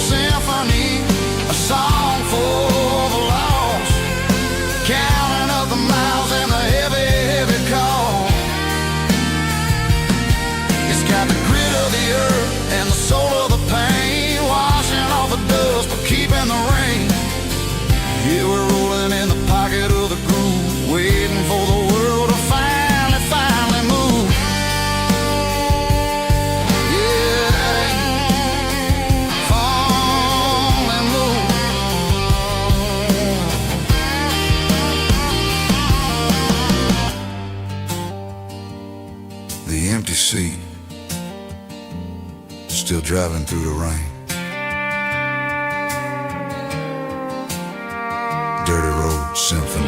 symphony, a song for the lost, counting up the miles and the heavy, heavy call. It's got the grit of the earth and the soul of the pain, washing off the dust but keeping the rain. Yeah, we're rolling in the pocket of the groove, waiting for the world to finally move. Yeah, finally move. The empty seat, still driving through the rain. Dirty road symphony.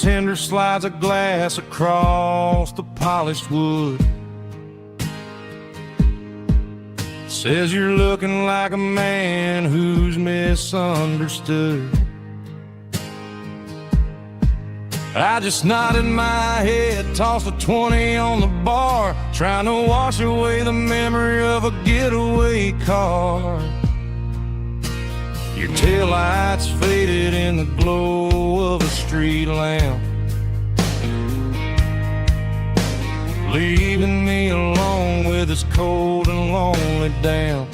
bartender slides a glass across the polished wood. Says you're looking like a man who's misunderstood. I just nodded my head, tossed a 20 on the bar, trying to wash away the memory of a getaway car. Your taillights faded in the glow of a street lamp, leaving me alone with this cold and lonely damp.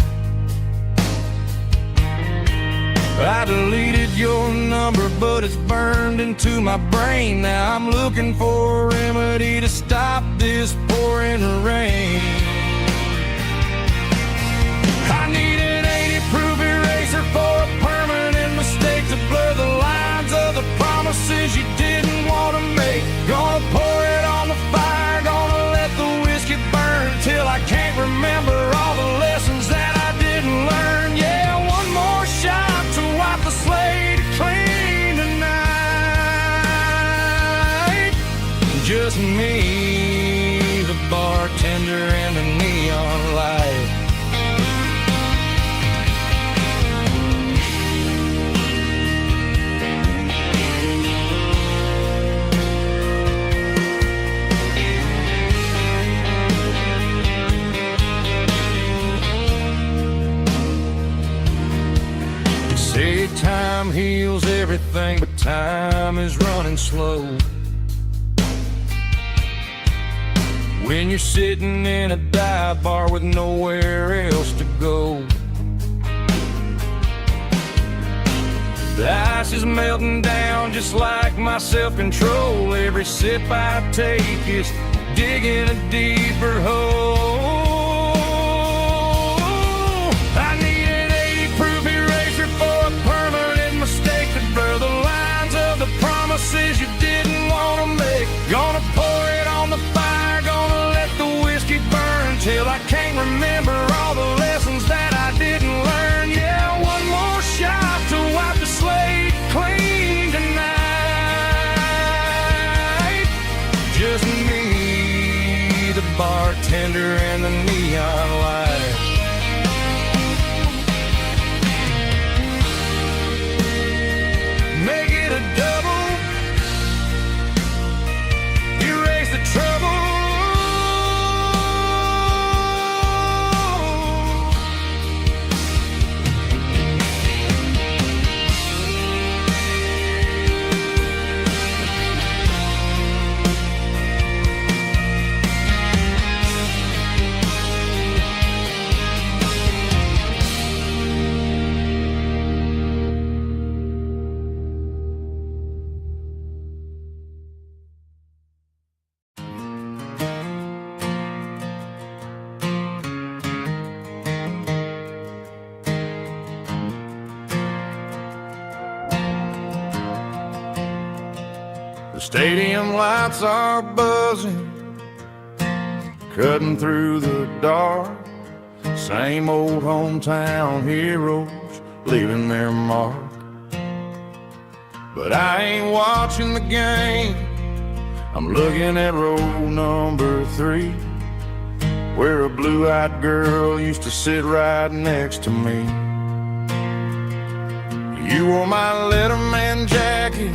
I deleted your number, but it's burned into my brain. Now I'm looking for a remedy to stop this pouring rain. I need an 80-proof eraser for a permanent mistake, to blur the lines of the promises you didn't want to make. Gonna pour it on the fire, gonna let the whiskey burn till I can't remember all the lessons that I didn't learn. Yeah, one more shot to wipe the slate clean tonight. Just me, the bartender, and the neon light. Say time heals everything, but time is running slow. When you're sitting in a dive bar with nowhere else to go, the ice is melting down just like my self-control. Every sip I take is digging a deeper hole. Promises you didn't want to make. Gonna pour it on the fire, gonna let the whiskey burn till I can't remember all the lessons that I didn't learn. Yeah, one more shot to wipe the slate clean tonight. Just me, the bartender, and the neon light. Make it a double, erase the trouble. The stadium lights are buzzing, cutting through the dark. Same old hometown heroes leaving their mark. But I ain't watching the game, I'm looking at row number 3, where a blue-eyed girl used to sit right next to me. You wore my Letterman jacket,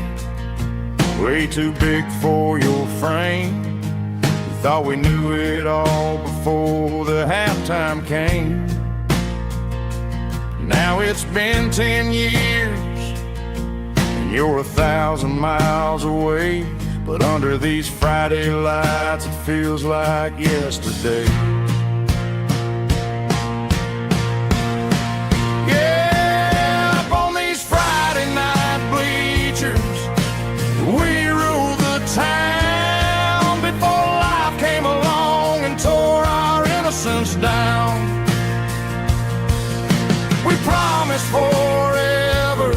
way too big for your frame. We thought we knew it all before the halftime came. Now it's been 10 years and you're 1,000 miles away, but under these Friday lights it feels like yesterday. Yeah, up on these Friday night bleachers, we ruled the town before life came along and tore our innocence down. We promised forever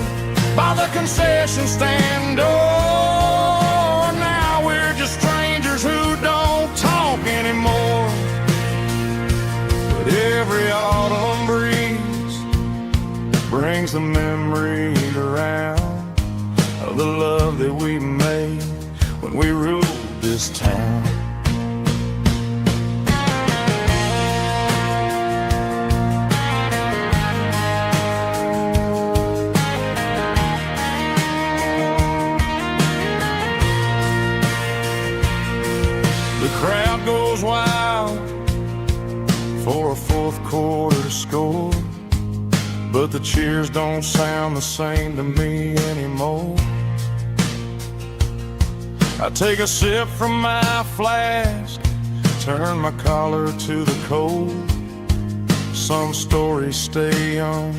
by the concession stand door. Now we're just strangers who don't talk anymore. But every autumn breeze brings the memories around of the love that we made when we ruled this town. The crowd goes wild for a fourth quarter score, but the cheers don't sound the same to me anymore. I take a sip from my flask, turn my collar to the cold. Some stories stay young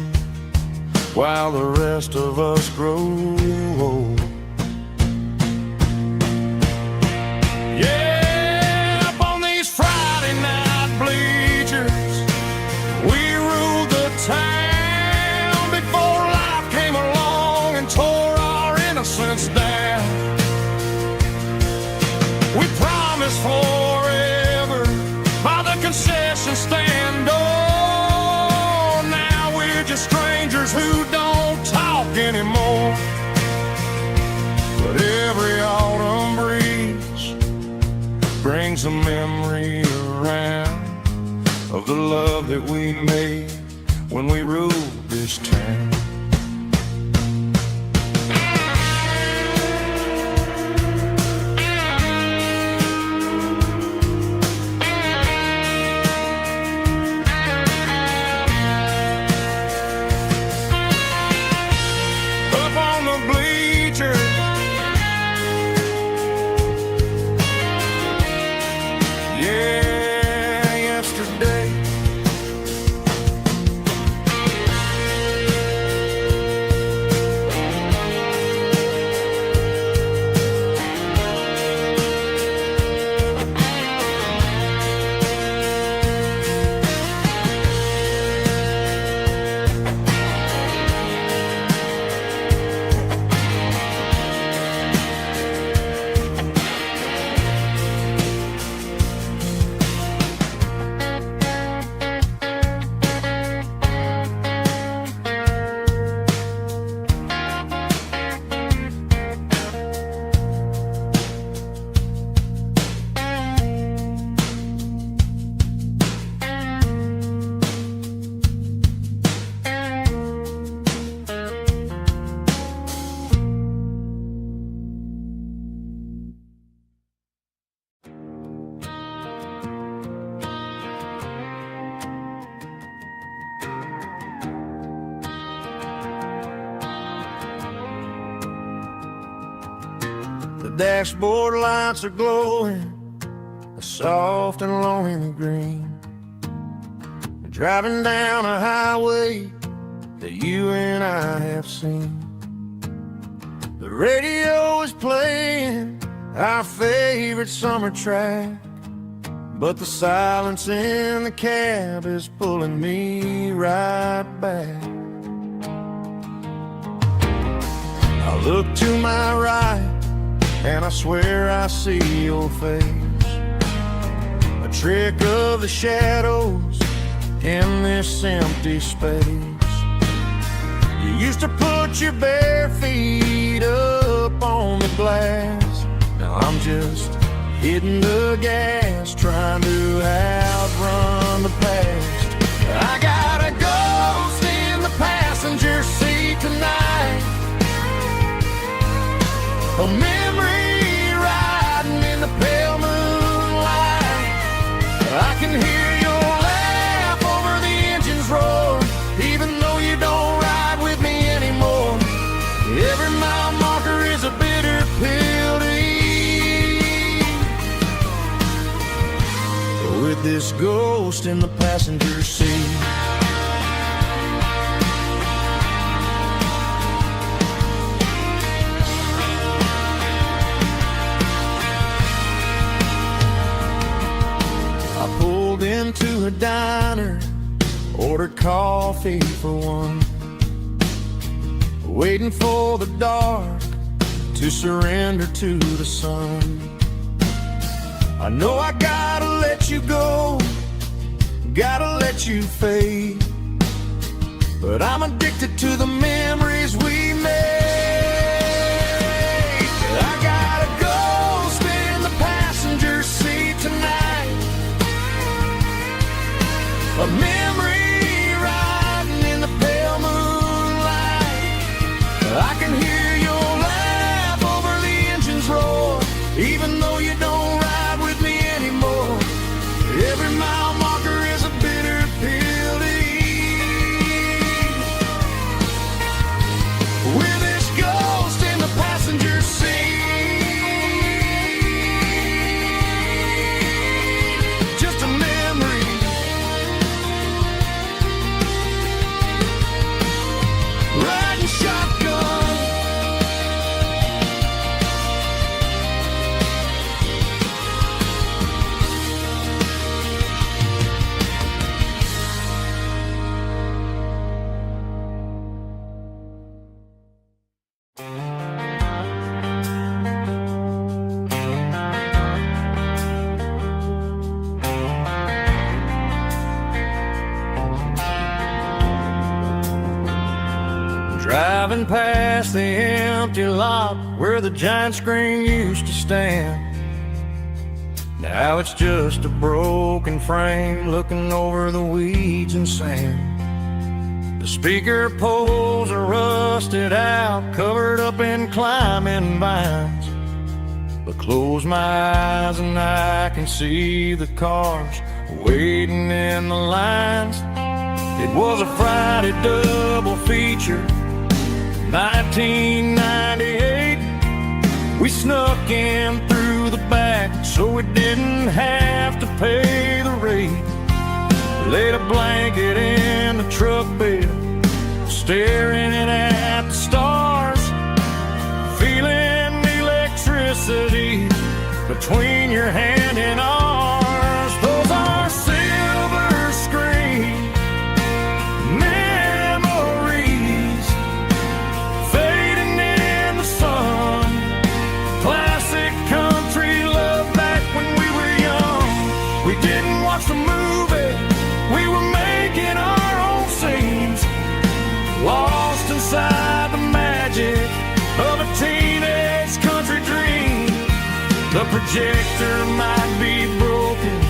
while the rest of us grow old. Yeah, up on these Friday night bleachers, we ruled the town before life came along and tore our innocence down. We promised forever by the concession stand door. Now we're just strangers who don't talk anymore. But every autumn breeze brings a memory around of the love that we made when we ruled this town. The dashboard lights are glowing, a soft and lonely green. Driving down a highway that you and I have seen. The radio is playing our favorite summer track, but the silence in the cab is pulling me right back. I look to my right and I swear I see your face, a trick of the shadows in this empty space. You used to put your bare feet up on the glass. Now I'm just hitting the gas, trying to outrun the past. I got a ghost in the passenger seat tonight, a memory riding in the pale moonlight. I can hear your laugh over the engine's roar, even though you don't ride with me anymore. Every mile marker is a bitter pill to eat, with this ghost in the passenger seat. I pulled into a diner, ordered coffee for one, waiting for the dark to surrender to the sun. I know I gotta let you go, gotta let you fade, but I'm addicted to the memories we made. I got a ghost Driving past the empty lot where the giant screen used to stand. Now it's just a broken frame looking over the weeds and sand. The speaker poles are rusted out, covered up in climbing vines. But close my eyes and I can see the cars waiting in the lines. It was a Friday double feature, 1998. We snuck in through the back so we didn't have to pay the rate. Laid a blanket in the truck bed, staring at the stars, feeling the electricity between your hand and ours. Those are silver screen memories fading in the sun. Classic country love back when we were young. We didn't watch the movie, we were making our own scenes, lost inside the magic of a teenage country dream. The projector might be broken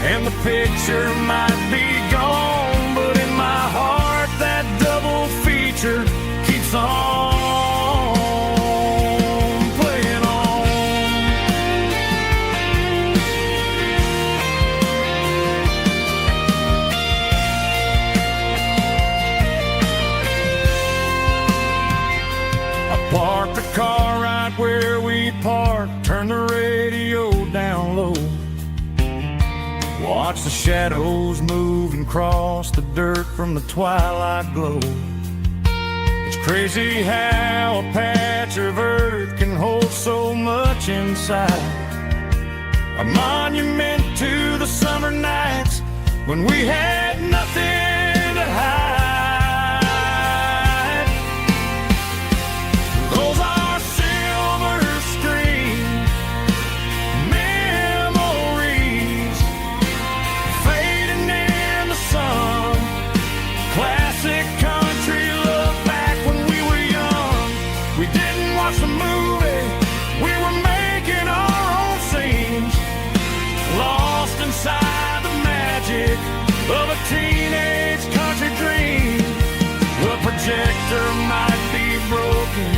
and the picture might be gone, but in my heart that double feature keeps on playing on. I parked the car right where we parked, turned the radio down low, watch the shadows move and cross the dirt from the twilight glow. It's crazy how a patch of earth can hold so much inside. A monument to the summer nights when we had nothing to hide. Those are silver screen memories fading in the sun. Classic country love back when we were young. We didn't watch the movie, we were making our own scenes, lost inside the magic of a teenage country dream. The projector might be broken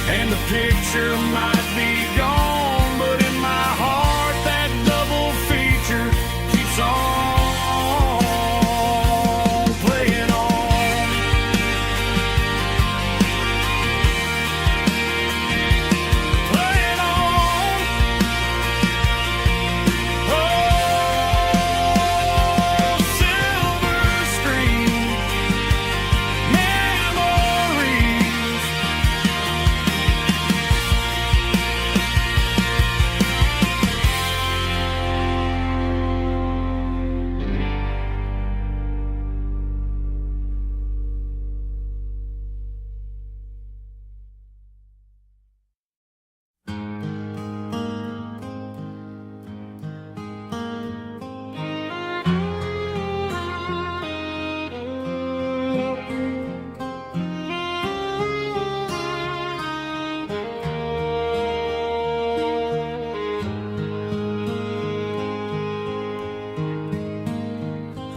and the picture might be gone, but in my heart that double feature keeps on playing on. Playing on. Oh, silver screen memories.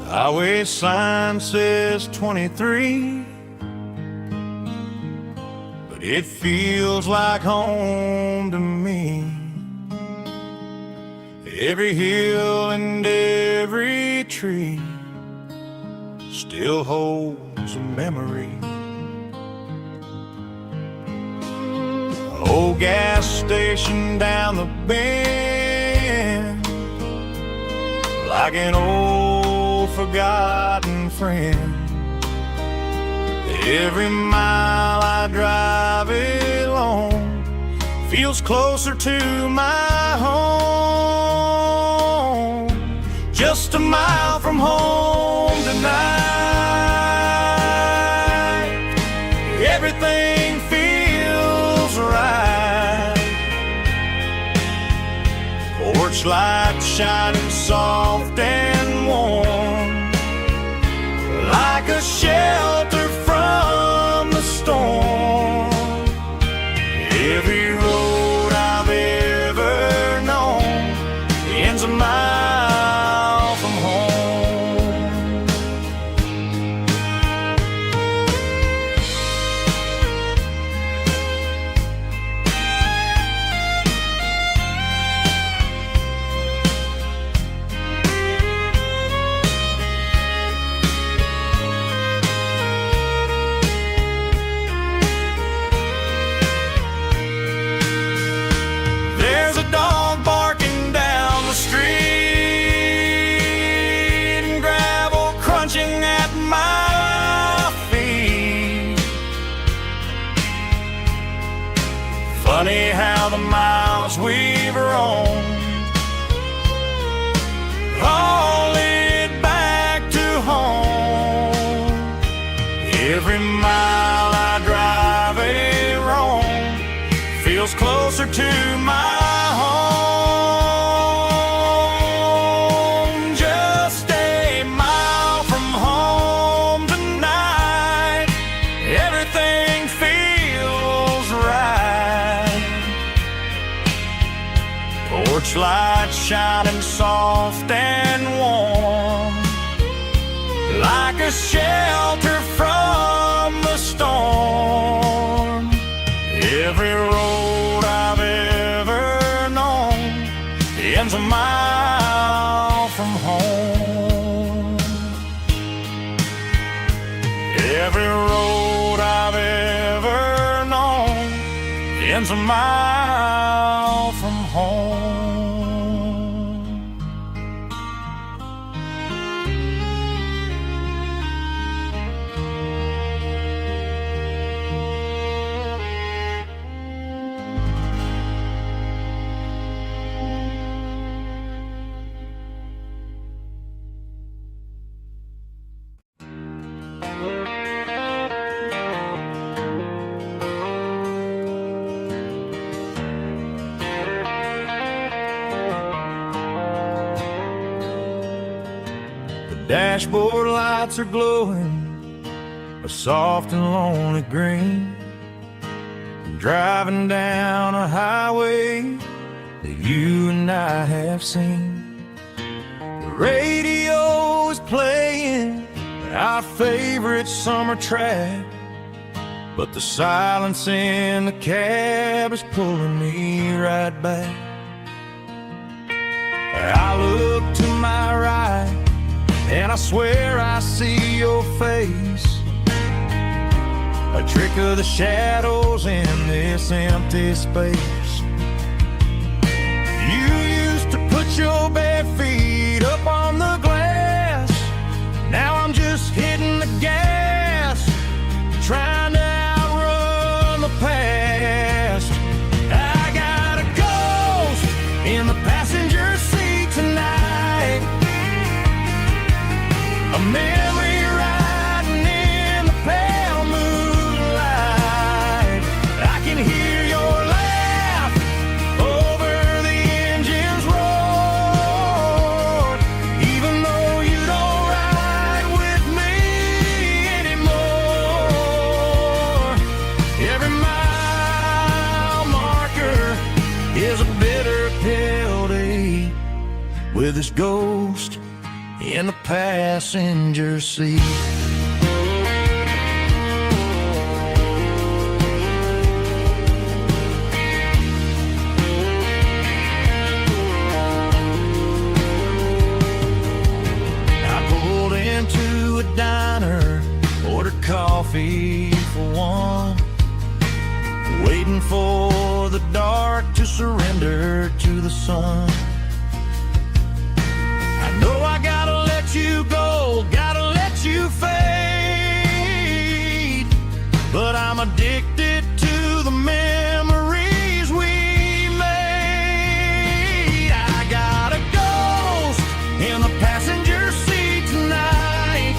Highway sign says 23, but it feels like home to me. Every hill and every tree still holds a memory. Old gas station down the bend, like an old forgotten friend. Every mile I drive it along feels closer to my home. Just a mile from home tonight, everything feels right. Porch light shining soft and warm, like a shelter from the storm. Porch light shining soft and warm, like a shelter from the storm. Every road I've ever known ends a mile from home. Every road I've ever known ends a mile from home. Dashboard lights are glowing a soft and lonely green. Driving down a highway that you and I have seen. The radio is playing our favorite summer track, but the silence in the cab is pulling me right back. I look to my right and I swear I see your face, a trick of the shadows in this empty space. You used to put your bare feet up on the glass. Now I'm just hitting the gas, trying to outrun the past. I got a ghost in the passenger seat tonight, a memory riding in the pale moonlight. I can hear your laugh over the engine's roar, even though you don't ride with me anymore. Every mile marker is a bitter pill to eat, with this ghost in the passenger seat. I pulled into a diner, ordered coffee for one, waiting for the dark to surrender to the sun. I know I gotta let you go, gotta let you fade, but I'm addicted to the memories we made. I got a ghost in the passenger seat tonight,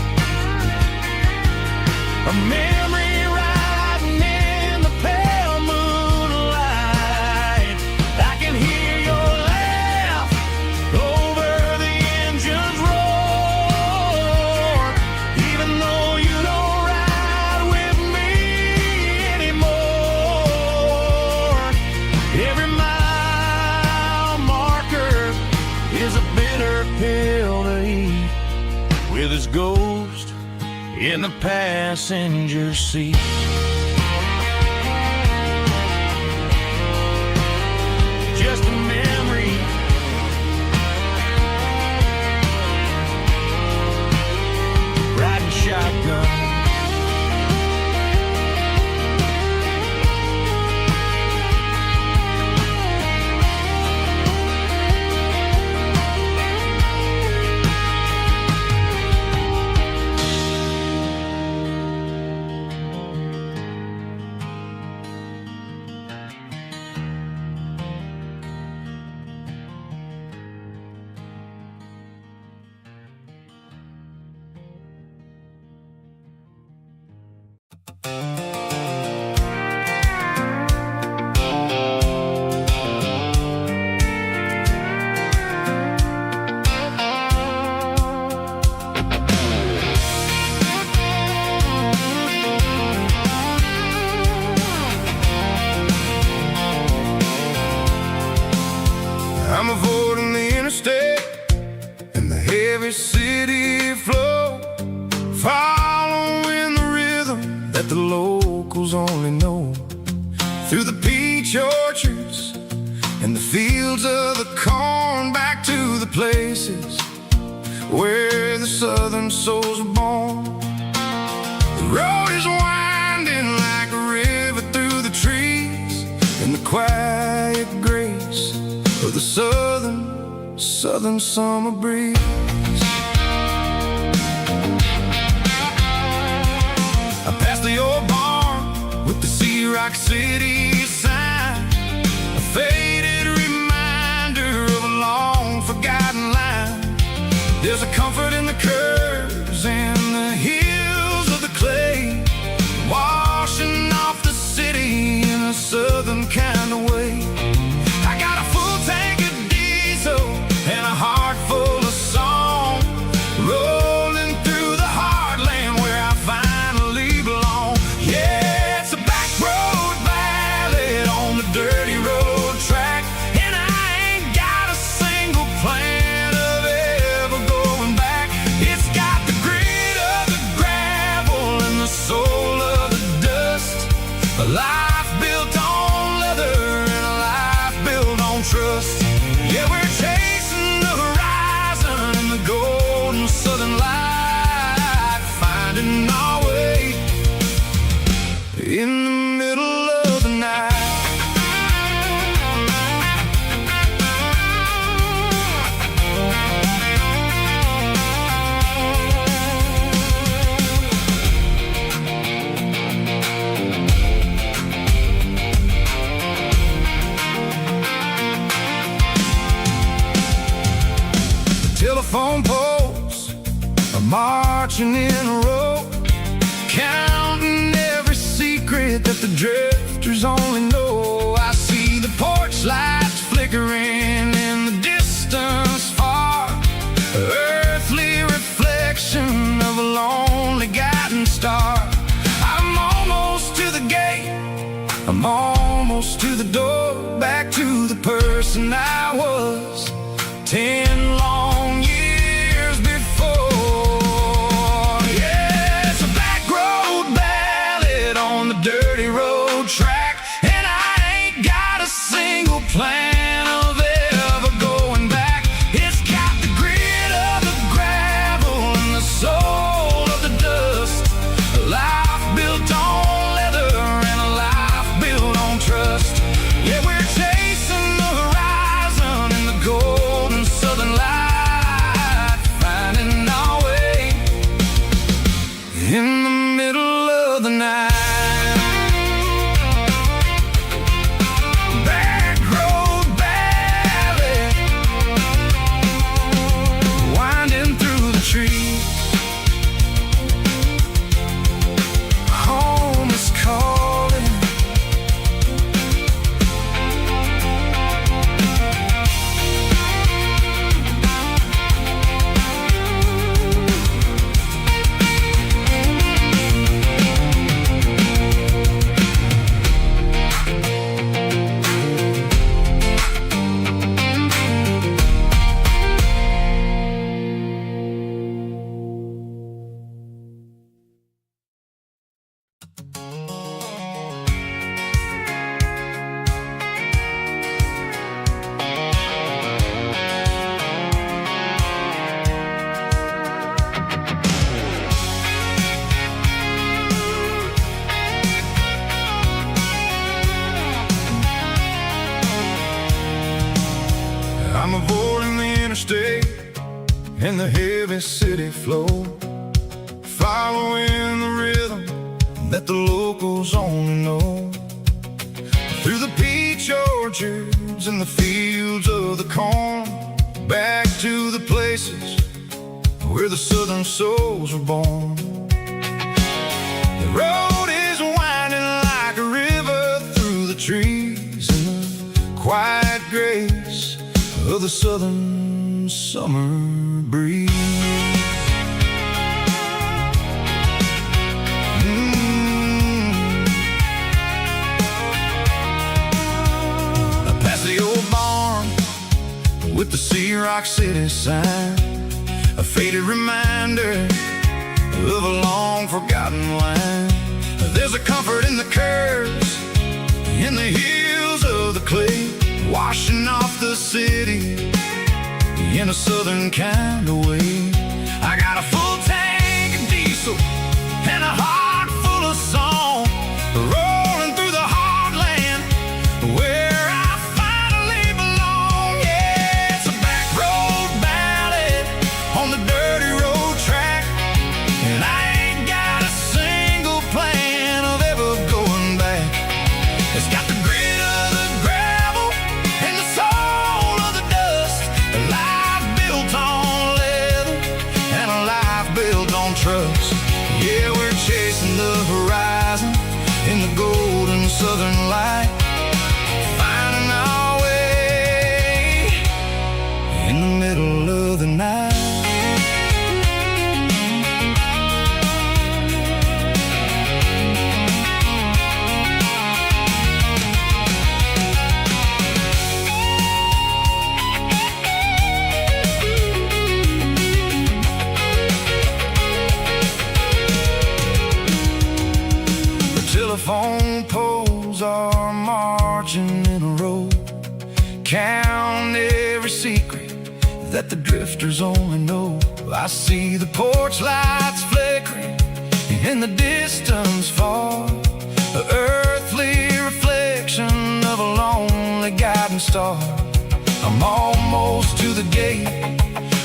a memory riding in the pale moonlight. I can hear your laugh over the engine's roar, even though you don't ride with me anymore. Every mile marker is a bitter pill to eat, with his ghost in the passenger seat. Just a memory, riding shotgun. I'm avoiding the interstate and the heavy city flow, following the rhythm that the locals only know. Through the peach orchards and the fields of the corn, back to the places where the southern souls were born. The road is winding like a river through the trees, in the quiet grace of the southern summer breeze. I passed the old barn with the Sea Rock City sign, a faded reminder of a long forgotten line. There's a comfort in the curves and the hills of the clay, washing off the city in a southern kind of way. I got a full tank of diesel and a heart full of song, rolling through the heartland where I finally belong. Yeah, it's a back road ballad on the dirty road track, and I ain't got a single plan of ever going back. It's got the grit of the gravel and the soul of the dust, a life built on leather and a life built on trust. Yeah, we're chasing the horizon in the golden southern light, finding our way in the middle of the night. Telephone poles are marching in a row, counting every secret that the drifters only know. I see the porch lights flickering in the distance far, earthly reflection of a lonely guiding star. I'm almost to the gate, I'm almost to the door, back to the person I was 10 long years before. Yeah, it's a back road ballad on the dirty road track, and I ain't got a single plan of ever going back. It's got the grit of the gravel and the soul of the dust, a life built on leather and a life built on trust. Yeah, we're chasing the horizon in the golden southern light, finding our way in the middle of the night. Back road ballad, winding through the trees. Home is calling. I'm avoiding the interstate and the heavy city flow, following the rhythm that the locals only know. Through the peach orchards and the fields of the corn, back to the places where the southern souls were born. The road is winding like a river through the trees in the quiet grace of the southern summer breeze. I passed the old barn with the Sea Rock City sign, a faded reminder of a long forgotten line. There's a comfort in the curves, in the hills of the clay, washing off the city in a southern kind of way. I got a full tank of diesel and a heart full of song, rolling through the heartland where I finally belong. Yeah, it's a back road ballad on the dirty road track, and I ain't got a single plan of ever going back. It's got the grit of the gravel and the soul of the dust, a life built on leather and a life built on trust. Yeah, we're chasing the horizon in the golden southern light, finding our way in the middle of the night. Telephone poles are marching in a row, count every secret that the drifters only know. I see the porch lights flickering in the distance far, the earthly reflection of a lonely guiding star. I'm almost to the gate,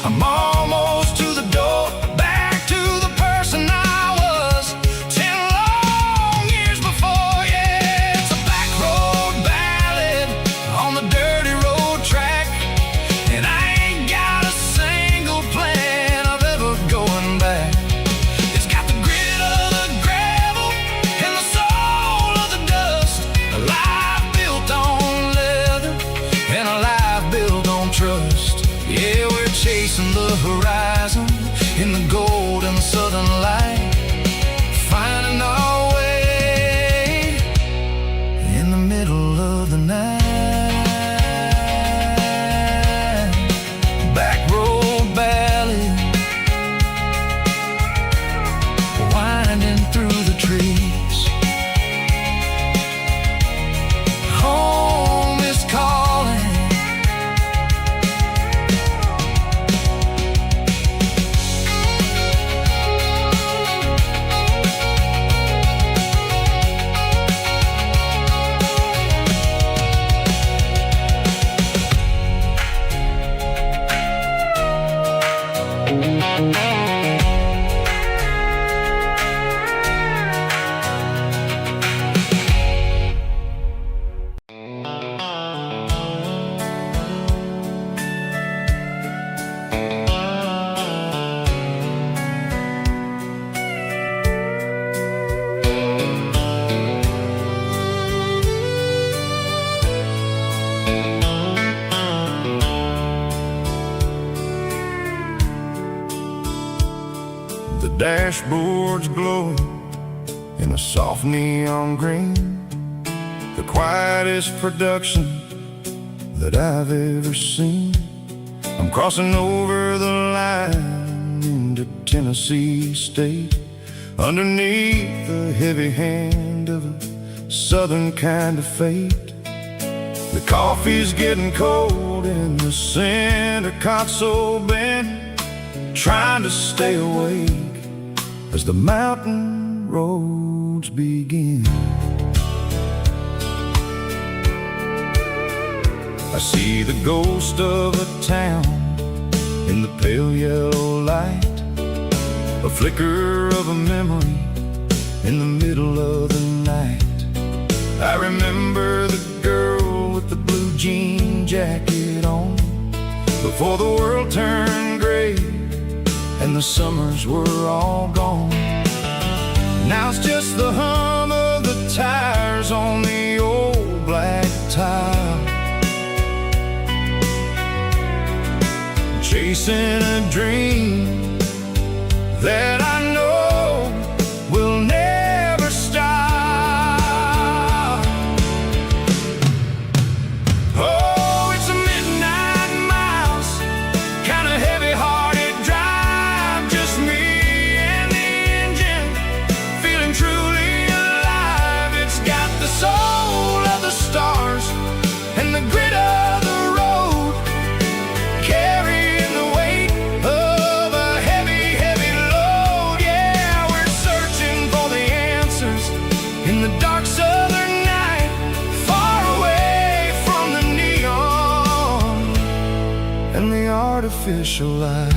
I'm almost to the door, back to the person I was 10 long years before. Yeah, it's a back road ballad on the dirty road track, and I ain't got a single plan of ever going back. It's got the grit of the gravel and the soul of the dust, a life built on leather and a life built on trust. Yeah, we're chasing the horizon in the golden southern light, finding our way in the middle of the night. Back road ballad, winding through the trees. Home is calling. The dashboard's glowing in a soft neon green, the quietest production that I've ever seen. I'm crossing over the line into Tennessee State, underneath the heavy hand of a southern kind of fate. The coffee's getting cold in the center console bin, trying to stay awake as the mountain roads begin. I see the ghost of a town in the pale yellow light, a flicker of a memory in the middle of the night. I remember the girl with the blue jean jacket on, before the world turned gray and the summers were all gone. Now it's just the hum of the tires on the old black tile, chasing a dream that I know will never stop. Oh, it's a midnight mile and the artificial light.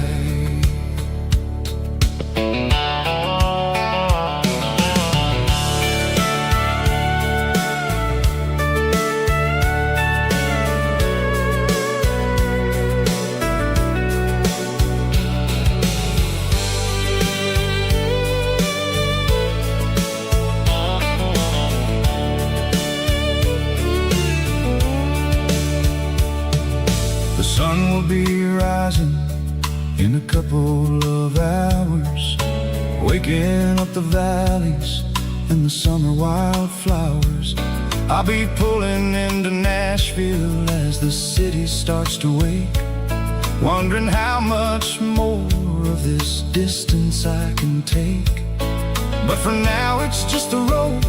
The sun will be rising in a couple of hours, waking up the valleys and the summer wildflowers. I'll be pulling into Nashville as the city starts to wake, wondering how much more of this distance I can take. But for now it's just the road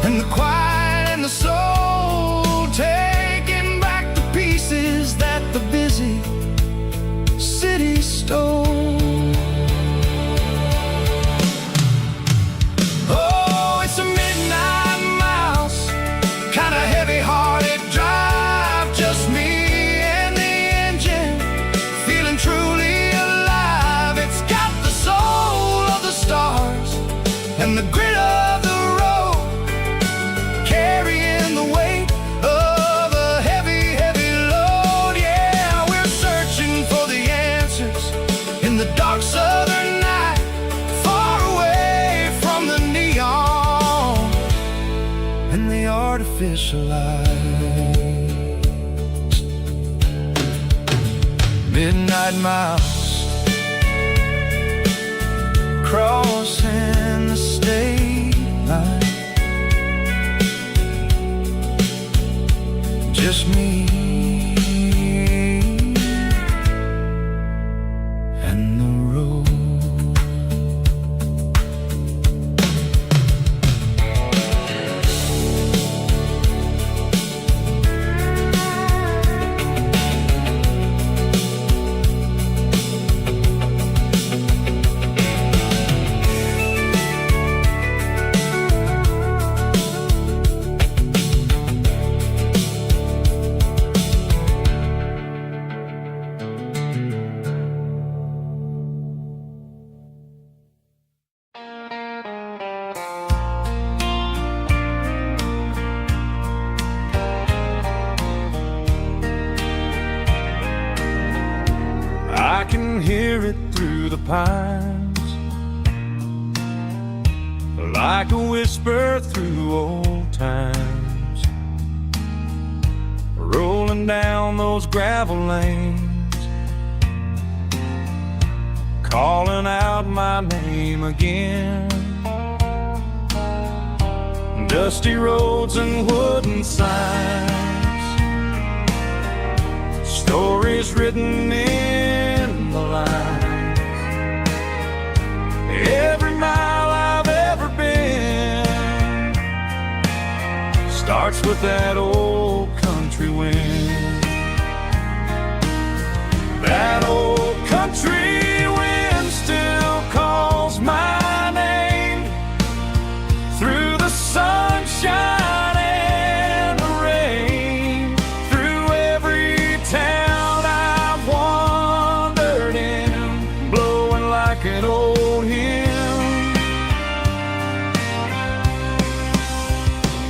and the quiet and the soul, taking back the pieces that the busy city stole. Oh, it's a midnight mouse, kinda heavy-hearted drive, just me and the engine, feeling truly alive. It's got the soul of the stars and the grit of the road, carrying the weight of a heavy, heavy load. Yeah, we're searching for the answers in the dark southern night, far away from the neon and the artificial light. Midnight mouse, crossing the state line, just me and the road. I can hear it through the pines, like a whisper through old times, rolling down those gravel lanes, calling out my name again. Dusty roads and wooden signs, stories written in the lines. Every mile I've ever been starts with that old country wind. That old country wind still calls my name through the sunshine and the rain, through every town I've wandered in, blowing like an old hymn.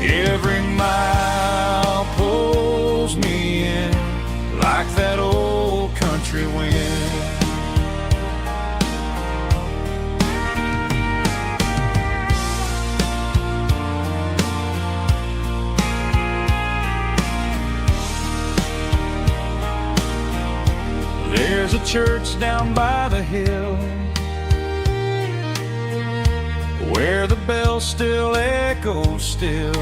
Every mile pulls me in like that old country wind. There's a church down by the hill where the bell still echoes still.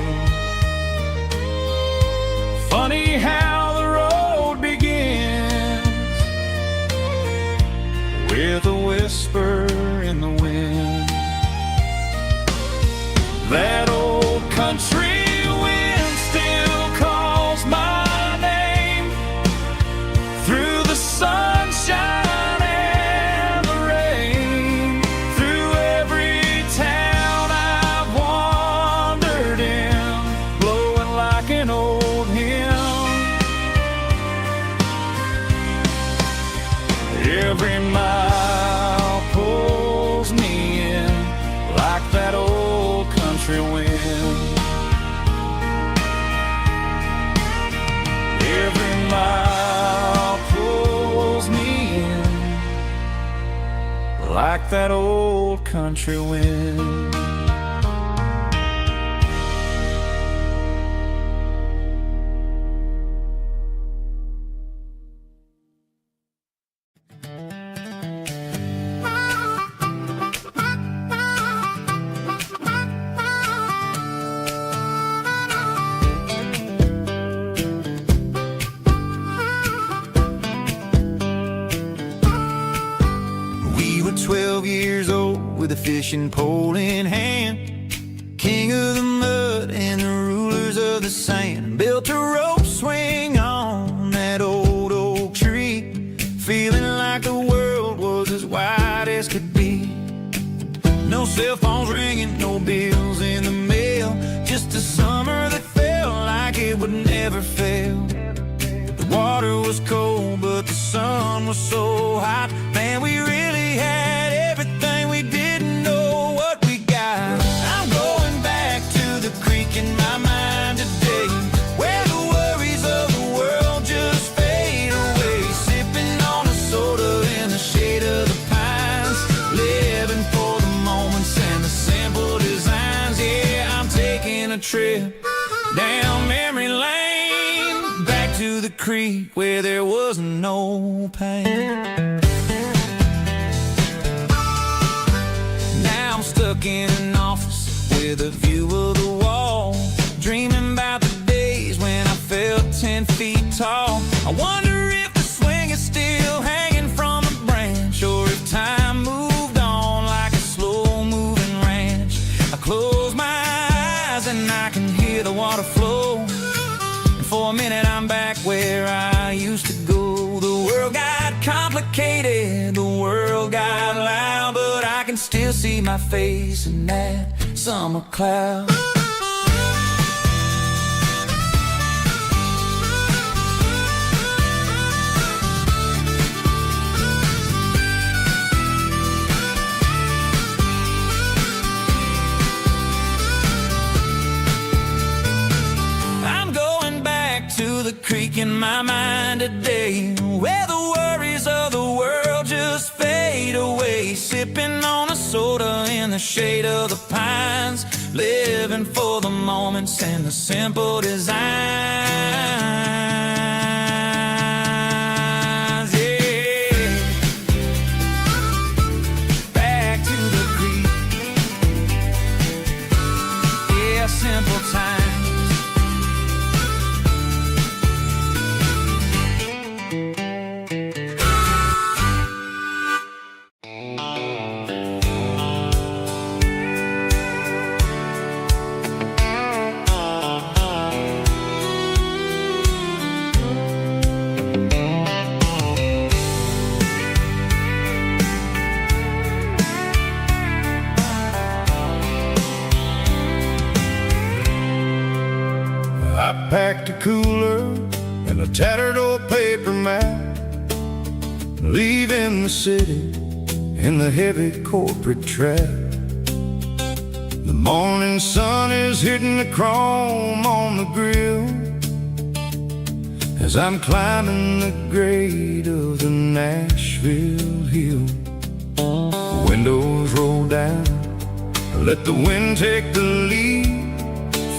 Funny how the road begins with a whisper in the wind. That old country wind still calls my name through the sunshine and the rain, through every town I've wandered in, blowing like an old hymn. Every mile pulls me in like that old country wind. Every mile pulls me in like that old country wind. We were 12 years old with a fishing pole in hand, king of the mud and the rulers of the sand. Built a rope swing on that old oak tree, feeling like the world was as wide as could be. No cell phones ringing, no bills in the mail, just a summer that felt like it would never fail. The water was cold, but the sun was so hot. Man, we really had everything, we didn't know what we got. I'm going back to the creek in my mind today, where the worries of the world just fade away. Sipping on a soda in the shade of the pines, living for the moments and the simple designs. Yeah, I'm taking a trip down memory lane, back to the creek where there was no pain. Now I'm stuck in an office with a view of the wall, dreaming about the days when I felt 10 feet tall. I wonder if the swing is still hanging from a branch, or if time moved on like a slow-moving ranch. I close my eyes and I can hear the water flow, and for a minute I'm back where I used to go. The world got complicated, the world got loud, but I can still see my face in that summer cloud. I'm going back to the creek in my mind today, where the worries of the world just fade away. Sipping on a soda in the shade of the pines, living for the moments and the simple designs. Yeah, back to the creek. Yeah, simple times. I packed a cooler and a tattered old paper map, leaving the city in the heavy corporate trap. The morning sun is hitting the chrome on the grill as I'm climbing the grade of the Nashville hill. The windows roll down, let the wind take the lead,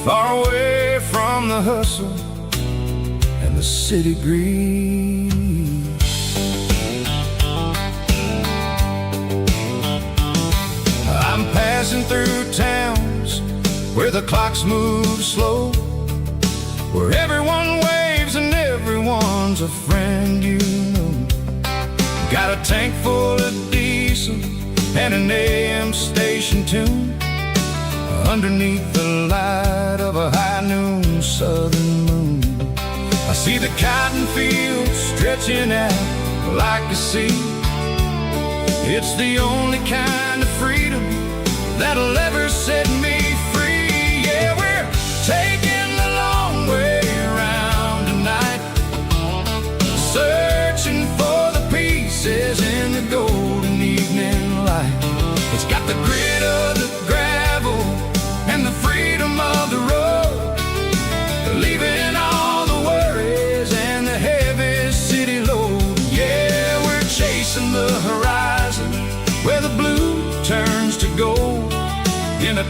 far away from the hustle and the city greed. I'm passing through towns where the clocks move slow, where everyone waves and everyone's a friend you know. Got a tank full of diesel and an AM station tune, underneath the light of a high noon southern moon. I see the cotton fields stretching out like a sea. It's the only kind of freedom that'll ever set me free. Yeah, we're taking the long way around tonight, searching for the pieces in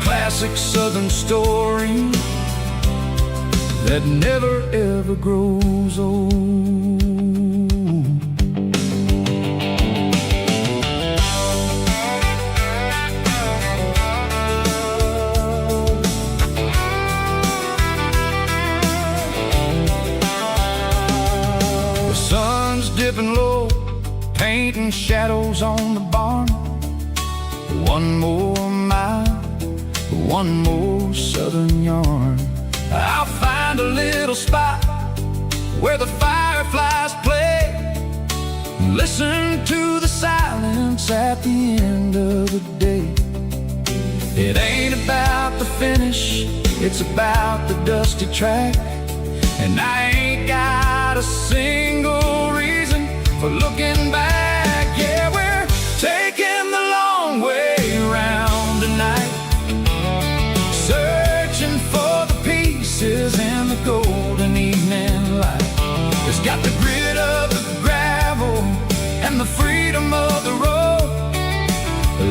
classic Southern story that never ever grows old. The sun's dipping low, painting shadows on the barn. One more mile, one more Southern yarn. I'll find a little spot where the fireflies play, listen to the silence at the end of the day. It ain't about the finish, it's about the dusty track. And I ain't got a single reason for looking back. Yeah, we're taking the long way round tonight, searching for the pieces in the golden evening light. It's got the grit of the gravel and the freedom of the road,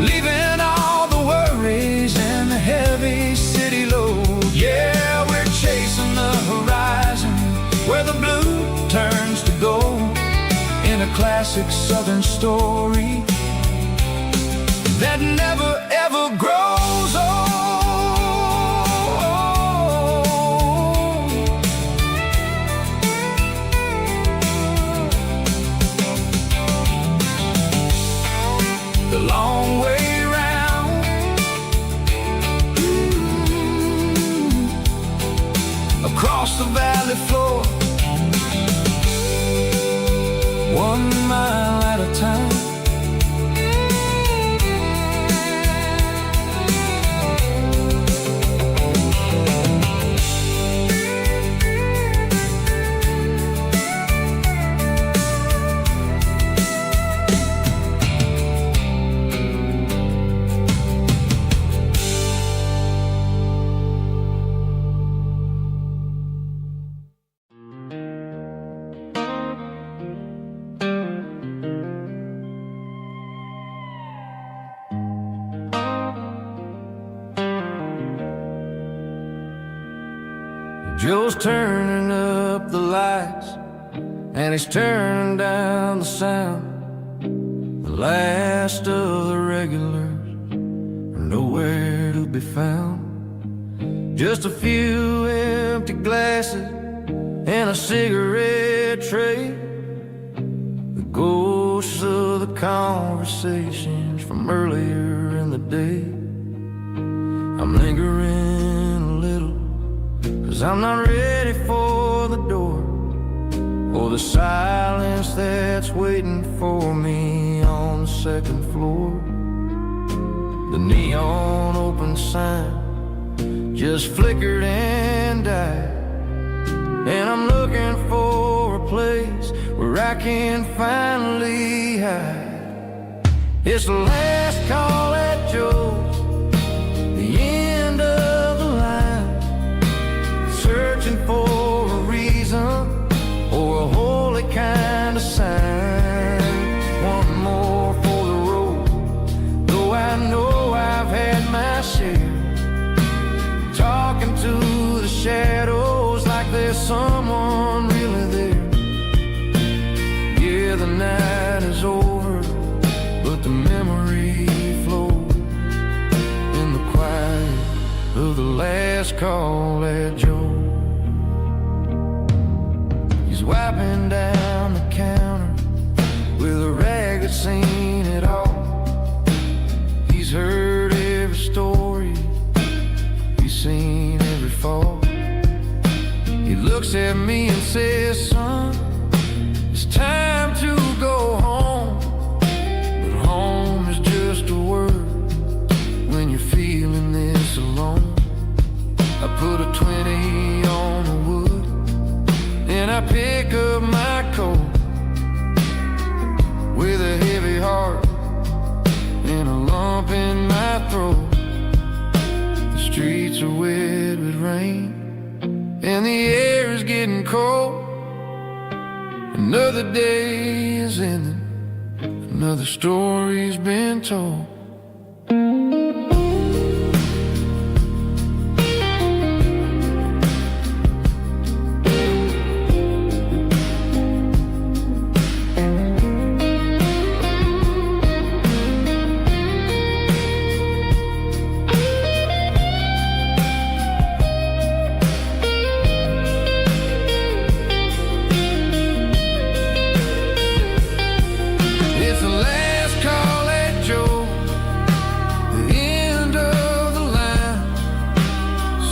leaving all the worries and the heavy city load. Yeah, we're chasing the horizon where the blue turns to gold, in a classic Southern story that never ever grows old. The long way round, across the valley floor, 1 mile at a time. Joe's turning up the lights and he's turning down the sound. The last of the regulars are nowhere to be found. Just a few empty glasses and a cigarette tray, the ghosts of the conversations from earlier in the day. I'm lingering a little, 'cause I'm not ready for the door, or the silence that's waiting for me on the second floor. The neon open sign just flickered and died, and I'm looking for a place where I can finally hide. It's the last call at Joe's, the end of the line, searching for a reason or a holy kind of sign. One more for the road, though I know I've had my share, talking to the shadows like there's someone really there. Yeah, the night is over, but the memory flows in the quiet of the last call at Joe. He's wiping down the counter with a rag that's seen it all. He's heard every story, he's seen every fall. He looks at me and says, son, it's time to go home. But home is just a word when you're feeling this alone. I put a 20 on the wood and I pick up my coat with a heavy heart and a lump in my throat. The streets are wet with rain and the air is getting cold. Another day is ending, another story's been told. it's the last call at Joe, the end of the line,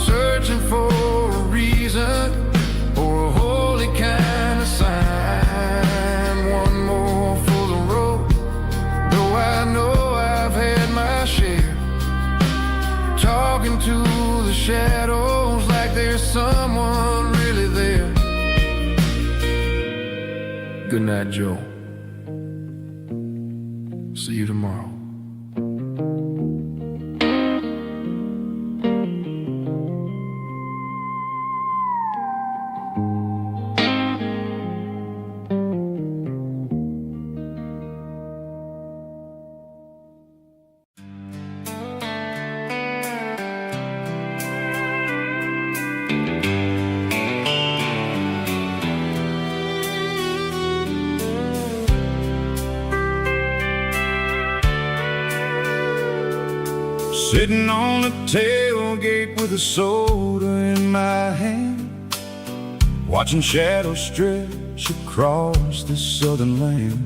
searching for a reason or a holy kind of sign. One more for the road, though I know I've had my share, talking to the shadows like there's someone really there. Good night, Joe. See you tomorrow. Sitting on the tailgate with a soda in my hand, watching shadows stretch across this southern land.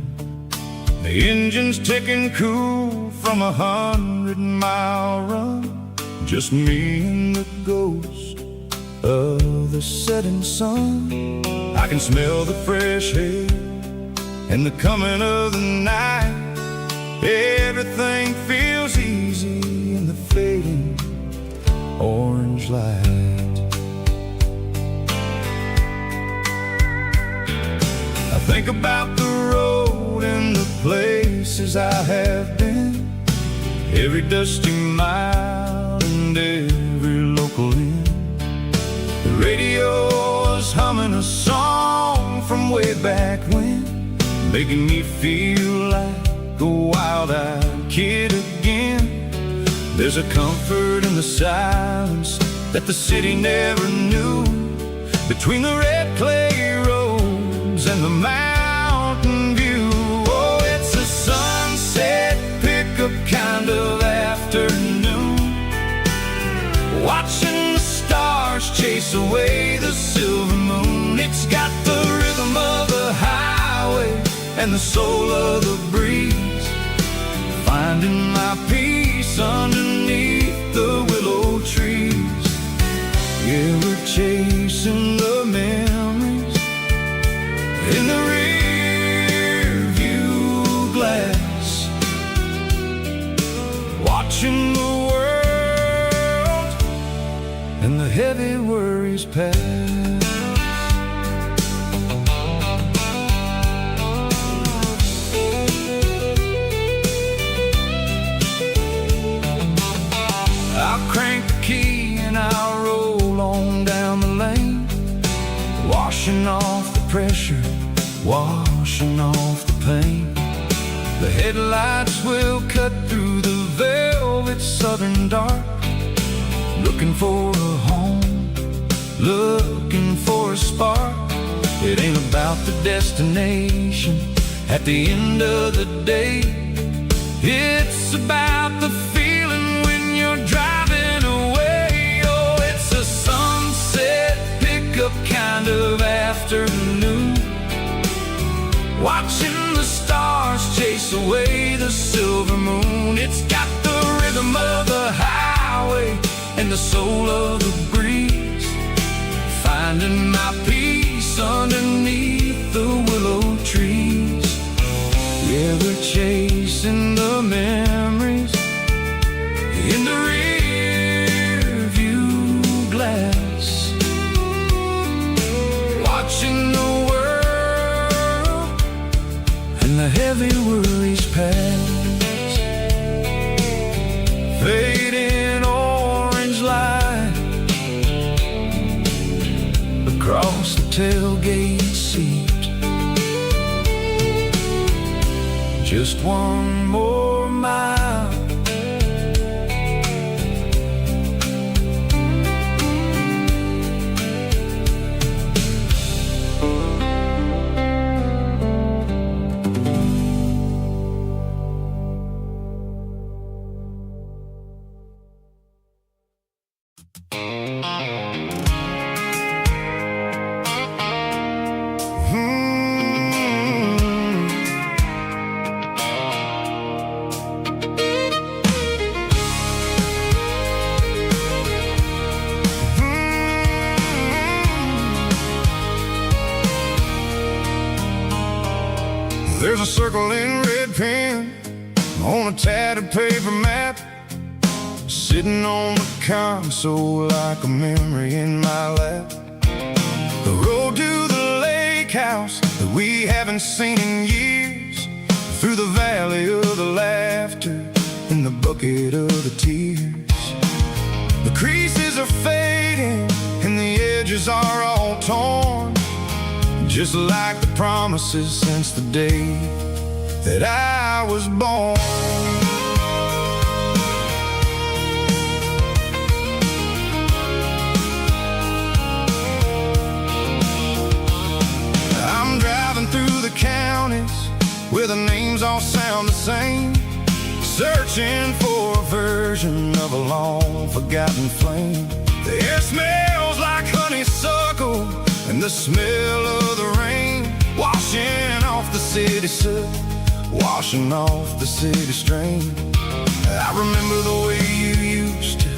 The engine's ticking cool from 100-mile run, just me and the ghost of the setting sun. I can smell the fresh air and the coming of the night. Everything feels easy in the fading orange light. I think about the road and the places I have been, every dusty mile and every local inn. The radio is humming a song from way back when, making me feel like a wild-eyed kid again. There's a comfort in the silence that the city never knew, between the red clay roads and the mountain view. Oh, it's a sunset pickup kind of afternoon, watching the stars chase away the silver moon. It's got the rhythm of the highway and the soul of the breeze, finding my peace underneath the willow trees. Yeah, we're chasing the memories in the rear view glass, watching the world and the heavy worries pass. I'll crank the key and I'll roll on down the lane, washing off the pressure, washing off the pain. The headlights will cut through the velvet southern dark, looking for a home, looking for a spark. It ain't about the destination at the end of the day, it's about the feeling when you're driving away. Oh, it's a sunset pickup kind of afternoon, watching the stars chase away the silver moon. It's got the rhythm of the highway and the soul of the breeze, finding my peace underneath the willow trees. Yeah, we're chasing the memories in the rear view glass, watching the world and the heavy worries pass. Fading orange light across the tailgate seat, just one more mile. a circle in red pen on a tattered paper map, sitting on the console like a memory in my lap. The road to the lake house that we haven't seen in years, through the valley of the laughter and the bucket of the tears. The creases are fading and the edges are all torn, just like the promises since the day that I was born. I'm driving through the counties where the names all sound the same, searching for a version of a long forgotten flame. The air smells like honeysuckle and the smell of the rain, washing off the city soot, washing off the city strain. I remember the way you used to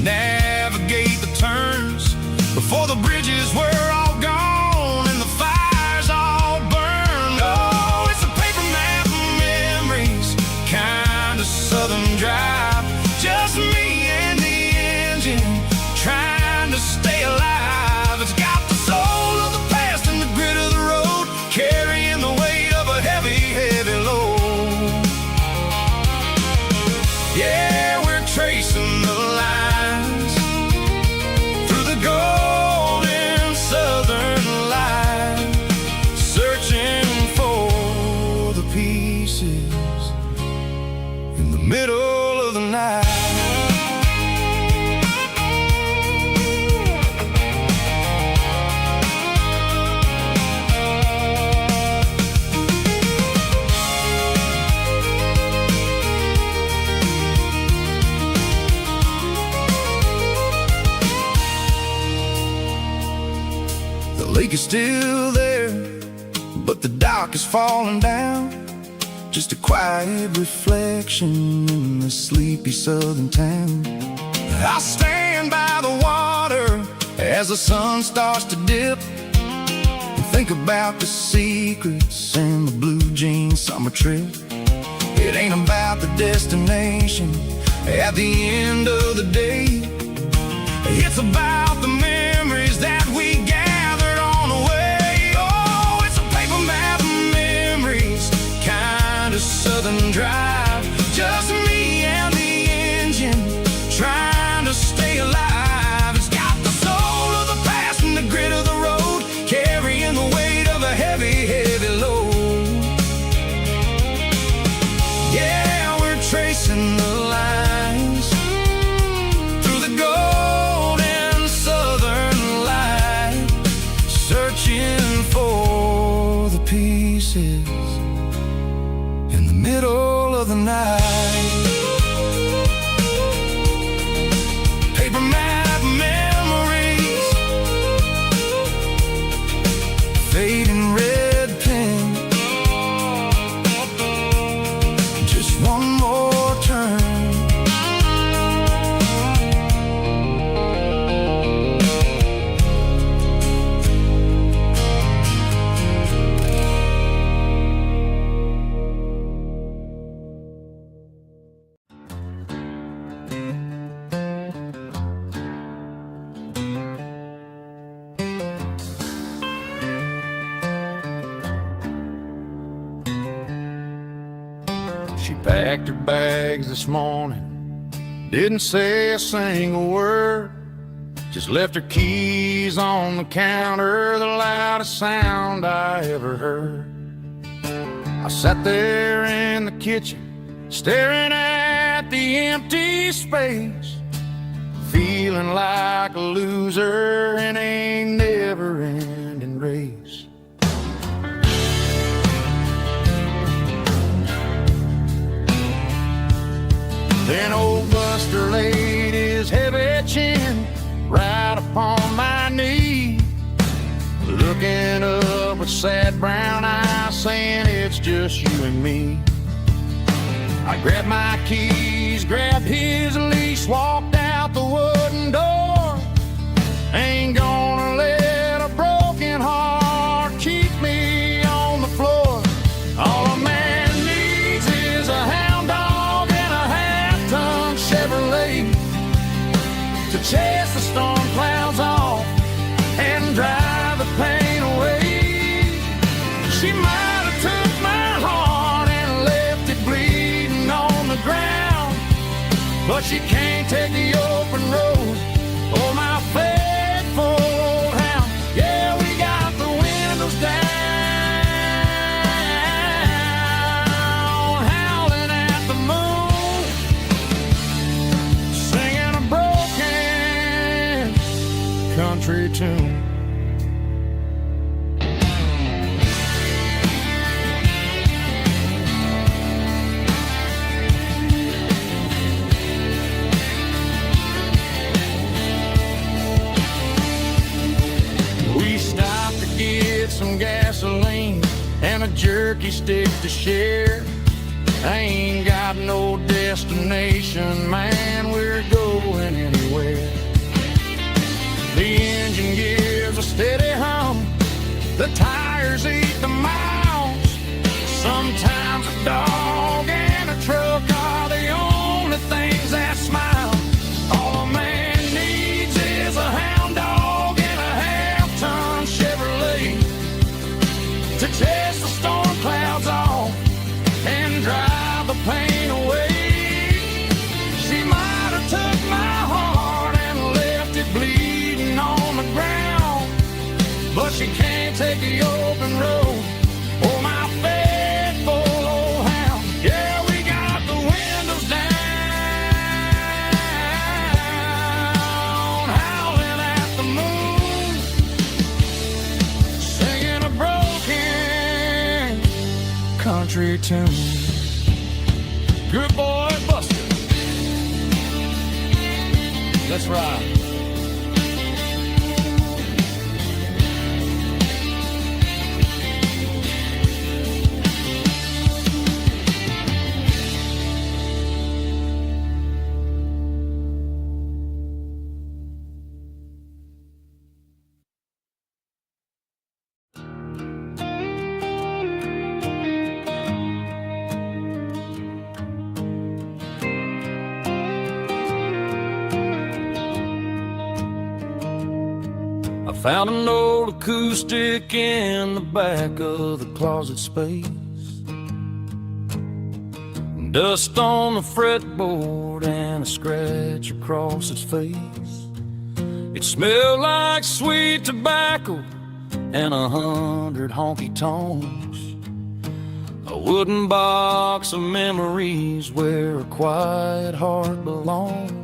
navigate the turns before the bridges were all gone and the fires all burned. Oh, it's a paper map of memories, kind of southern drive, just me and the engine trying to stay alive. It's got the soul of the past and the grit of the road, carrying the weight of a heavy, heavy load. Yeah, we're tracing the lines through the golden southern light, searching for the pieces in the middle of the night. The lake is still there, but the dock is falling down, just a quiet reflection in the sleepy southern town. I stand by the water as the sun starts to dip, and think about the secrets and the blue jean summer trip. It ain't about the destination at the end of the day, it's about the memories that we gathered on the way. Oh, it's a paper map of memories, kind of southern drive, just me and the engine trying to stay alive. It's got the soul of the past and the grit of the road, carrying the weight of a heavy, heavy load. Yeah, we're tracing the lines through the golden southern light, searching for the pieces in the middle of the night. Paper map memories, fading red pen, just one more turn. She packed her bags this morning, didn't say a single word, just left her keys on the counter, the loudest sound I ever heard. I sat there in the kitchen, staring at the empty space, feeling like a loser in a never-ending race. Then old Buster laid his heavy chin right upon my knee, looking up with sad brown eyes, saying it's just you and me. I grabbed my keys, grabbed his leash, walked out the wooden door. Ain't gonna let a broken heart keep me on the floor. All a man she can't take the open road. Oh, my faithful old hound. Yeah, we got the windows down, howling at the moon, singing a broken country tune. Some gasoline and a jerky stick to share. I ain't got no destination, man, we're going anywhere. The engine gives a steady hum, the tires eat the miles. Sometimes a dog and a truck are the only things that smile. All a man needs is a hound dog and a half-ton Chevrolet to chase the storm clouds off and drive the pain away. She might have took my heart and left it bleeding on the ground, but she can't take the open road. Oh, my faithful old hound. Yeah, we got the windows down, howling at the moon, singing a broken country tune. Good boy, Buster. Let's ride. Found an old acoustic in the back of the closet space. Dust on the fretboard and a scratch across its face. It smelled like sweet tobacco and 100 honky-tonks. A wooden box of memories where a quiet heart belongs.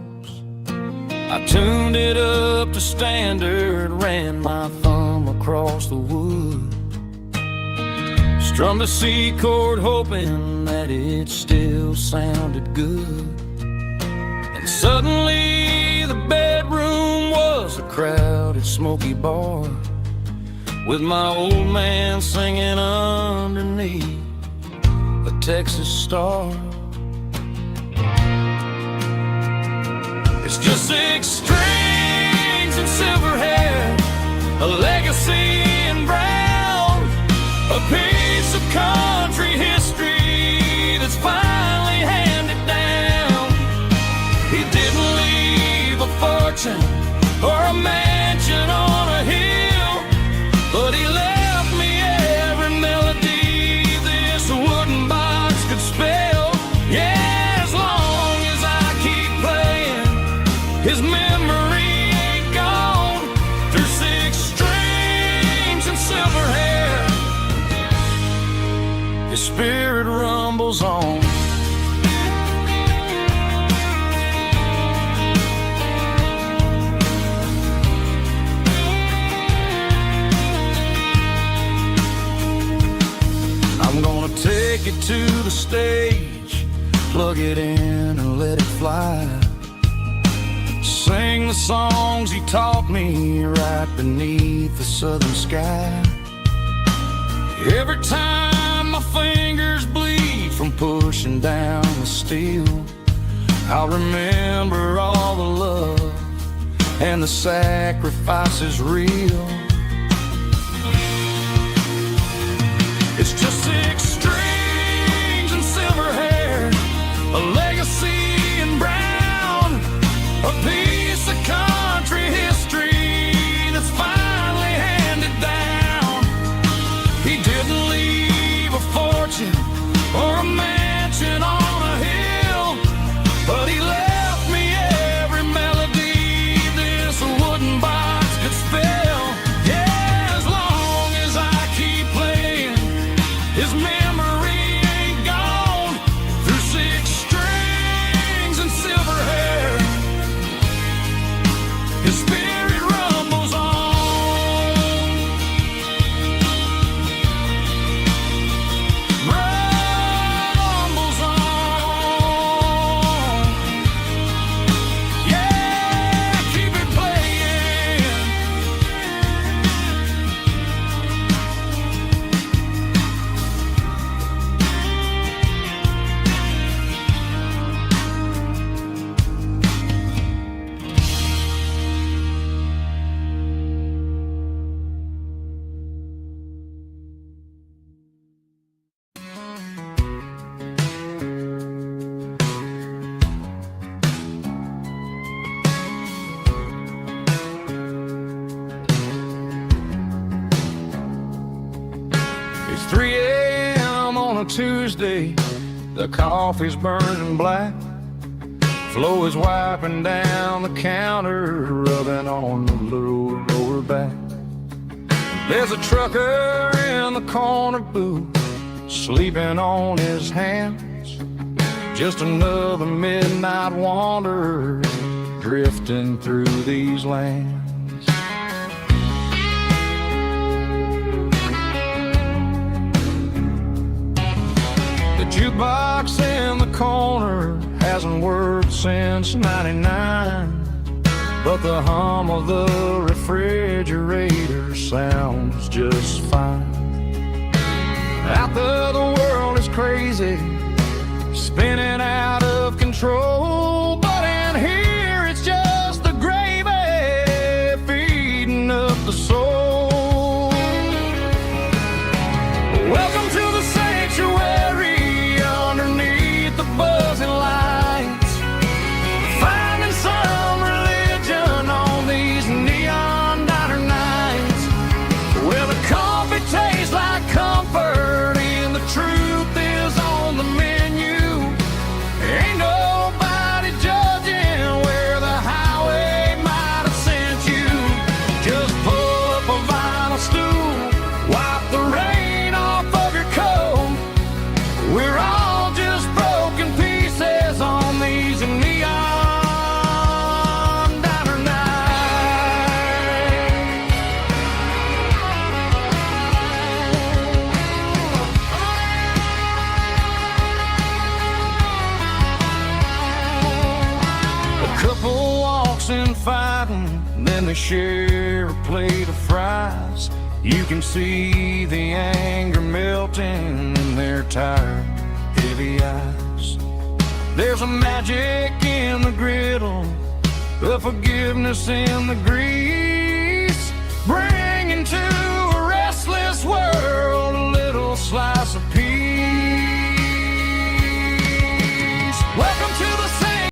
I tuned it up to standard, ran my thumb across the wood, strummed a C chord hoping that it still sounded good. And suddenly the bedroom was a crowded, smoky bar, with my old man singing underneath a Texas star. It's just 6 strings and silver hair, a legacy in brown, a piece of country history that's finally handed down. He didn't leave a fortune or a mansion on a hill, but he left me every melody this wooden box could spell. Yeah, as long as I keep playing, his memory ain't gone. Through 6 strings and silver hair, his spirit rumbles on. I'm gonna take it to the stage, plug it in and let it fly. Sing the songs he taught me right beneath the southern sky. Every time my fingers bleed from pushing down the steel, I'll remember all the love and the sacrifices real. It's just 6 strings and silver hair, a legacy in brown, a piece of country history that's finally handed down. He didn't leave a fortune or a mansion on a hill, but he left me The coffee's burning black. Flo is wiping down the counter, rubbing on the lower back. There's a trucker in the corner booth, sleeping on his hands. Just another midnight wanderer, drifting through these lands. The jukebox in the corner hasn't worked since '99, but the hum of the refrigerator sounds just fine. Out there the world is crazy, spinning out of control, but in here it's just the gravy feeding up the soul. Welcome to the sanctuary underneath the buzzing lights, finding some religion on these neon diner nights, where the coffee tastes like comfort and the truth is on the menu. Ain't nobody judging where the highway might have sent you. Just pull up a vinyl stool, wipe the rain off of your coat. We're all just broken pieces on these neon diner nights. A couple walks in fighting, then they share a plate of fries. You can see the anger melting in their tired, heavy eyes. There's a magic in the griddle, a forgiveness in the grease. Bring